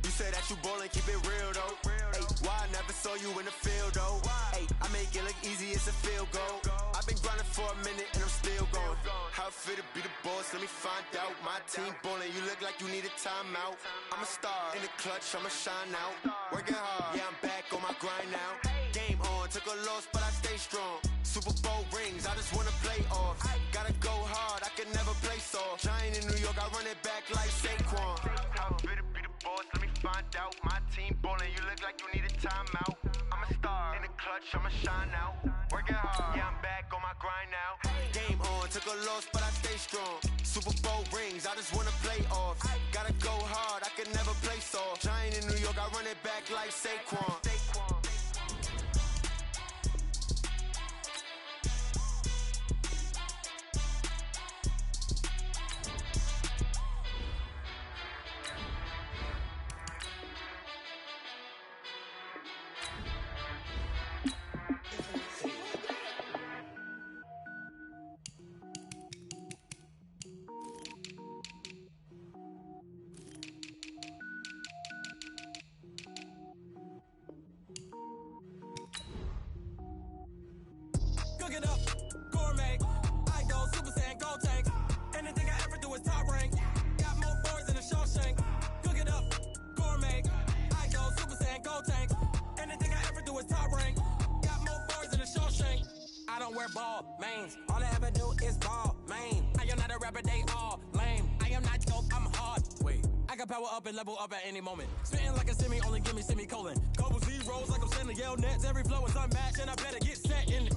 You say that you ballin', keep it real though. Hey, why I never saw you in the field though? Hey, I make it look easy, it's a field goal. I've been grinding for a minute and I'm still going. How it feel to be the boss, let me find out. My team ballin', you look like you need a timeout. I'm a star in the clutch, I'ma shine out. Working hard, yeah, I'm back on my grind now. Game on, took a loss, but I stay strong. Super Bowl rings, I just wanna play off. Gotta go hard, I can never play soft. Giant in New York, I run it back like Saquon. How it feel to be the boss, let me find out. My team ballin', you look like you need a timeout. I'm a star in the clutch, I'ma shine out. Working hard, yeah, I'm back on my grind now. Game on, took a loss, but I stay strong. Super Bowl rings, I just wanna play off. Gotta go hard, I can never play soft. Giant in New York, I run it back like Saquon. Cook it up, gourmet. I go Super Saiyan, go tank. Anything I ever do is top rank. Got more boards than a Shawshank. Cook it up, gourmet. I go Super Saiyan, go tank. Anything I ever do is top rank. Got more boards than a Shawshank. I don't wear ball mains. All I ever do is ball main. I am not a rapper, they all lame. I am not dope, I'm hard. Wait, I can power up and level up at any moment. Spitting like a semi, only give me semicolon. Couple zeros like I'm sending yell nets. Every flow is unmatched and I better get set in.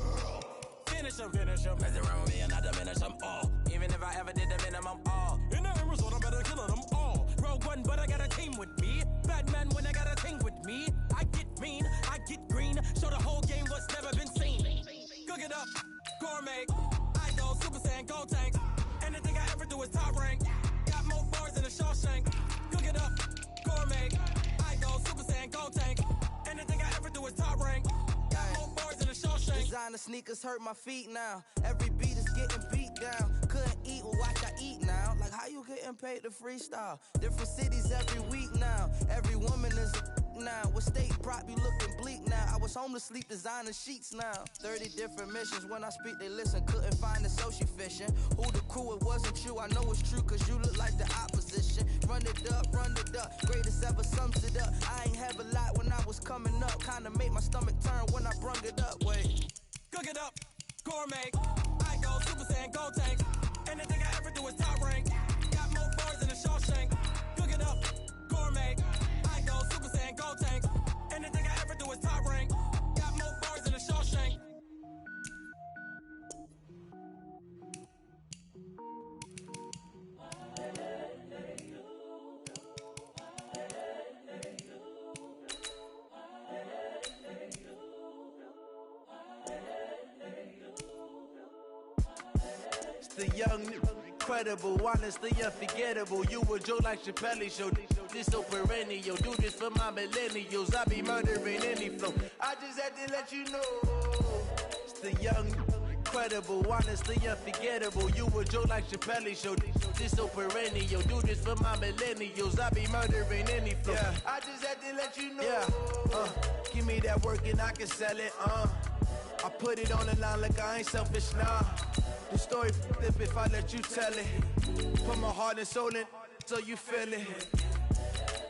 Finish them. Mess around with me and I diminish them all. Even if I ever did the minimum, all. In the end result, I'm better killing them all. Rogue One, but I got a team with me. Batman when I got a team with me. I get mean, I get green. Show the whole game what's never been seen. Cook it up, gourmet. I go Super Saiyan, go tank. Anything I ever do is top rank. Got more bars than a Shawshank. Cook it up, gourmet. I go Super Saiyan, go tank. Anything I ever do is top rank. Designer sneakers hurt my feet now. Every beat is getting beat down. Couldn't eat, well, watch I eat now. Like how you getting paid to freestyle? Different cities every week now. Every woman is a now. With state prop, you looking bleak now. I was home to sleep, designing sheets now. 30 different missions. When I speak, they listen. Couldn't find the social fishing. Who the crew? It wasn't you. I know it's true, cause you look like the opposition. Run it up. Greatest ever sums it up. I ain't have a lot when I was coming up. Kinda made my stomach turn when I brung it up. Wait. Cook it up, gourmet. I go Super Saiyan, go tank. Anything I ever do is top rank. Got more bars than a Shawshank. Cook it up, gourmet. I go Super Saiyan, go tank. Anything I ever do is top rank. Got more bars than a Shawshank. The young, incredible, honestly unforgettable. You a joke like Chappelle Show. This so perennial. Do this for my millennials. I be murdering any flow. I just had to let you know. It's the young, incredible, honestly unforgettable. You a joke like Chappelle Show. This so perennial. Do this for my millennials. I be murdering any flow. Yeah. I just had to let you know. Yeah. Give me that work and I can sell it. I put it on the line like I ain't selfish, nah. The story flip if I let you tell it. Put my heart and soul in so you feel it.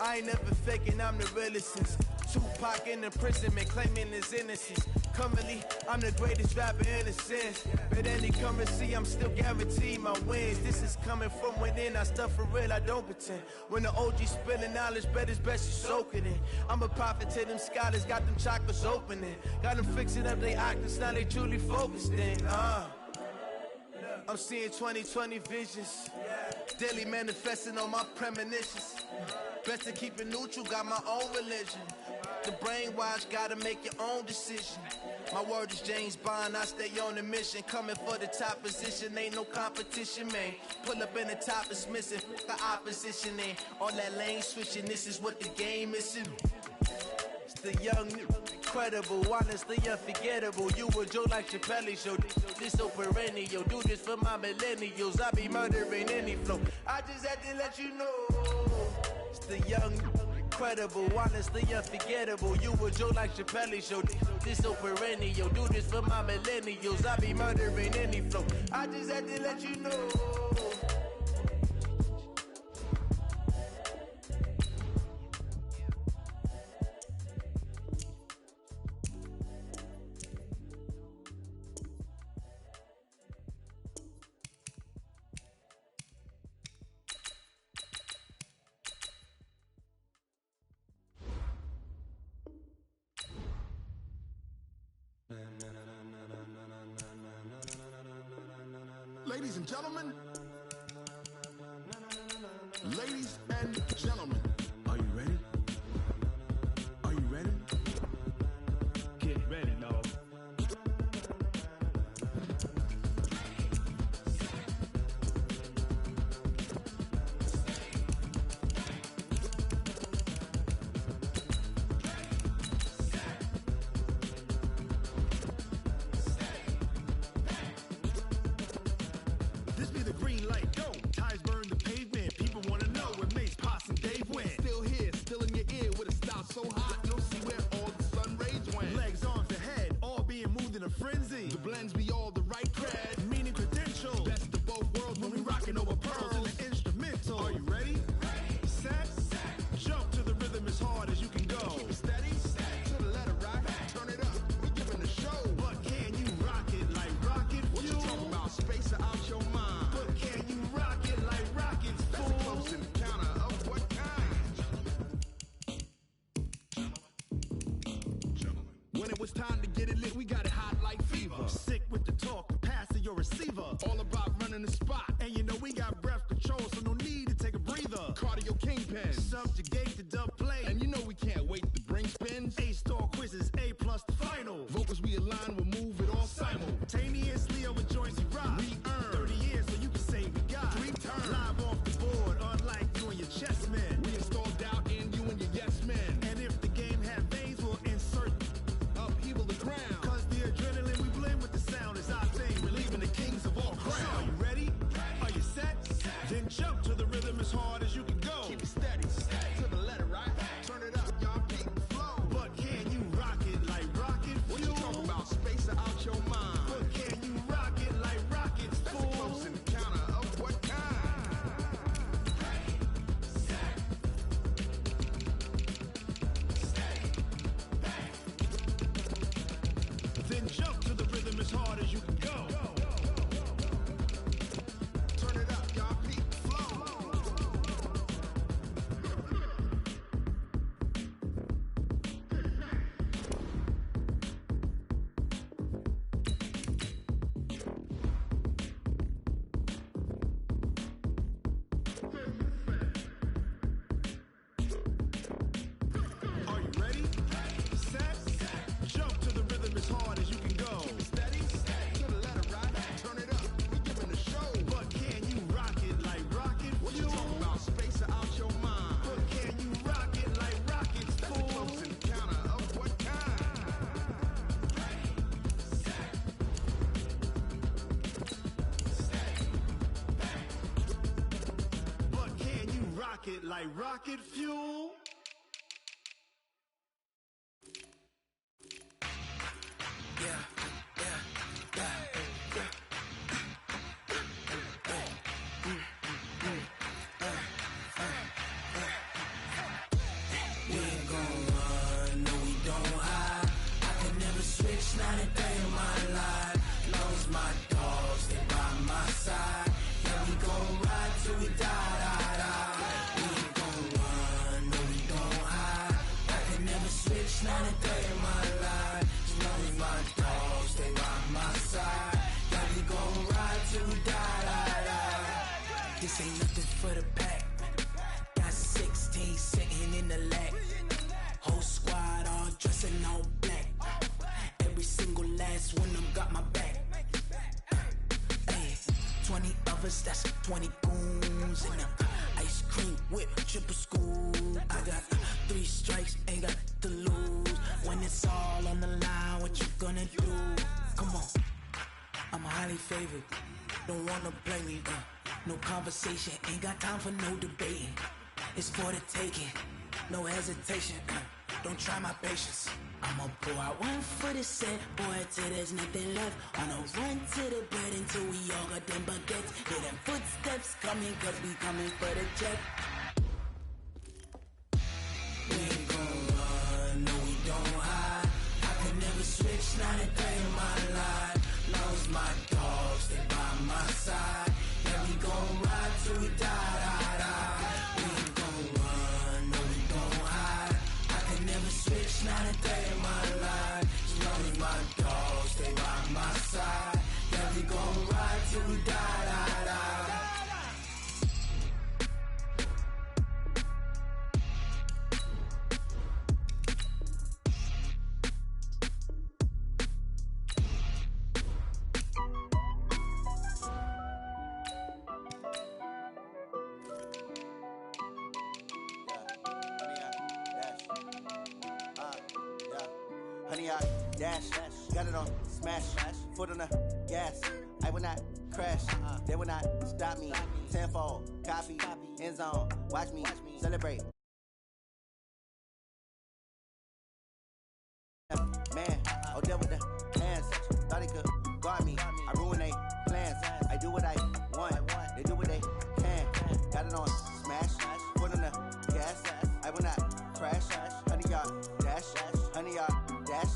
I ain't never faking, I'm the realest since Tupac in imprisonment, claiming his innocence. Currently, I'm the greatest rapper in a sense. But any currency, I'm still guaranteed my wins. This is coming from within, I stuff for real, I don't pretend. When the OG spilling knowledge, bet it's best you soak it in. I'm a prophet to them scholars, got them chakras opening. Got them fixing up they octaves, now they truly focused in. I'm seeing 2020 visions. Daily manifesting on my premonitions. Best to keep it neutral, got my own religion. The brainwash, gotta make your own decision. My word is James Bond, I stay on a mission. Coming for the top position, ain't no competition, man. Pull up in the top is missing, the opposition in. All that lane switching, this is what the game is. It's the young, incredible, honestly unforgettable. You a joke like Chappelle Show. This so perennial. Do this for my millennials. I be murdering any flow. I just had to let you know. It's the young, incredible, honestly unforgettable. You a joke like Chappelle Show. This so perennial. Do this for my millennials. I be murdering any flow. I just had to let you know. Ladies and gentlemen, ladies and gentlemen, are you ready? Are you ready? Get ready, dog. This be the green light, go. Ties burn the pavement. People wanna know where Mace, Potts, and Dave went. Still here, still in your ear with a style so hot. No see where all the sun rays went. Legs, arms, and head, all being moved in a frenzy. The blends be all the right cred, meaning credentials. Best of both worlds when we rockin' over pearls in the instrumental. Are you ready? Set, jump to the rhythm as hard as you can go. Keep it steady, to the letter right. Turn it up, we giving the show. But can you rock it like rocket fuel? What you talking about? Space out your mind. But can you rock it like rockets, fool? That's a close encounter of what kind? When it was time to get it lit, we got it hot like fever. Sick with the talk, pass to your receiver. All about running the spot. And you know we got breath control, so no need to take a breather. Cardio kingpin, subjugate the dub play. And you know we can't wait to bring spins. A-star quizzes, A+ the final. Vocals we align, we'll move it all simultaneously over joints we rock. We earn 30 years, so you can say we got 3 turns. Live off the board, unlike you and your chess men. We install doubt in you and your yes men. And if the game had veins, we'll insert upheaval the ground. Cause the adrenaline we blend with the sound is our thing. Relieving the kings of all crowns. So are you ready? Are you set? Then jump to the rhythm as hard as you can go. Keep it steady, to the letter right. Turn it up, y'all peak the flow. But can you rock it like rocket fuel? What you talking about? Space out your mind. But can you rock it like rockets, fool? That's a close encounter of what kind? Then jump to the rhythm as hard as you can go. Turn it up, y'all peak the flow. Are you ready? Set, jump to the rhythm as hard as you can go. Keep it steady, to the letter right. Turn it up, we giving the show. But can you rock it like rocket fuel? What you talking about? Space out your mind. But can you rock it like rockets, fool? That's a close encounter of what kind? But can you rock it like rocket fuel? We ain't gon' run, no we don't hide. I can never switch, not a day in my life. Long as my dogs, stay by my side. Yeah, we gon' ride till we die, die, die. We ain't gon' run, no we don't hide. I can never switch, not a day in my life. As long as my dogs, stay by my side. Yeah, we gon' ride till we die, die, die. This ain't nothing for the pack. Got 16 sitting in the lag. Whole squad all dressing all black. Every single last one of them got my back. Ay, 20 of us, that's 20 goons in them. Ice cream whip, triple scoop. I got 3 strikes, ain't got to lose. When it's all on the line, what you gonna do? Come on, I'm highly favored. Don't wanna play me, no conversation, ain't got time for no debating. It's for the taking, no hesitation. Don't try my patience. I'ma pour out one for the set, boy, till there's nothing left. On a run to the bread until we all got them baguettes. Hear them footsteps coming, cause we coming for the jet. We ain't gon' run, no we don't hide. I could never switch, not a day in my life. Long as my dogs stay by my side. Yeah, we gon' ride till we die, die, die. We ain't gon' run, no we don't hide. I could never switch, not a day in my life. As long as my dogs stay by my side. Yeah, we gon' ride till we die, die, die. Honey, I dash, got it on smash, foot on the gas. I will not crash, they will not stop me. Tenfold, copy, end zone, watch me celebrate. Man, oh, deal with the hands, thought he could guard me. I ruin they plans, I do what I want, they do what they can. Got it on smash, foot on the gas. I will not crash, honey, y'all dash, honey, y'all dash,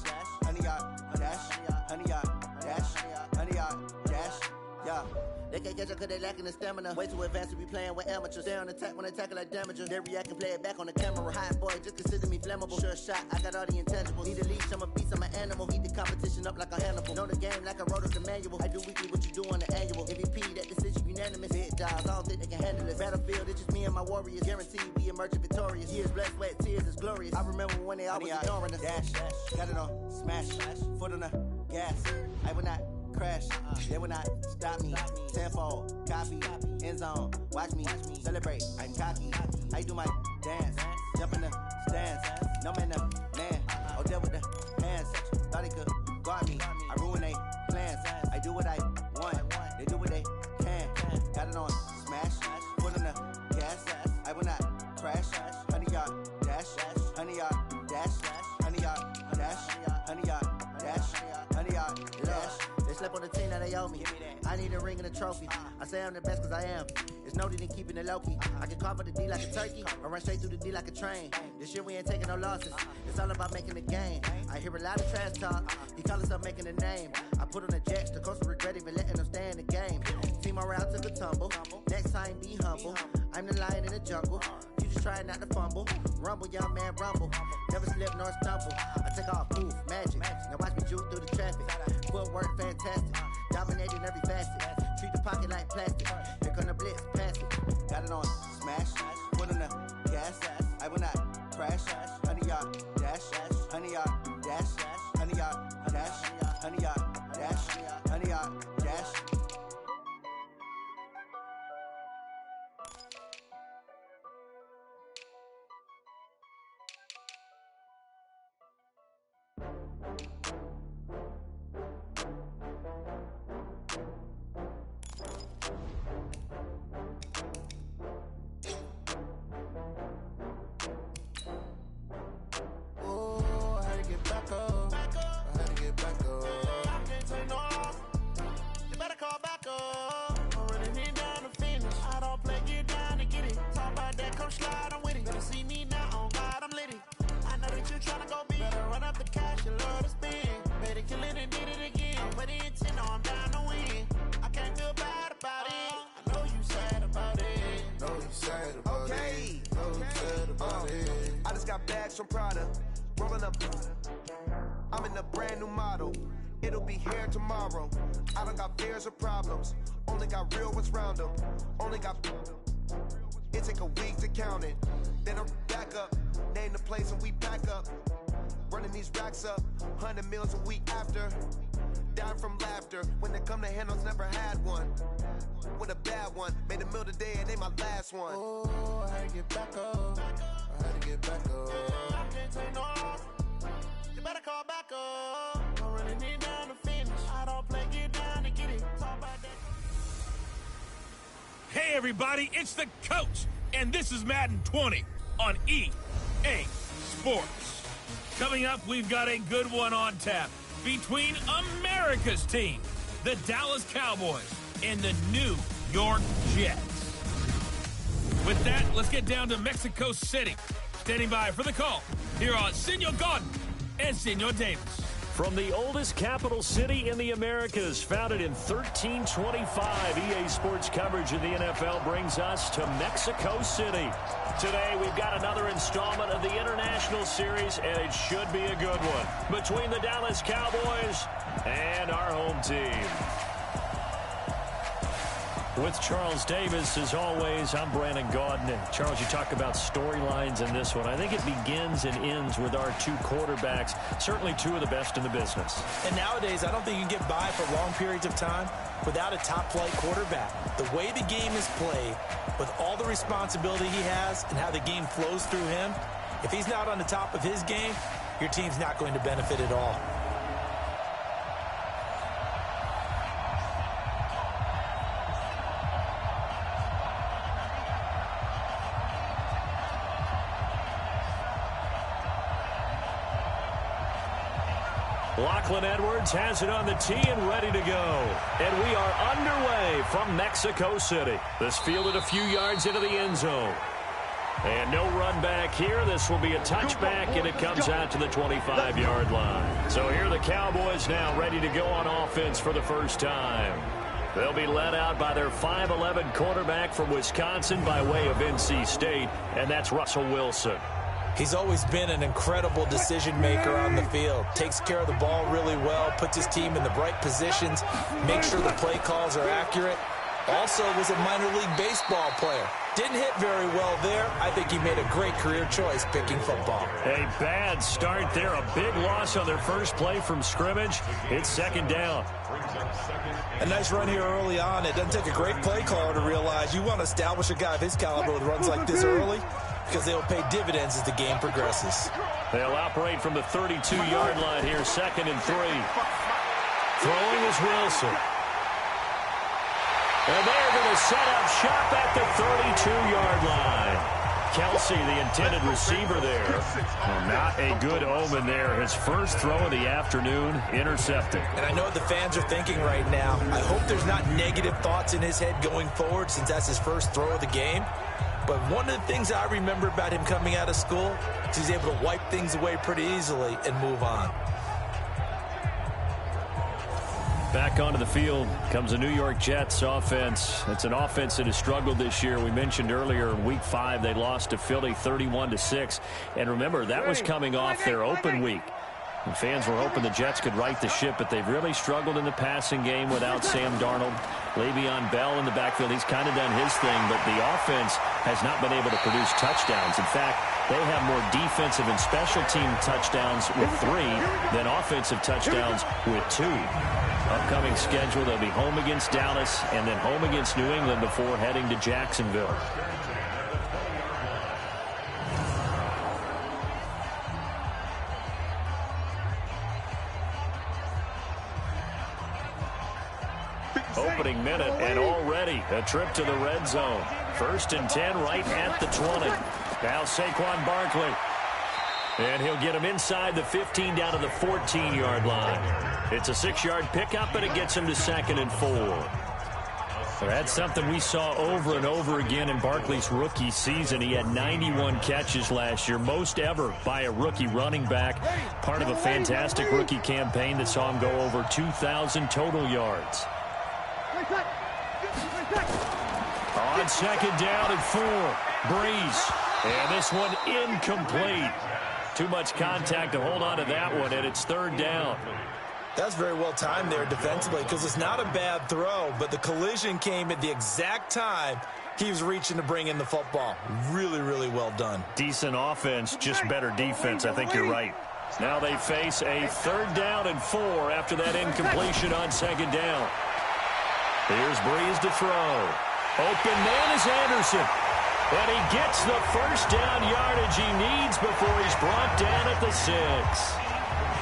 honey, y'all dash, honey, y'all dash, honey, y'all dash, yeah. They can't catch up cause they lacking the stamina. Way too advanced to be playing with amateurs. Stay on attack when they tackle like damagers. They react and play it back on the camera. Hot boy, just consider me flammable. Sure shot, I got all the intangibles. Need a leash, I'm a beast, I'm an animal. Heat the competition up like a Hannibal. Know the game like I wrote up the manual. I do weekly what you do on the annual. MVP, that decision unanimous. Hit dials, I don't think they can handle it. Battlefield, it's just me and my warriors. Guaranteed we emerge victorious. Years, blood, sweat, tears is glorious. I remember when they always ignoring us. Dash, got it on smash, foot on the gas. I will not crash, they will not stop me. Tenfold, copy, end zone, watch me celebrate. I'm cocky, I do my dance, jump in the stands. No man, man, oh, deal with the hands. Thought he could guard me. I ruin they plans. I do what I want, they do what they can. Got it on smash, foot on the gas. I will not crash, honey, y'all dash, honey, y'all dash, honey, y'all dash, honey, y'all dash, honey, y'all dash. They slept on the team that they owe me. I need a ring and a trophy. I say I'm the best cause I am. It's noted in keeping it low-key. I can carve up the D like a turkey or run straight through the D like a train. This year we ain't taking no losses. It's all about making the game. I hear a lot of trash talk. He call himself making a name. I put on the jets. The coach regret even letting them stay in the game. Team morale took a tumble. Next time be humble. I'm the lion in the jungle. You just trying not to fumble. Rumble, young man, rumble. Never slip nor stumble. I take off, poof, magic. Now watch me juke through the traffic. Footwork fantastic. Dominating every facet. Treat the pocket like plastic. Here come the blitz, pass it. Got it on smash. Foot on the gas. I will not crash. Honey, y'all dash. Honey, y'all dash. Honey, y'all dash. Honey, y'all dash. Honey, y'all dash. Slide, I'm with it. Better see me now, on God, I'm lit it. I know that you tryna go big. Better run up the cash, you love to spend. Better kill it and did it again. I'm with the intent, no, I'm down to win. I can't feel bad about it. I know you sad about it. Know you sad about it. Know you sad about it. I just got bags from Prada. Rolling up. I'm in a brand new model. It'll be here tomorrow. I don't got fears or problems. Only got real ones round them. Only got. It take a week to count it. Then I'm back up. Name the place and we pack up. Running these racks up. 100 meals a week after. dying from laughter. When they come to handles, never had one. With a bad one, made a meal today and they my last one. Oh, I had to get back up. I had to get back up. I can't take no loss. You better call back up. Don't really need down to finish. I don't play, get down to get it. Talk about that. Hey, everybody, it's the coach, and this is Madden 20 on EA Sports. Coming up, we've got a good one on tap between America's team, the Dallas Cowboys, and the New York Jets. With that, let's get down to Mexico City. Standing by for the call, here on Senor Gordon and Senor Davis. From the oldest capital city in the Americas, founded in 1325, EA Sports coverage of the NFL brings us to Mexico City. Today, we've got another installment of the International Series, and it should be a good one, between the Dallas Cowboys and our home team. With Charles Davis, as always, I'm Brandon Gaudin. And Charles, you talk about storylines in this one. I think it begins and ends with our two quarterbacks, certainly two of the best in the business. And nowadays, I don't think you can get by for long periods of time without a top-flight quarterback. The way the game is played, with all the responsibility he has and how the game flows through him, if he's not on the top of his game, your team's not going to benefit at all. Lachlan Edwards has it on the tee and ready to go. And we are underway from Mexico City. This fielded a few yards into the end zone. And no run back here. This will be a touchback, and it comes out to the 25-yard line. So here are the Cowboys now ready to go on offense for the first time. They'll be led out by their 5'11 quarterback from Wisconsin by way of NC State, and that's Russell Wilson. He's always been an incredible decision maker on the field. Takes care of the ball really well, puts his team in the right positions, makes sure the play calls are accurate. Also was a minor league baseball player. Didn't hit very well there. I think he made a great career choice picking football. A bad start there. A big loss on their first play from scrimmage. It's second down. A nice run here early on. It doesn't take a great play caller to realize you want to establish a guy of his caliber with runs like this early, because they will pay dividends as the game progresses. They'll operate from the 32-yard line here, 2nd and 3. Throwing is Wilson. And they're going to set up shop at the 32-yard line. Kelsey, the intended receiver there. Well, not a good omen there. His first throw of the afternoon, intercepted. And I know what the fans are thinking right now. I hope there's not negative thoughts in his head going forward, since that's his first throw of the game. But one of the things I remember about him coming out of school is he's able to wipe things away pretty easily and move on. Back onto the field comes the New York Jets offense. It's an offense that has struggled this year. We mentioned earlier in Week 5 they lost to Philly 31-6. And remember, that was coming off their open week. And fans were hoping the Jets could right the ship, but they've really struggled in the passing game without Sam Darnold. Le'Veon Bell in the backfield, he's kind of done his thing, but the offense has not been able to produce touchdowns. In fact, they have more defensive and special team touchdowns with 3 than offensive touchdowns with 2. Upcoming schedule, they'll be home against Dallas and then home against New England before heading to Jacksonville. Opening minute, and already a trip to the red zone. 1st and 10 right at the 20. Now Saquon Barkley. And he'll get him inside the 15 down to the 14-yard line. It's a 6-yard pickup, and it gets him to 2nd and 4. That's something we saw over and over again in Barkley's rookie season. He had 91 catches last year, most ever by a rookie running back. Part of a fantastic rookie campaign that saw him go over 2,000 total yards. On 2nd down and 4, Breeze. And this one incomplete. Too much contact to hold on to that one, and it's 3rd down. That's very well timed there defensively, because it's not a bad throw, but the collision came at the exact time he was reaching to bring in the football. Really, really well done. Decent offense, just better defense. I think you're right. Now they face a 3rd down and 4 after that incompletion on 2nd down. Here's Breeze to throw. Open man is Anderson. And he gets the first down yardage he needs before he's brought down at the 6.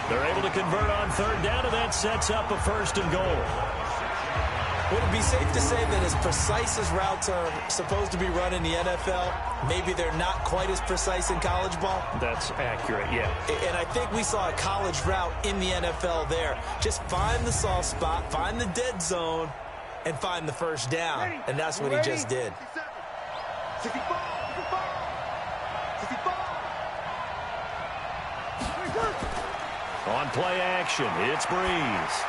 They're able to convert on 3rd down, and that sets up a 1st and goal. Would it be safe to say that as precise as routes are supposed to be run in the NFL, maybe they're not quite as precise in college ball? That's accurate, yeah. And I think we saw a college route in the NFL there. Just find the soft spot, find the dead zone, and find the first down. And that's what he just did. On play action, it's Breeze.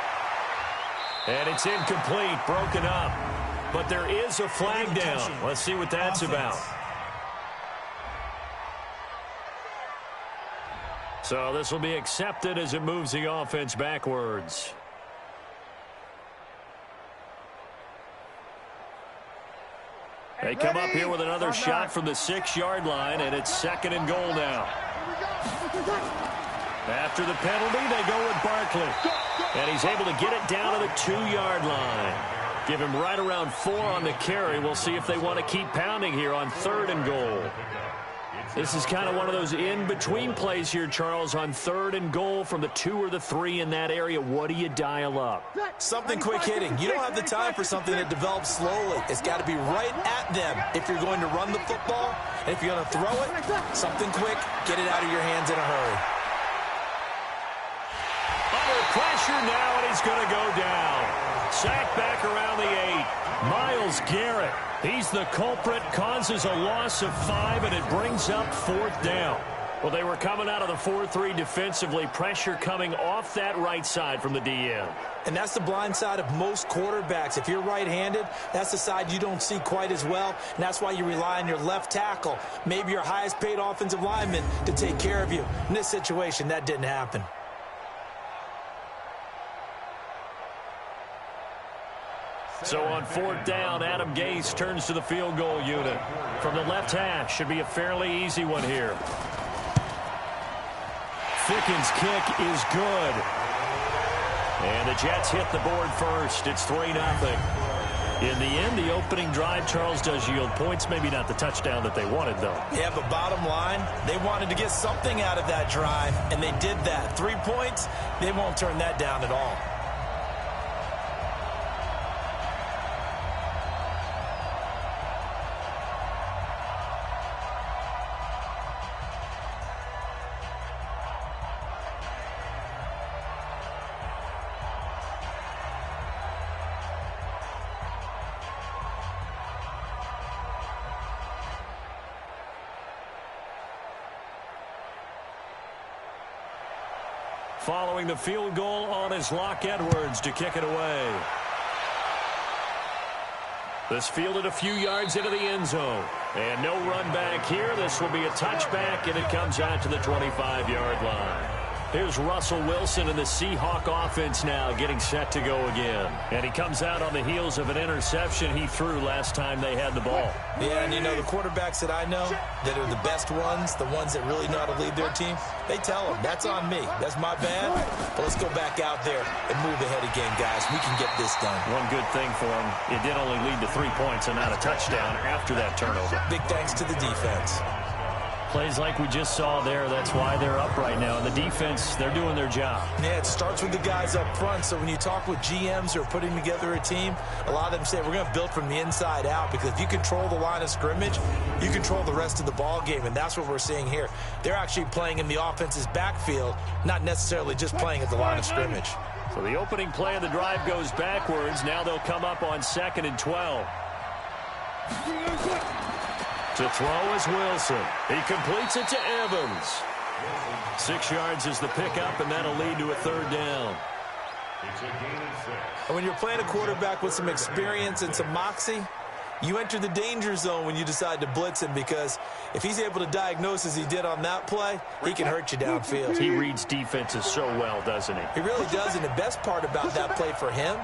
And it's incomplete, broken up. But there is a flag down. Let's see what that's about. So this will be accepted as it moves the offense backwards. They come up here with another shot from the 6-yard line, and it's 2nd and goal now. After the penalty, they go with Barkley. And he's able to get it down to the 2-yard line. Give him right around 4 on the carry. We'll see if they want to keep pounding here on 3rd and goal. This is kind of one of those in-between plays here, Charles, on 3rd and goal from the 2 or the 3 in that area. What do you dial up? Something quick hitting. You don't have the time for something that develops slowly. It's got to be right at them if you're going to run the football. And if you're going to throw it, something quick, get it out of your hands in a hurry. Under pressure now, and he's going to go down. Sacked back around the 8. Myles Garrett. He's the culprit, causes a loss of 5, and it brings up 4th down. Well, they were coming out of the 4-3 defensively. Pressure coming off that right side from the DM. And that's the blind side of most quarterbacks. If you're right-handed, that's the side you don't see quite as well. And that's why you rely on your left tackle, maybe your highest-paid offensive lineman, to take care of you. In this situation, that didn't happen. So on 4th down, Adam Gase turns to the field goal unit. From the left hash, should be a fairly easy one here. Ficken's kick is good. And the Jets hit the board first. It's 3-0. In the end, the opening drive, Charles, does yield points. Maybe not the touchdown that they wanted, though. Yeah, but bottom line, they wanted to get something out of that drive, and they did that. 3 points, they won't turn that down at all. Following the field goal on is Locke Edwards to kick it away. This fielded a few yards into the end zone. And no run back here. This will be a touchback, and it comes out to the 25-yard line. Here's Russell Wilson and the Seahawk offense now getting set to go again. And he comes out on the heels of an interception he threw last time they had the ball. Yeah, and you know, the quarterbacks that I know that are the best ones, the ones that really know how to lead their team, they tell them, that's on me. That's my bad. But let's go back out there and move ahead again, guys. We can get this done. One good thing for him, it did only lead to 3 points and not a touchdown after that turnover. Big thanks to the defense. Plays like we just saw there, that's why they're up right now. And the defense, they're doing their job. Yeah, it starts with the guys up front. So when you talk with GMs who are putting together a team, a lot of them say we're going to build from the inside out, because if you control the line of scrimmage, you control the rest of the ball game. And that's what we're seeing here. They're actually playing in the offense's backfield, not necessarily just playing at the line of scrimmage. So the opening play of the drive goes backwards. Now they'll come up on 2nd and 12. To throw is Wilson. He completes it to Evans. 6 yards is the pickup, and that'll lead to a 3rd down. And when you're playing a quarterback with some experience and some moxie, you enter the danger zone when you decide to blitz him, because if he's able to diagnose as he did on that play, he can hurt you downfield. He reads defenses so well, doesn't he? He really does, and the best part about that play for him,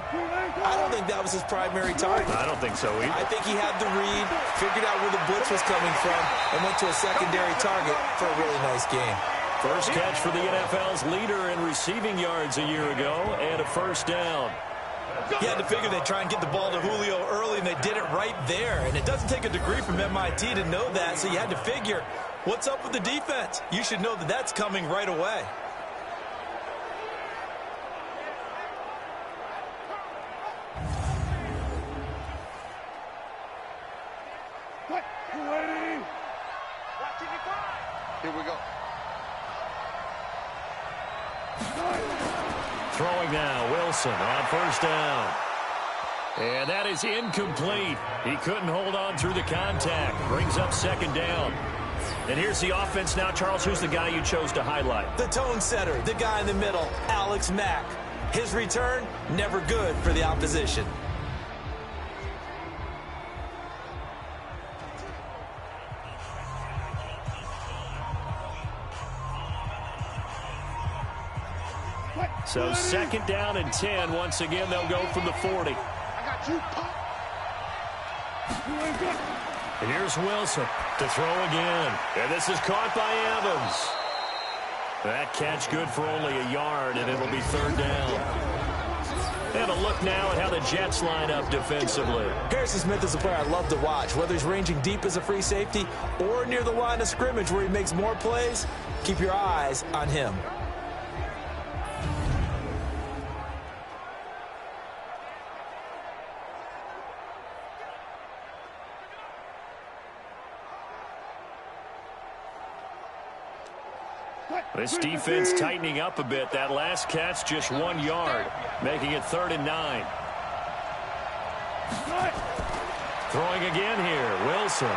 I don't think that was his primary target. I don't think so either. I think he had the read, figured out where the blitz was coming from, and went to a secondary target for a really nice game. First catch for the NFL's leader in receiving yards a year ago, and a first down. You had to figure they'd try and get the ball to Julio early, and they did it right there. And it doesn't take a degree from MIT to know that, so you had to figure, what's up with the defense? You should know that that's coming right away. Here we go. Throwing now, Wilson on first down. And that is incomplete. He couldn't hold on through the contact. Brings up second down. And here's the offense now. Charles, who's the guy you chose to highlight? The tone setter, the guy in the middle, Alex Mack. His return, never good for the opposition. So second down and 10. Once again, they'll go from the 40. I got you. And here's Wilson to throw again. And this is caught by Evans. That catch good for only a yard, and it'll be third down. And a look now at how the Jets line up defensively. Harrison Smith is a player I love to watch. Whether he's ranging deep as a free safety or near the line of scrimmage where he makes more plays, keep your eyes on him. This defense tightening up a bit. That last catch just 1 yard, making it 3rd and 9. Throwing again here, Wilson.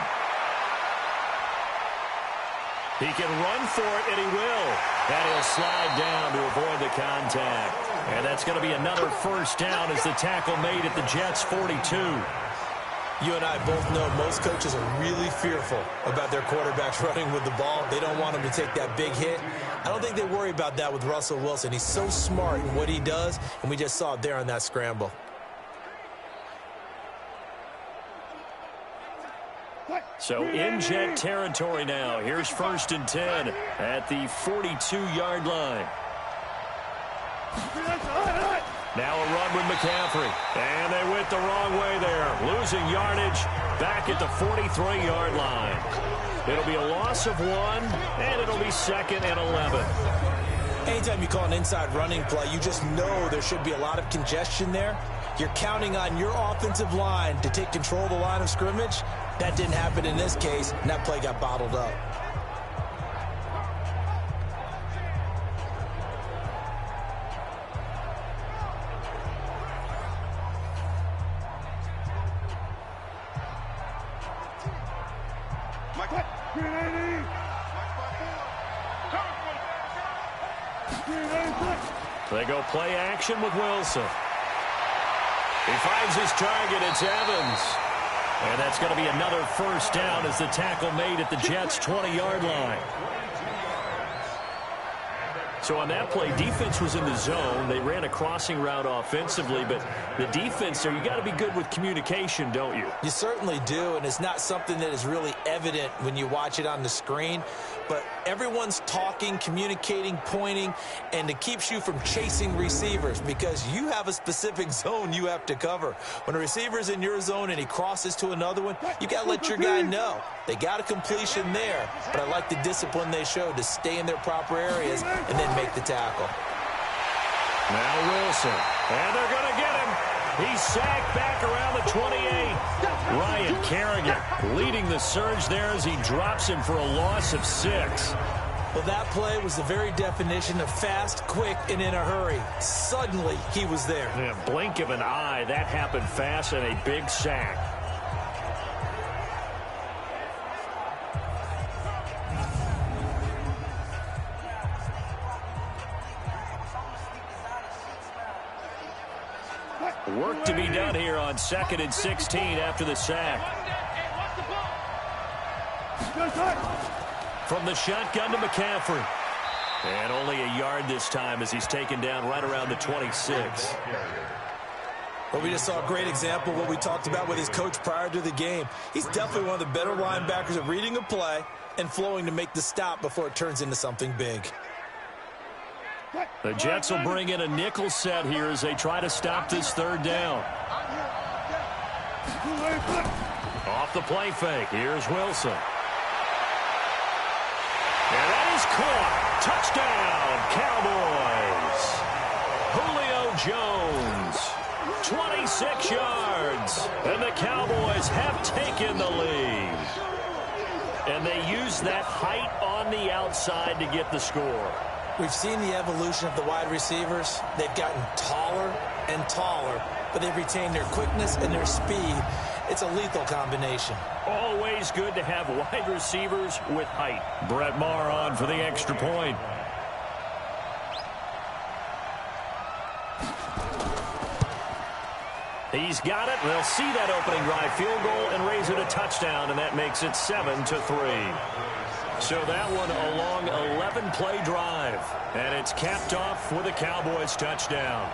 He can run for it, and he will. And he'll slide down to avoid the contact. And that's going to be another first down as the tackle made at the Jets' 42. You and I both know most coaches are really fearful about their quarterbacks running with the ball. They don't want him to take that big hit. I don't think they worry about that with Russell Wilson. He's so smart in what he does, and we just saw it there on that scramble. So in Jet territory now. Here's 1st and 10 at the 42-yard line. Now a run with McCaffrey. And they went the wrong way there. Losing yardage back at the 43-yard line. It'll be a loss of 1, and it'll be 2nd and 11. Anytime you call an inside running play, you just know there should be a lot of congestion there. You're counting on your offensive line to take control of the line of scrimmage. That didn't happen in this case, and that play got bottled up. They go play action with Wilson. He finds his target. It's Evans. And that's going to be another first down as the tackle made at the Jets' 20-yard line. So on that play, defense was in the zone. They ran a crossing route offensively, but the defense there, you got to be good with communication, don't you? You certainly do, and it's not something that is really evident when you watch it on the screen. But everyone's talking, communicating, pointing, and it keeps you from chasing receivers because you have a specific zone you have to cover. When a receiver's in your zone and he crosses to another one, you got to let your guy know. They got a completion there, but I like the discipline they showed to stay in their proper areas and then make the tackle. Now Wilson, and they're going to get him. He's sacked back around the 28. Ryan Kerrigan leading the surge there as he drops him for a loss of 6. Well, that play was the very definition of fast, quick, and in a hurry. Suddenly, he was there. In a blink of an eye, that happened fast and a big sack. Work to be done here on 2nd and 16 after the sack. From the shotgun to McCaffrey. And only a yard this time as he's taken down right around the 26. Well, we just saw a great example of what we talked about with his coach prior to the game. He's definitely one of the better linebackers at reading a play and flowing to make the stop before it turns into something big. The Jets will bring in a nickel set here as they try to stop this third down. Off the play fake. Here's Wilson. And that is caught. Touchdown, Cowboys. Julio Jones, 26 yards. And the Cowboys have taken the lead. And they use that height on the outside to get the score. We've seen the evolution of the wide receivers. They've gotten taller and taller, but they've retained their quickness and their speed. It's a lethal combination. Always good to have wide receivers with height. Brett Maher on for the extra point. He's got it. They'll see that opening drive field goal and raise it a touchdown, and that makes it 7-3. So that one a long 11-play drive, and it's capped off with a Cowboys touchdown.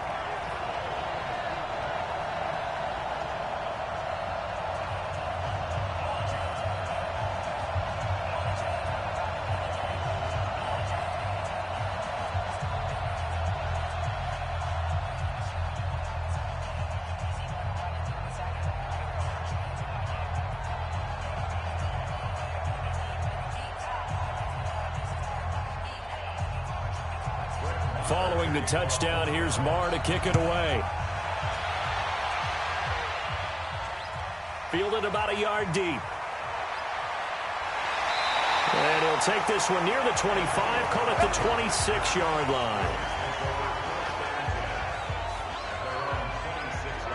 Following the touchdown, here's Maher to kick it away. Fielded about a yard deep. And he'll take this one near the 25, call it the 26-yard line.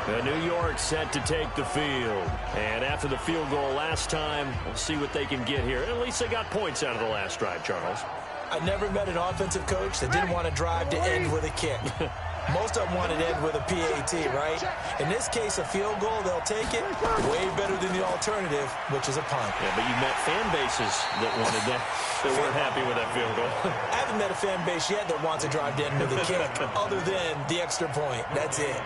And New York set to take the field. And after the field goal last time, we'll see what they can get here. At least they got points out of the last drive, Charles. I never met an offensive coach that didn't want to drive to end with a kick. Most of them wanted to end with a PAT, right? In this case, a field goal, they'll take it. Way better than the alternative, which is a punt. Yeah, but you met fan bases that wanted that. They weren't happy with that field goal. I haven't met a fan base yet that wants to drive to end with a kick, other than the extra point. That's it.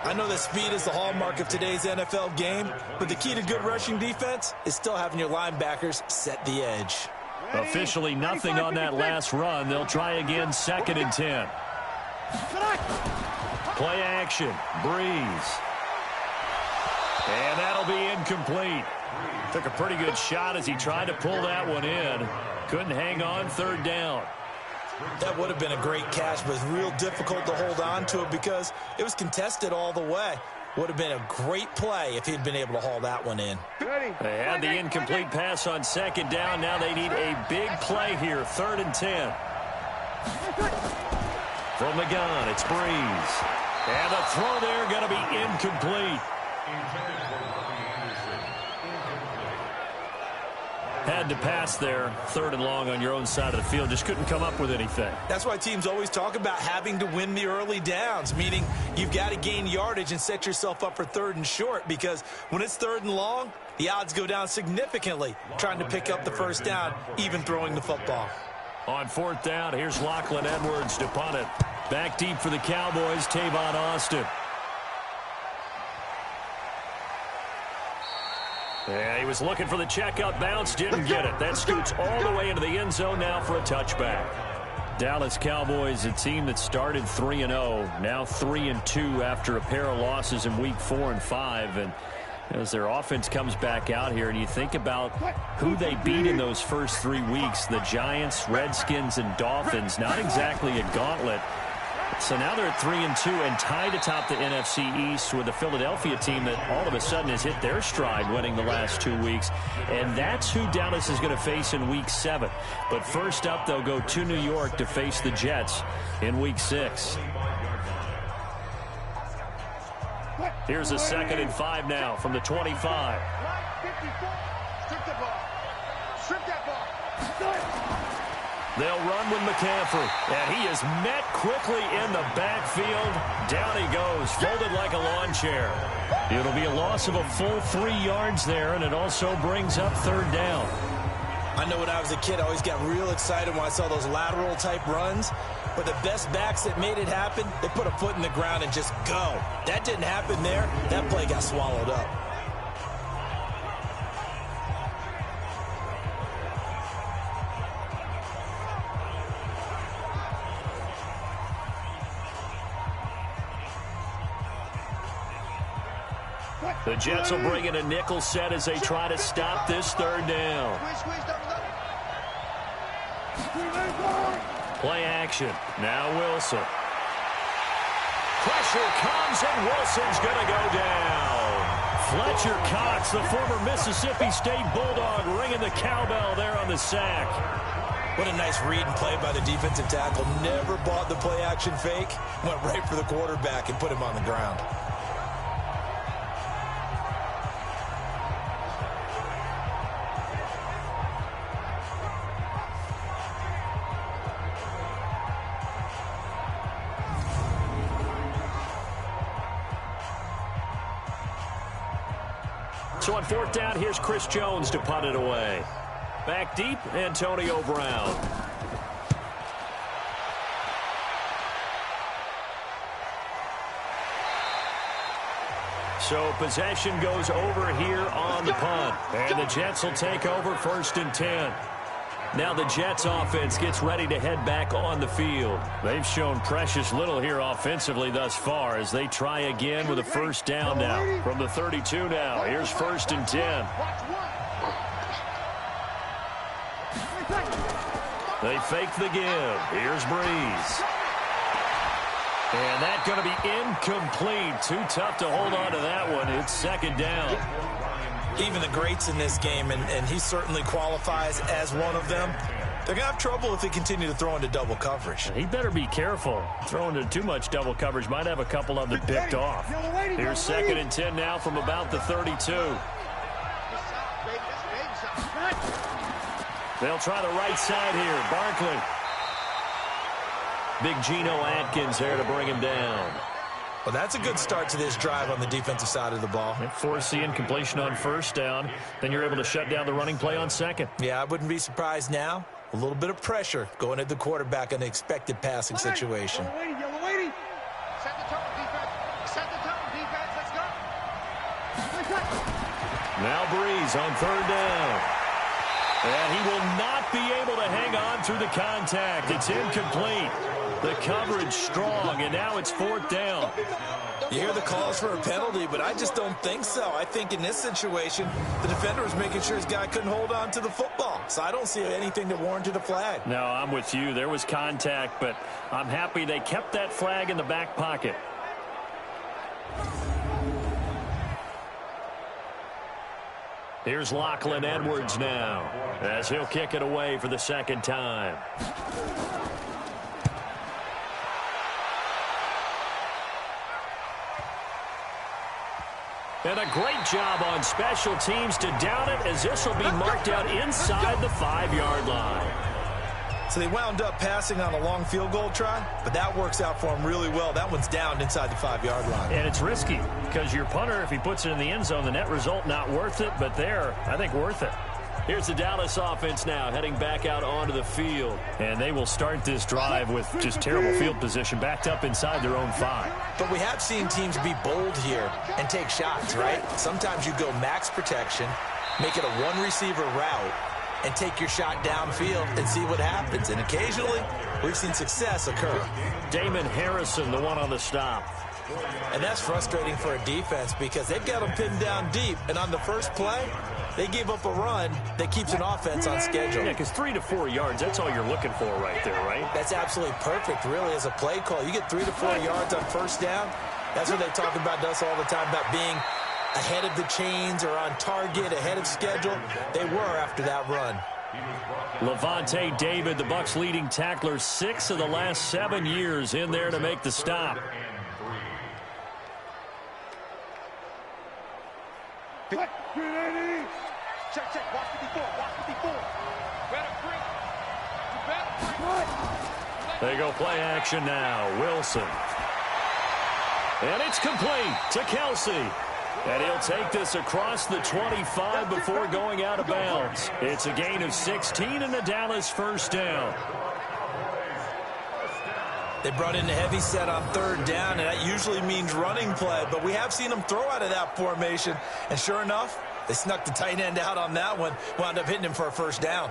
I know that speed is the hallmark of today's NFL game, but the key to good rushing defense is still having your linebackers set the edge. Officially nothing on that last run. They'll try again, 2nd and 10. Play action. Breeze. And that'll be incomplete. Took a pretty good shot as he tried to pull that one in. Couldn't hang on, 3rd down. That would have been a great catch, but it's real difficult to hold on to it because it was contested all the way. Would have been a great play if he'd been able to haul that one in. They had the incomplete pass on 2nd down. Now they need a big play here, 3rd and 10. From the gun, it's Breeze. And the throw there going to be incomplete. Had to pass there, 3rd and long on your own side of the field. Just couldn't come up with anything. That's why teams always talk about having to win the early downs, meaning you've got to gain yardage and set yourself up for 3rd and short, because when it's 3rd and long, the odds go down significantly trying to pick up the 1st down, even throwing the football. On 4th down, here's Lachlan Edwards to punt it. Back deep for the Cowboys, Tavon Austin. Yeah, he was looking for the checkup bounce, didn't get it. That scoots all the way into the end zone now for a touchback. Dallas Cowboys, a team that started 3-0, now 3-2 after a pair of losses in week 4 and 5. And as their offense comes back out here and you think about who they beat in those first 3 weeks, the Giants, Redskins, and Dolphins, not exactly a gauntlet. So now they're at 3-2 and tied atop the NFC East with the Philadelphia team that all of a sudden has hit their stride, winning the last 2 weeks. And that's who Dallas is going to face in Week 7. But first up, they'll go to New York to face the Jets in Week 6. Here's a 2nd and 5 now from the 25. Strip that ball. They'll run with McCaffrey, and he is met quickly in the backfield. Down he goes, folded like a lawn chair. It'll be a loss of a full 3 yards there, and it also brings up 3rd down. I know when I was a kid, I always got real excited when I saw those lateral-type runs. But the best backs that made it happen, they put a foot in the ground and just go. That didn't happen there. That play got swallowed up. The Jets will bring in a nickel set as they try to stop this third down. Play action. Now Wilson. Pressure comes, and Wilson's going to go down. Fletcher Cox, the former Mississippi State Bulldog, ringing the cowbell there on the sack. What a nice read and play by the defensive tackle. Never bought the play action fake. Went right for the quarterback and put him on the ground. So on fourth down, here's Chris Jones to punt it away. Back deep, Antonio Brown. So possession goes over here on the punt. And the Jets will take over 1st and 10. Now the Jets offense gets ready to head back on the field. They've shown precious little here offensively thus far as they try again with a first down now. From the 32 now, here's 1st and 10. They fake the give. Here's Breeze. And that's going to be incomplete. Too tough to hold on to that one. It's 2nd down. Even the greats in this game, and he certainly qualifies as one of them, they're going to have trouble if they continue to throw into double coverage. He better be careful. Throwing into too much double coverage might have a couple of them picked off. Here's 2nd and 10 now from about the 32. They'll try the right side here. Barkley. Big Geno Atkins there to bring him down. Well, that's a good start to this drive on the defensive side of the ball. Force the incompletion on 1st down. Then you're able to shut down the running play on 2nd. Yeah, I wouldn't be surprised now. A little bit of pressure going at the quarterback in an expected passing situation. Yellow waiting. Set the tone, defense. Set the tone, defense. Let's go. Now Breeze on 3rd down. And he will not be able to hang on through the contact. It's incomplete. The coverage strong, and now it's 4th down. You hear the calls for a penalty, but I just don't think so. I think in this situation, the defender was making sure his guy couldn't hold on to the football. So I don't see anything that warranted a flag. No, I'm with you. There was contact, but I'm happy they kept that flag in the back pocket. Here's Lachlan Edwards now as he'll kick it away for the 2nd time. And a great job on special teams to down it as this will be marked out inside the 5-yard line. So they wound up passing on a long field goal try, but that works out for them really well. That one's down inside the 5-yard line. And it's risky because your punter, if he puts it in the end zone, the net result not worth it, but there, I think worth it. Here's the Dallas offense now heading back out onto the field. And they will start this drive with just terrible field position backed up inside their own 5. But we have seen teams be bold here and take shots, right? Sometimes you go max protection, make it a one-receiver route, and take your shot downfield and see what happens. And occasionally, we've seen success occur. Damon Harrison, the one on the stop. And that's frustrating for a defense because they've got them pinned down deep. And on the first play, they gave up a run that keeps an offense on schedule. Yeah, because 3 to 4 yards, that's all you're looking for right there, right? That's absolutely perfect, really, as a play call. You get 3 to 4 yards on 1st down. That's what they talk about to us all the time, about being ahead of the chains or on target, ahead of schedule. They were after that run. Levante David, the Bucs' leading tackler, 6 of the last 7 years in there to make the stop. Check, check. Watch 54. Watch 54. Better break. They go play action now. Wilson. And it's complete to Kelsey. And he'll take this across the 25 before going out of bounds. It's a gain of 16 and a Dallas 1st down. They brought in a heavy set on third down, and that usually means running play, but we have seen them throw out of that formation, and sure enough, they snuck the tight end out on that one, wound up hitting him for a first down.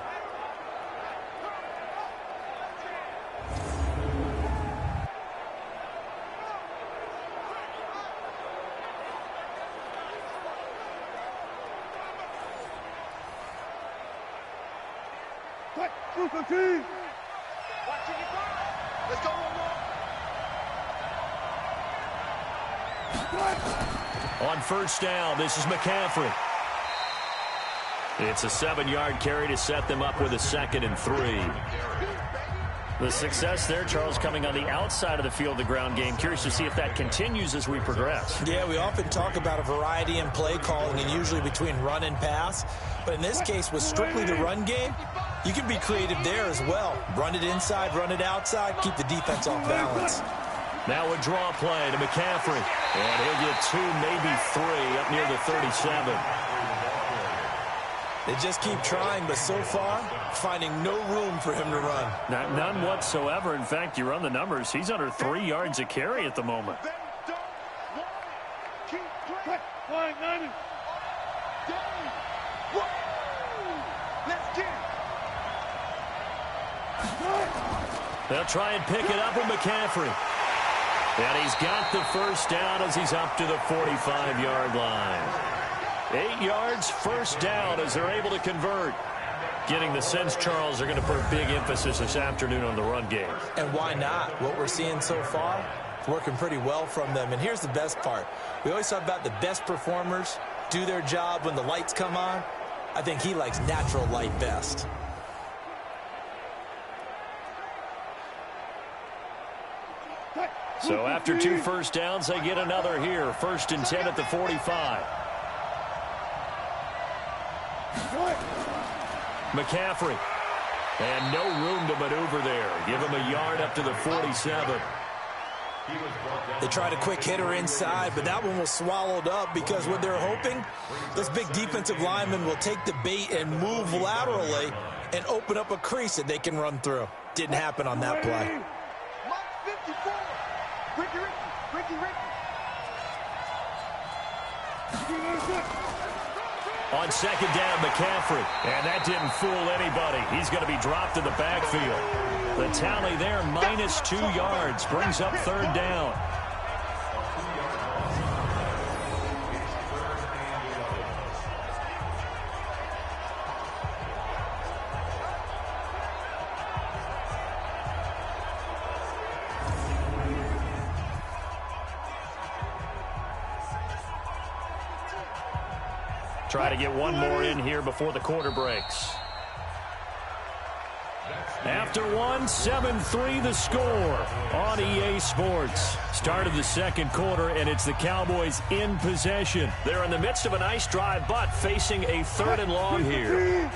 Let's go. On first down, this is McCaffrey. It's a 7-yard carry to set them up with a 2nd and 3. The success there, Charles, coming on the outside of the field, the ground game. Curious to see if that continues as we progress. Yeah, we often talk about a variety in play calling and usually between run and pass. But in this case, with strictly the run game, you can be creative there as well. Run it inside, run it outside, keep the defense off balance. Now a draw play to McCaffrey. And he'll get 2, maybe 3 up near the 37. They just keep trying, but so far, finding no room for him to run. None whatsoever. In fact, you run the numbers. He's under 3 yards a carry at the moment. They'll try and pick it up with McCaffrey. And he's got the first down as he's up to the 45-yard line. 8 yards, first down as they're able to convert. Getting the sense, Charles, they're going to put a big emphasis this afternoon on the run game. And why not? What we're seeing so far, it's working pretty well from them. And here's the best part. We always talk about the best performers do their job when the lights come on. I think he likes natural light best. So after 2 first downs, they get another here. 1st and 10 at the 45. McCaffrey. And no room to maneuver there. Give him a yard up to the 47. They tried a quick hitter inside, but that one was swallowed up because what they're hoping, those big defensive linemen will take the bait and move laterally and open up a crease that they can run through. Didn't happen on that play. On 2nd down, McCaffrey. And that didn't fool anybody. He's going to be dropped in the backfield. The tally there, minus 2 yards. Brings up 3rd down. Try to get one more in here before the quarter breaks. After one, 7-3 the score on EA Sports. Start of the 2nd quarter, and it's the Cowboys in possession. They're in the midst of a nice drive, but facing a 3rd and long here.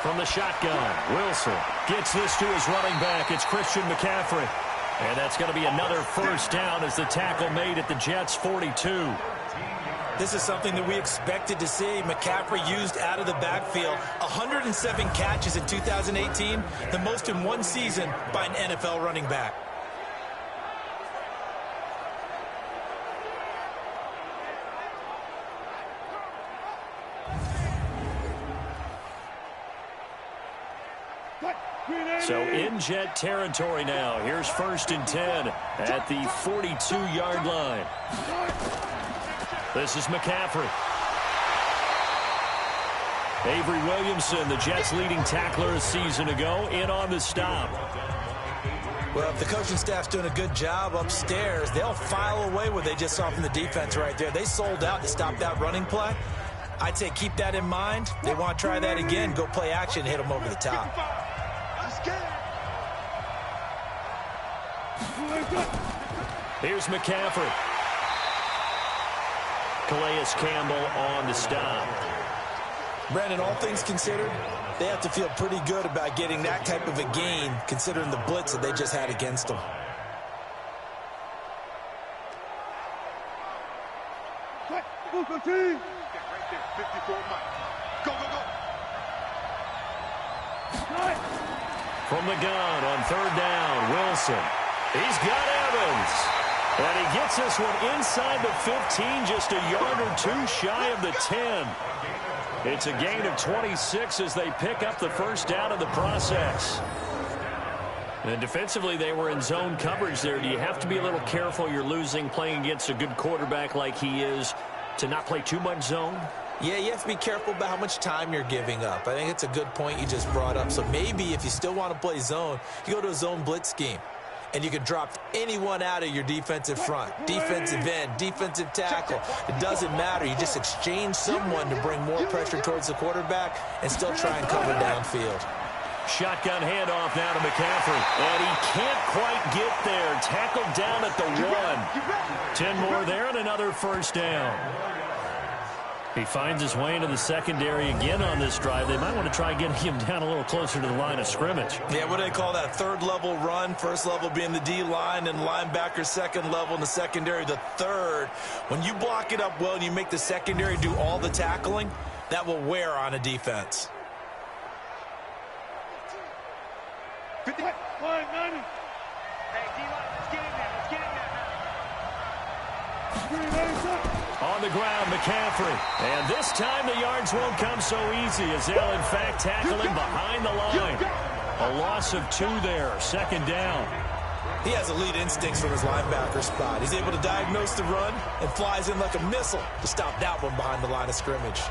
From the shotgun, Wilson gets this to his running back. It's Christian McCaffrey. And that's going to be another first down as the tackle made at the Jets' 42. This is something that we expected to see. McCaffrey used out of the backfield. 107 catches in 2018, the most in one season by an NFL running back. So in Jet territory now. Here's 1st and 10 at the 42-yard line. This is McCaffrey. Avery Williamson, the Jets' leading tackler a season ago, in on the stop. Well, if the coaching staff's doing a good job upstairs, they'll file away what they just saw from the defense right there. They sold out to stop that running play. I'd say keep that in mind. They want to try that again, go play action, hit them over the top. Here's McCaffrey. Calais Campbell on the stop. Brandon, all things considered, they have to feel pretty good about getting that type of a gain, considering the blitz that they just had against them. Go, go, From the gun on third down, Wilson. He's got Evans. And he gets this one inside the 15, just a yard or two shy of the 10. It's a gain of 26 as they pick up the first down in the process. And defensively, they were in zone coverage there. Do you have to be a little careful? You're losing playing against a good quarterback like he is to not play too much zone? Yeah, you have to be careful about how much time you're giving up. I think it's a good point you just brought up. So maybe if you still want to play zone, you go to a zone blitz scheme. And you can drop anyone out of your defensive front, defensive end, defensive tackle. It doesn't matter. You just exchange someone to bring more pressure towards the quarterback and still try and cover downfield. Shotgun handoff now to McCaffrey. And he can't quite get there. Tackled down at the 1. 10 more there and another first down. He finds his way into the secondary again on this drive. They might want to try getting him down a little closer to the line of scrimmage. Yeah, what do they call that? Third level run. First level being the D-line and linebacker. Second level in the secondary, the third. When you block it up well and you make the secondary do all the tackling, that will wear on a defense. 50. Hey, D-line, let's get in there. Let's get in there now. On the ground, McCaffrey. And this time the yards won't come so easy as they'll, in fact, tackle him behind the line. A loss of 2 there, second down. He has elite instincts from his linebacker spot. He's able to diagnose the run and flies in like a missile to stop that one behind the line of scrimmage.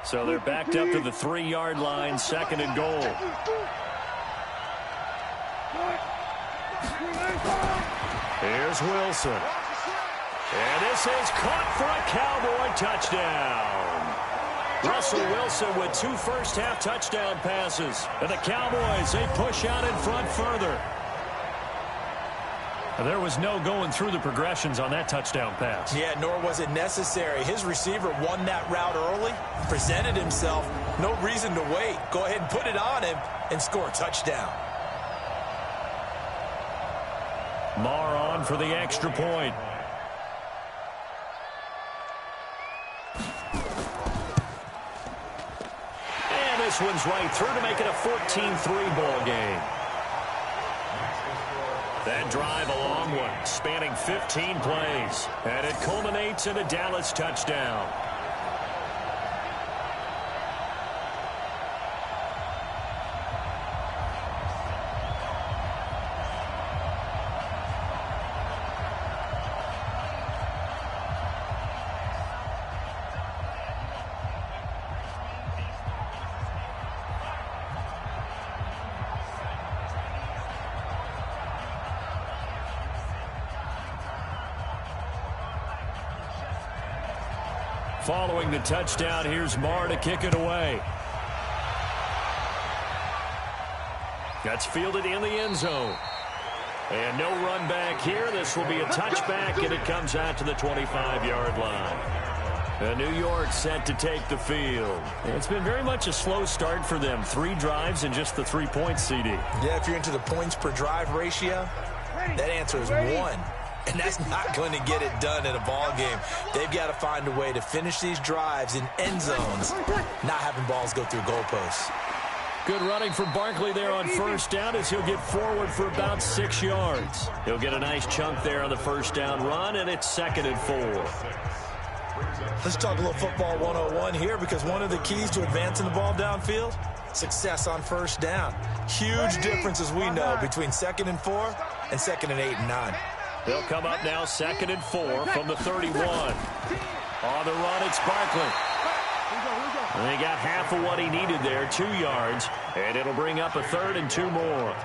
So they're backed up to the 3-yard line, second and goal. Here's Wilson. And this is caught for a Cowboy touchdown. Russell Wilson with 2 first-half touchdown passes. And the Cowboys, they push out in front further. There was no going through the progressions on that touchdown pass. Yeah, nor was it necessary. His receiver won that route early, presented himself, no reason to wait. Go ahead and put it on him and score a touchdown. Marr on for the extra point. And this one's right through to make it a 14-3 ball game. That drive, a long one, spanning 15 plays. And it culminates in a Dallas touchdown. Following the touchdown, here's Marr to kick it away. That's fielded in the end zone. And no run back here. This will be a touchback, and it comes out to the 25-yard line. And New York set to take the field. It's been very much a slow start for them. 3 drives and just the 3 points, CD. Yeah, if you're into the points per drive ratio, that answer is 1. And that's not going to get it done in a ball game. They've got to find a way to finish these drives in end zones, not having balls go through goalposts. Good running from Barkley there on first down as he'll get forward for about 6 yards. He'll get a nice chunk there on the first down run, and it's 2nd and 4. Let's talk a little football 101 here, because one of the keys to advancing the ball downfield, success on first down. Huge difference, as we know, between 2nd and 4 and 2nd and 8 and 9. They'll come up now 2nd and 4 from the 31. On the run, it's Barkley. And he got half of what he needed there, 2 yards, and it'll bring up a 3rd and 2 more.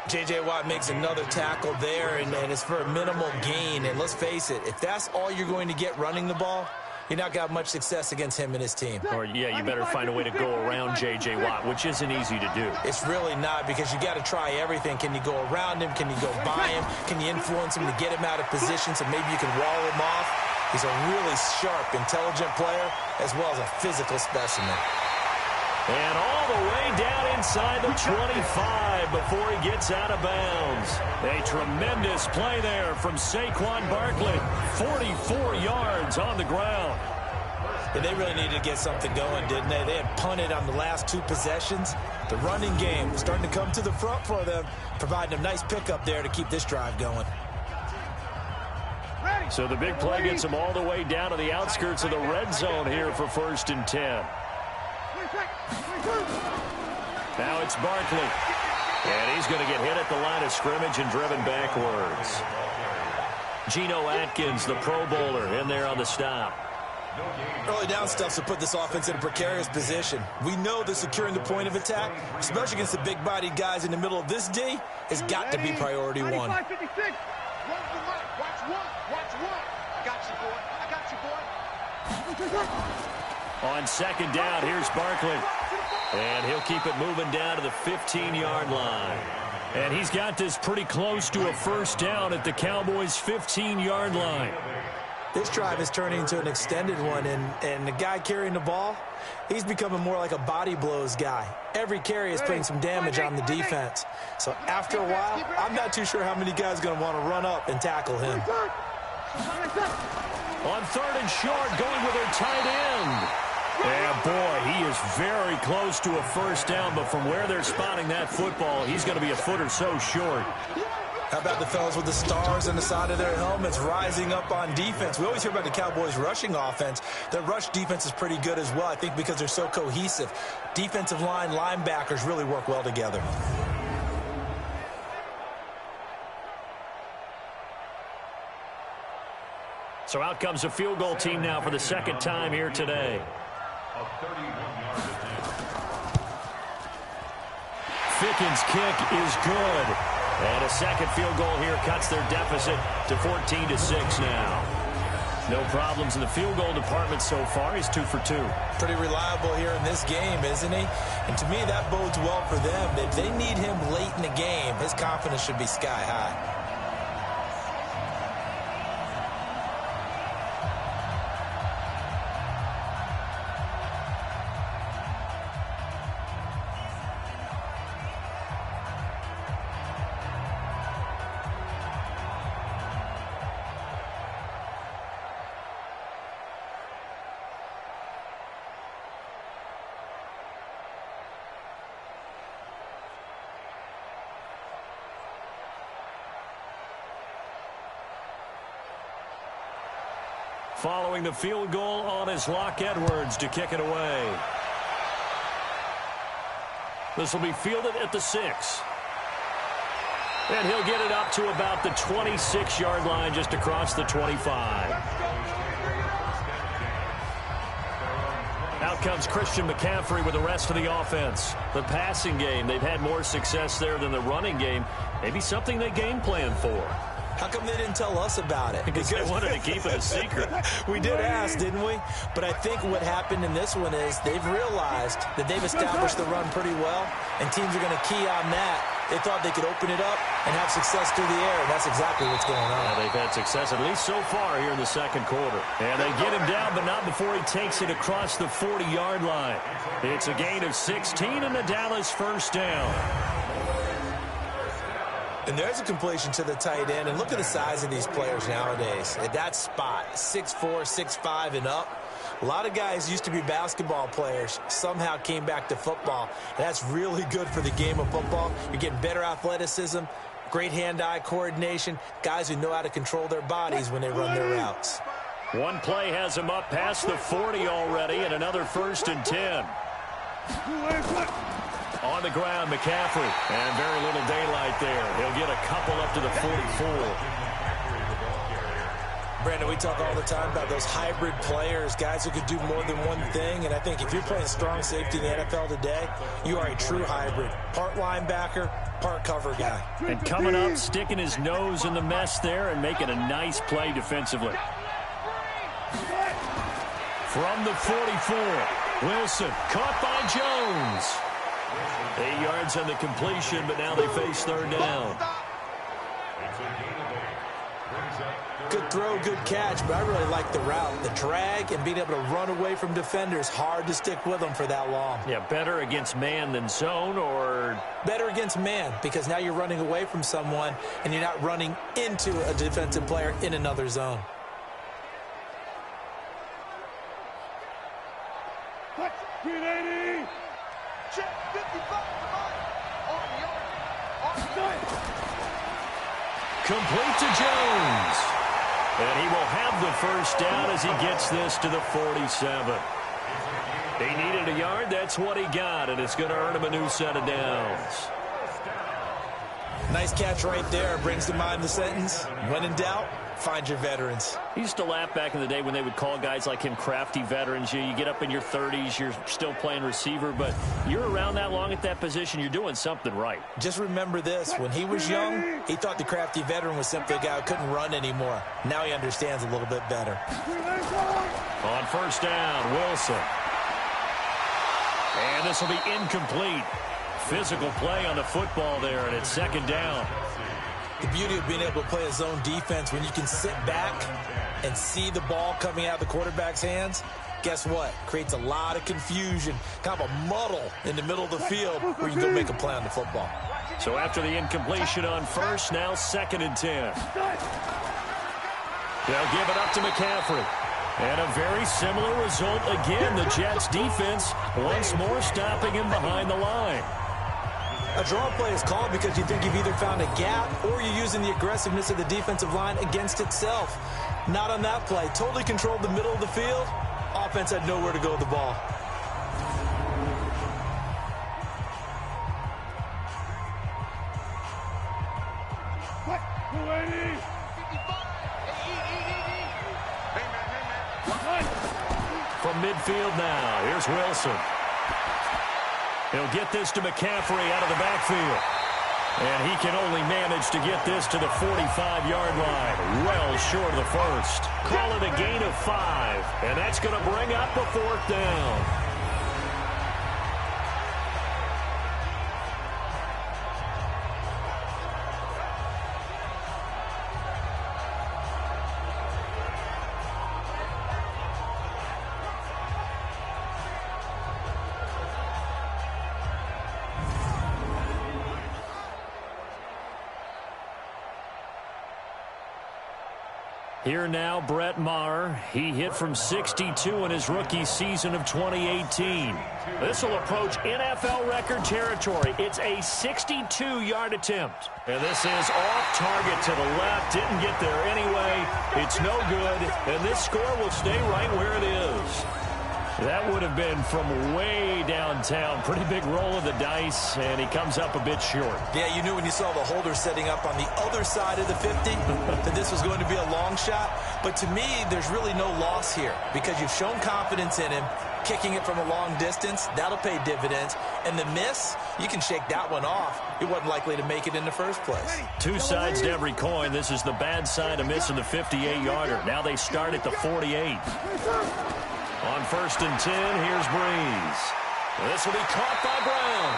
J.J. Watt makes another tackle there, and it's for a minimal gain. And let's face it, if that's all you're going to get running the ball, you're not got much success against him and his team. Or, yeah, you better find a way to go around J.J. Watt, which isn't easy to do. It's really not, because you got to try everything. Can you go around him? Can you go by him? Can you influence him to get him out of position so maybe you can wall him off? He's a really sharp, intelligent player, as well as a physical specimen. And all the way down inside the 25 before he gets out of bounds. A tremendous play there from Saquon Barkley. 44 yards on the ground. And they really needed to get something going, didn't they? They had punted on the last 2 possessions. The running game was starting to come to the front for them, providing a nice pickup there to keep this drive going. So the big play gets them all the way down to the outskirts of the red zone here for 1st and 10. Now it's Barkley. And he's going to get hit at the line of scrimmage and driven backwards. Geno Atkins, the Pro Bowler, in there on the stop. Early down stuff to put this offense in a precarious position. We know that securing the point of attack, especially against the big-bodied guys in the middle of this D, has got to be priority one. Watch one. I got you, boy. On 2nd down, here's Barkley. And he'll keep it moving down to the 15-yard line. And he's got this pretty close to a 1st down at the Cowboys' 15-yard line. This drive is turning into an extended one, and the guy carrying the ball, he's becoming more like a body blows guy. Every carry is putting some damage on the defense. So after a while, I'm not too sure how many guys are going to want to run up and tackle him. On 3rd and short, going with their tight end. And boy, he is very close to a 1st down, but from where they're spotting that football, he's going to be a foot or so short. How about the fellas with the stars on the side of their helmets rising up on defense? We always hear about the Cowboys' rushing offense. Their rush defense is pretty good as well, I think, because they're so cohesive. Defensive line, linebackers really work well together. So out comes a field goal team now for the 2nd time here today. Ficken's kick is good. And a 2nd field goal here cuts their deficit to 14-6 now. No problems in the field goal department so far. He's 2 for 2. Pretty reliable here in this game, isn't he? And to me, that bodes well for them. If they need him late in the game, his confidence should be sky high. Following the field goal on is Locke Edwards to kick it away. This will be fielded at the 6. And he'll get it up to about the 26-yard line just across the 25. Out comes Christian McCaffrey with the rest of the offense. The passing game, they've had more success there than the running game. Maybe something they game plan for. How come they didn't tell us about it? Because they wanted to keep it a secret. We did ask, didn't we? But I think what happened in this one is they've realized that they've established the run pretty well, and teams are going to key on that. They thought they could open it up and have success through the air, and that's exactly what's going on. Yeah, they've had success, at least so far, here in the 2nd quarter. And they get him down, but not before he takes it across the 40-yard line. It's a gain of 16 and a Dallas 1st down. And there's a completion to the tight end. And look at the size of these players nowadays. At that spot, 6'4", 6'5", and up. A lot of guys used to be basketball players, somehow came back to football. And that's really good for the game of football. You're getting better athleticism, great hand-eye coordination, guys who know how to control their bodies when they run their routes. One play has him up past the 40 already, and another 1st and 10. On the ground, McCaffrey, and very little daylight there. He'll get a couple up to the 44. Brandon, we talk all the time about those hybrid players, guys who could do more than one thing, and I think if you're playing strong safety in the NFL today, you are a true hybrid. Part linebacker, part cover guy. And coming up, sticking his nose in the mess there and making a nice play defensively. From the 44, Wilson caught by Jones. 8 yards on the completion, but now they face 3rd down. Good throw, good catch, but I really like the route. The drag and being able to run away from defenders, hard to stick with them for that long. Yeah, better against man than zone, or? Better against man, because now you're running away from someone and you're not running into a defensive player in another zone. Touch, 380. Check, 55, on yard. Complete to Jones. And he will have the first down as he gets this to the 47. He needed a yard. That's what he got, and it's going to earn him a new set of downs. Nice catch right there. Brings to mind the sentence, when in doubt, find your veterans. He used to laugh back in the day when they would call guys like him crafty veterans. You get up in your 30s, you're still playing receiver, but you're around that long at that position, you're doing something right. Just remember this. When he was young, he thought the crafty veteran was simply a guy who couldn't run anymore. Now he understands a little bit better. On first down, Wilson. And this will be incomplete. Physical play on the football there, and it's second down. The beauty of being able to play a zone defense, when you can sit back and see the ball coming out of the quarterback's hands, guess what? Creates a lot of confusion, kind of a muddle in the middle of the field where you can go make a play on the football. So after the incompletion on first, now 2nd and 10. They'll give it up to McCaffrey. And a very similar result again. The Jets defense once more stopping him behind the line. A draw play is called because you think you've either found a gap or you're using the aggressiveness of the defensive line against itself. Not on that play. Totally controlled the middle of the field. Offense had nowhere to go with the ball. From midfield now, here's Wilson. He'll get this to McCaffrey out of the backfield. And he can only manage to get this to the 45-yard line. Well short of the first. Call it a gain of 5. And that's going to bring up a 4th down. Here now, Brett Maher. He hit from 62 in his rookie season of 2018. This will approach NFL record territory. It's a 62-yard attempt. And this is off target to the left. Didn't get there anyway. It's no good. And this score will stay right where it is. That would have been from way downtown. Pretty big roll of the dice, and he comes up a bit short. Yeah, you knew when you saw the holder setting up on the other side of the 50 that this was going to be a long shot. But to me, there's really no loss here because you've shown confidence in him. Kicking it from a long distance, that'll pay dividends. And the miss, you can shake that one off. He wasn't likely to make it in the first place. Two sides to every coin. This is the bad side of missing the 58-yarder. Now they start at the 48. On 1st and 10, here's Breeze. This will be caught by Brown.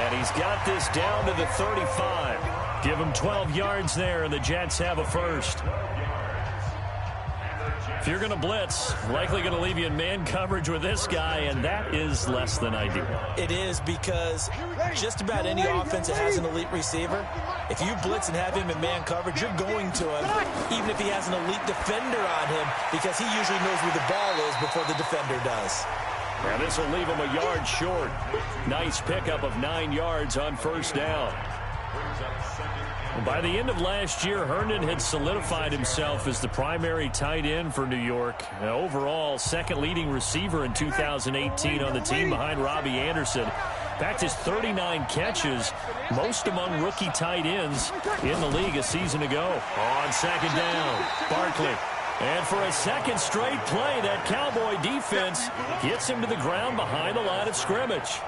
And he's got this down to the 35. Give him 12 yards there, and the Jets have a first. If you're going to blitz, likely going to leave you in man coverage with this guy, and that is less than ideal. It is because just about any offense that has an elite receiver, if you blitz and have him in man coverage, you're going to him, even if he has an elite defender on him, because he usually knows where the ball is before the defender does. Now this will leave him a yard short. Nice pickup of 9 yards on first down. By the end of last year, Herndon had solidified himself as the primary tight end for New York. Overall, second leading receiver in 2018 on the team behind Robbie Anderson. Backed his 39 catches, most among rookie tight ends in the league a season ago. On second down, Barkley. And for a second straight play, that Cowboy defense gets him to the ground behind the line of scrimmage.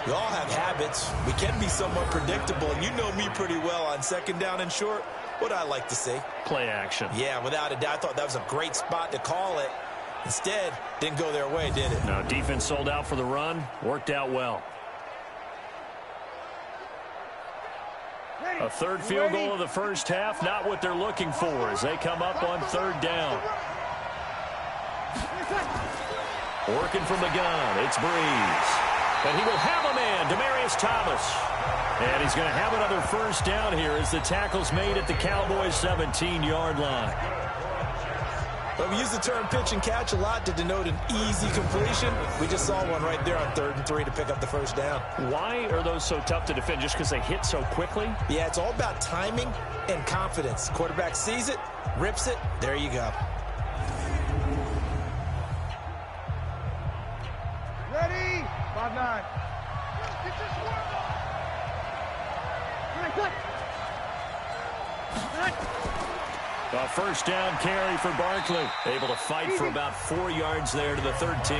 We all have habits. We can be somewhat predictable. And you know me pretty well on second down and short. What I like to see? Play action. Yeah, without a doubt. I thought that was a great spot to call it. Instead, didn't go their way, did it? No, defense sold out for the run. Worked out well. A third field goal of the first half, not what they're looking for as they come up on third down. Working from the gun, it's Breeze. And he will have a man, Demaryius Thomas. And he's going to have another first down here as the tackle's made at the Cowboys' 17-yard line. But we use the term pitch and catch a lot to denote an easy completion. We just saw one right there on 3rd and 3 to pick up the first down. Why are those so tough to defend? Just because they hit so quickly? Yeah, it's all about timing and confidence. Quarterback sees it, rips it, there you go. Ready? 5-9. A first down carry for Barkley. Able to fight for about 4 yards there to the 13.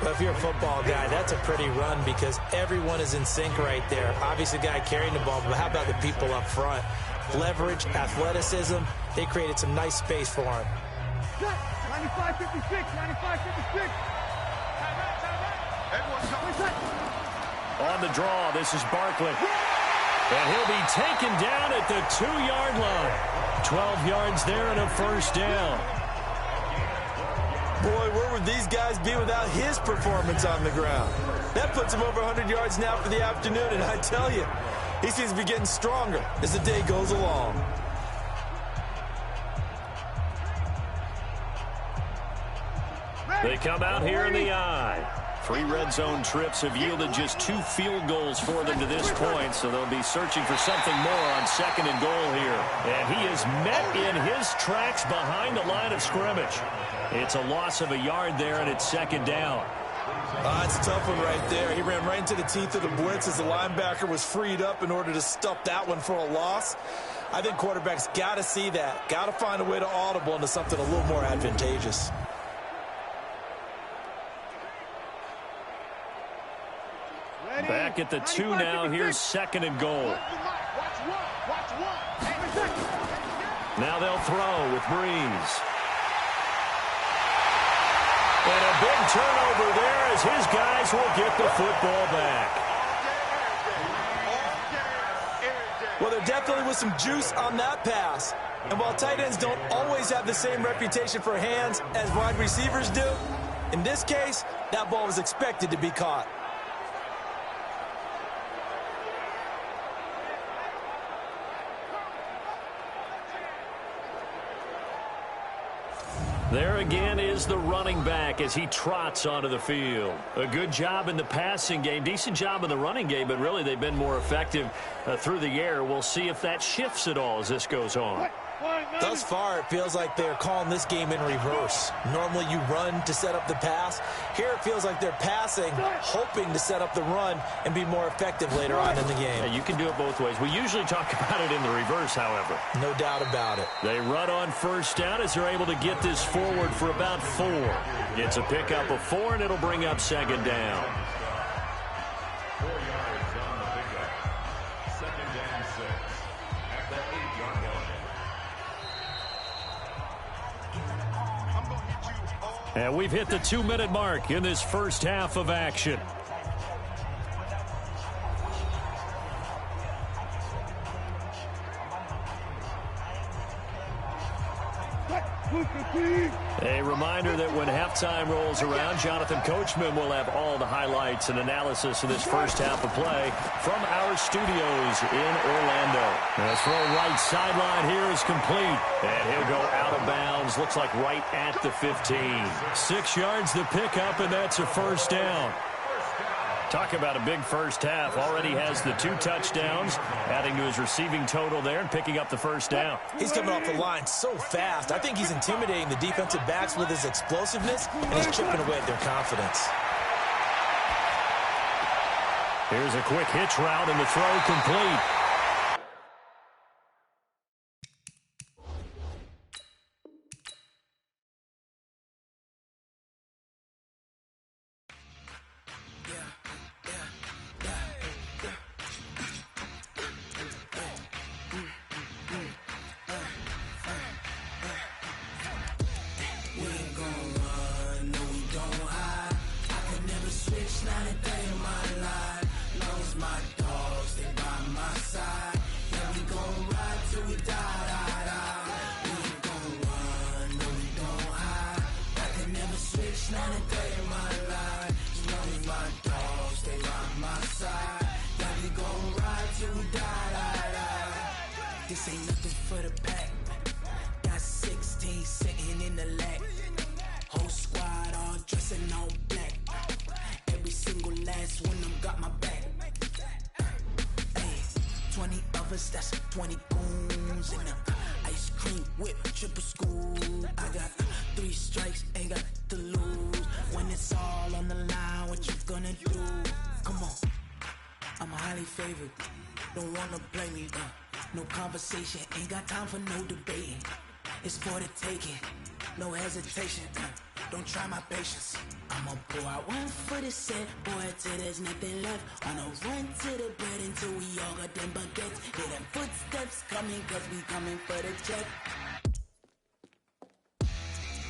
Well, if you're a football guy, that's a pretty run because everyone is in sync right there. Obviously, the guy carrying the ball, but how about the people up front? Leverage, athleticism, they created some nice space for him. 95-56, 95-56. On the draw, this is Barkley. And he'll be taken down at the 2-yard line. 12 yards there and a first down. Boy, where would these guys be without his performance on the ground? That puts him over 100 yards now for the afternoon, and I tell you, he seems to be getting stronger as the day goes along. They come out here in the eye. 3 red zone trips have yielded just 2 field goals for them to this point, so they'll be searching for something more on 2nd and goal here. And he is met in his tracks behind the line of scrimmage. It's a loss of a yard there, and it's 2nd down. It's a tough one right there. He ran right into the teeth of the blitz as the linebacker was freed up in order to stuff that one for a loss. I think quarterbacks got to see that, got to find a way to audible into something a little more advantageous. Back at the 2 now. Here's 2nd and goal. Now they'll throw with Breeze. And a big turnover there as his guys will get the football back. Well, there definitely was some juice on that pass. And while tight ends don't always have the same reputation for hands as wide receivers do, in this case, that ball was expected to be caught. There again is the running back as he trots onto the field. A good job in the passing game, decent job in the running game, but really they've been more effective through the air. We'll see if that shifts at all as this goes on. Thus far, it feels like they're calling this game in reverse. Normally you run to set up the pass. Here it feels like they're passing, hoping to set up the run and be more effective later on in the game. Yeah, you can do it both ways. We usually talk about it in the reverse, however. No doubt about it. They run on first down as they're able to get this forward for about 4. It's a pickup of 4, and it'll bring up 2nd down. 4 yards on the pickup. 2nd and 6 at the 8-yard line. And we've hit the 2-minute mark in this first half of action. A reminder that when halftime rolls around, Jonathan Coachman will have all the highlights and analysis of this first half of play from our studios in Orlando. The throw right sideline here is complete, and he'll go out of bounds. Looks like right at the 15. 6 yards the pickup, and that's a first down. Talk about a big first half. Already has the 2 touchdowns, adding to his receiving total there and picking up the first down. He's coming off the line so fast. I think he's intimidating the defensive backs with his explosiveness, and he's chipping away at their confidence. Here's a quick hitch route, and the throw complete. Not a day in my life. Lost my dogs, they by my side. This ain't nothing for the pack. Got 16 sitting in the lap. Whole squad all dressing all black. Every single last one of them got my back. Hey, 20 of us, that's 20 goons in the ice cream whip, triple scoop. I got 3 strikes, ain't got to lose. When it's all on the line, what you gonna do? Come on, I'm highly favored. Don't wanna blame me, no conversation, ain't got time for no debating. It's for the taking, no hesitation, don't try my patience. I'ma pour out one for the set, boy, till there's nothing left. On a run to the bread until we all got them baguettes. Hear them footsteps coming, cause we coming for the check.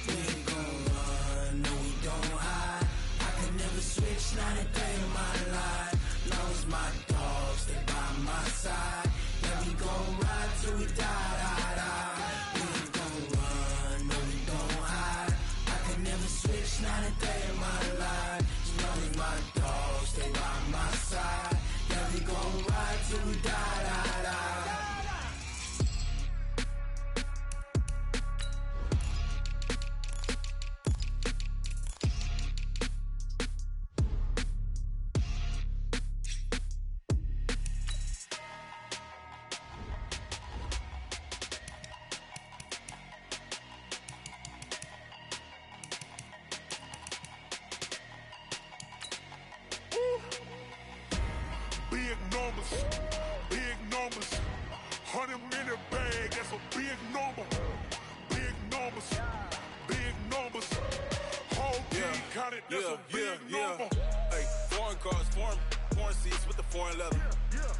We ain't gon' run, no we don't hide. I can never switch, not a day in my life. Long as my dogs, they by my side. Yeah, we gon' ride till we die, die, die. We ain't gon' run, no we don't hide. I can never switch, not a day in my life. As long as my dogs, they by my side. Yeah, we gon' ride till we die, die, die. Big numbers, 100-minute bag, that's a big number. Big numbers, whole team counted, that's a big number. Hey, foreign cars, foreign seats with the foreign leather.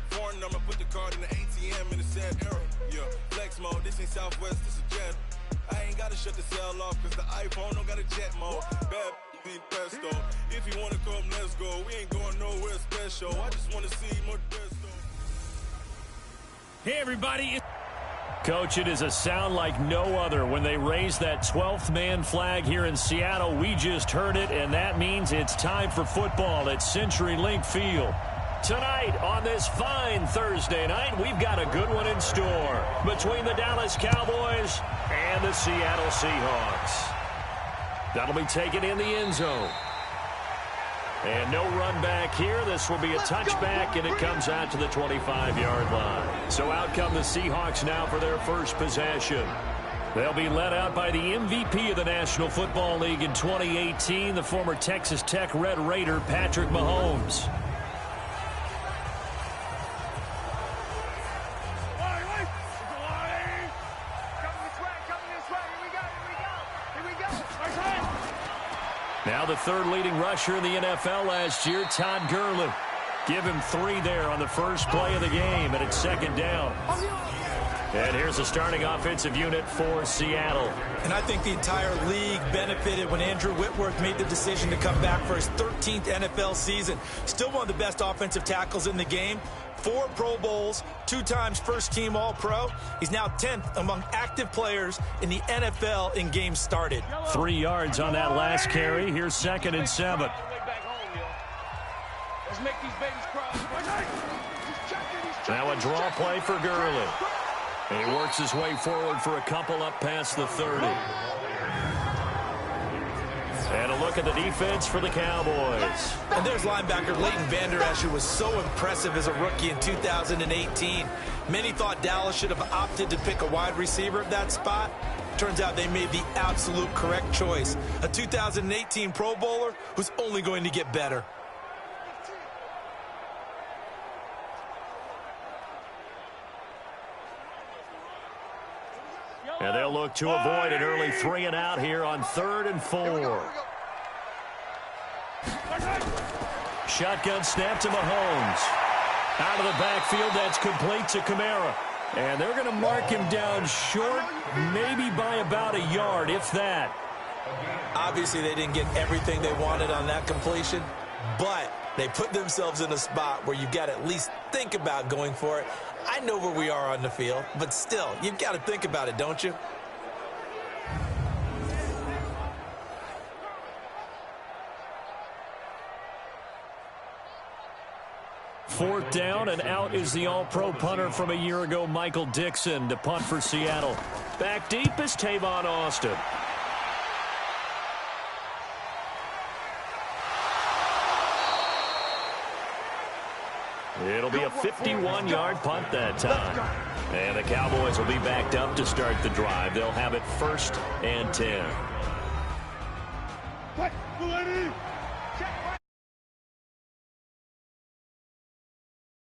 Foreign number, put the card in the ATM in the sad era. Yeah, flex mode, this ain't Southwest, this is Jet. I ain't gotta shut the cell off, cause the iPhone don't got a jet mode. Bad beat pesto, if you wanna come, let's go. We ain't going nowhere special, I just wanna see more Modesto. Hey, everybody. Coach, it is a sound like no other when they raise that 12th man flag here in Seattle. We just heard it, and that means it's time for football at CenturyLink Field. Tonight on this fine Thursday night, we've got a good one in store between the Dallas Cowboys and the Seattle Seahawks. That'll be taken in the end zone. And no run back here. This will be a touchback, and it comes out to the 25-yard line. So out come the Seahawks now for their first possession. They'll be led out by the MVP of the National Football League in 2018, the former Texas Tech Red Raider, Patrick Mahomes. Now the third leading rusher in the NFL last year, Todd Gurley. Give him 3 there on the first play of the game, and it's second down. And here's the starting offensive unit for Seattle. And I think the entire league benefited when Andrew Whitworth made the decision to come back for his 13th NFL season. Still one of the best offensive tackles in the game. 4 Pro Bowls, 2 times first-team All-Pro. He's now 10th among active players in the NFL in games started. 3 yards on that last carry. Here's 2nd and 7. Let's make these babies cry. Now a draw play for Gurley. And he works his way forward for a couple up past the 30. And a look at the defense for the Cowboys. And there's linebacker Leighton Vander Esch, who was so impressive as a rookie in 2018. Many thought Dallas should have opted to pick a wide receiver at that spot. Turns out they made the absolute correct choice. A 2018 Pro Bowler who's only going to get better. And they'll look to avoid an early 3 and out here on 3rd and 4. Shotgun snap to Mahomes. Out of the backfield, that's complete to Kamara. And they're going to mark him down short, maybe by about a yard, if that. Obviously, they didn't get everything they wanted on that completion, but they put themselves in a spot where you've got to at least think about going for it. I know where we are on the field, but still, you've got to think about it, don't you? 4th down, and out is the all-pro punter from a year ago, Michael Dixon, to punt for Seattle. Back deep is Tavon Austin. It'll be a 51-yard punt that time. And the Cowboys will be backed up to start the drive. They'll have it 1st and 10. Ready?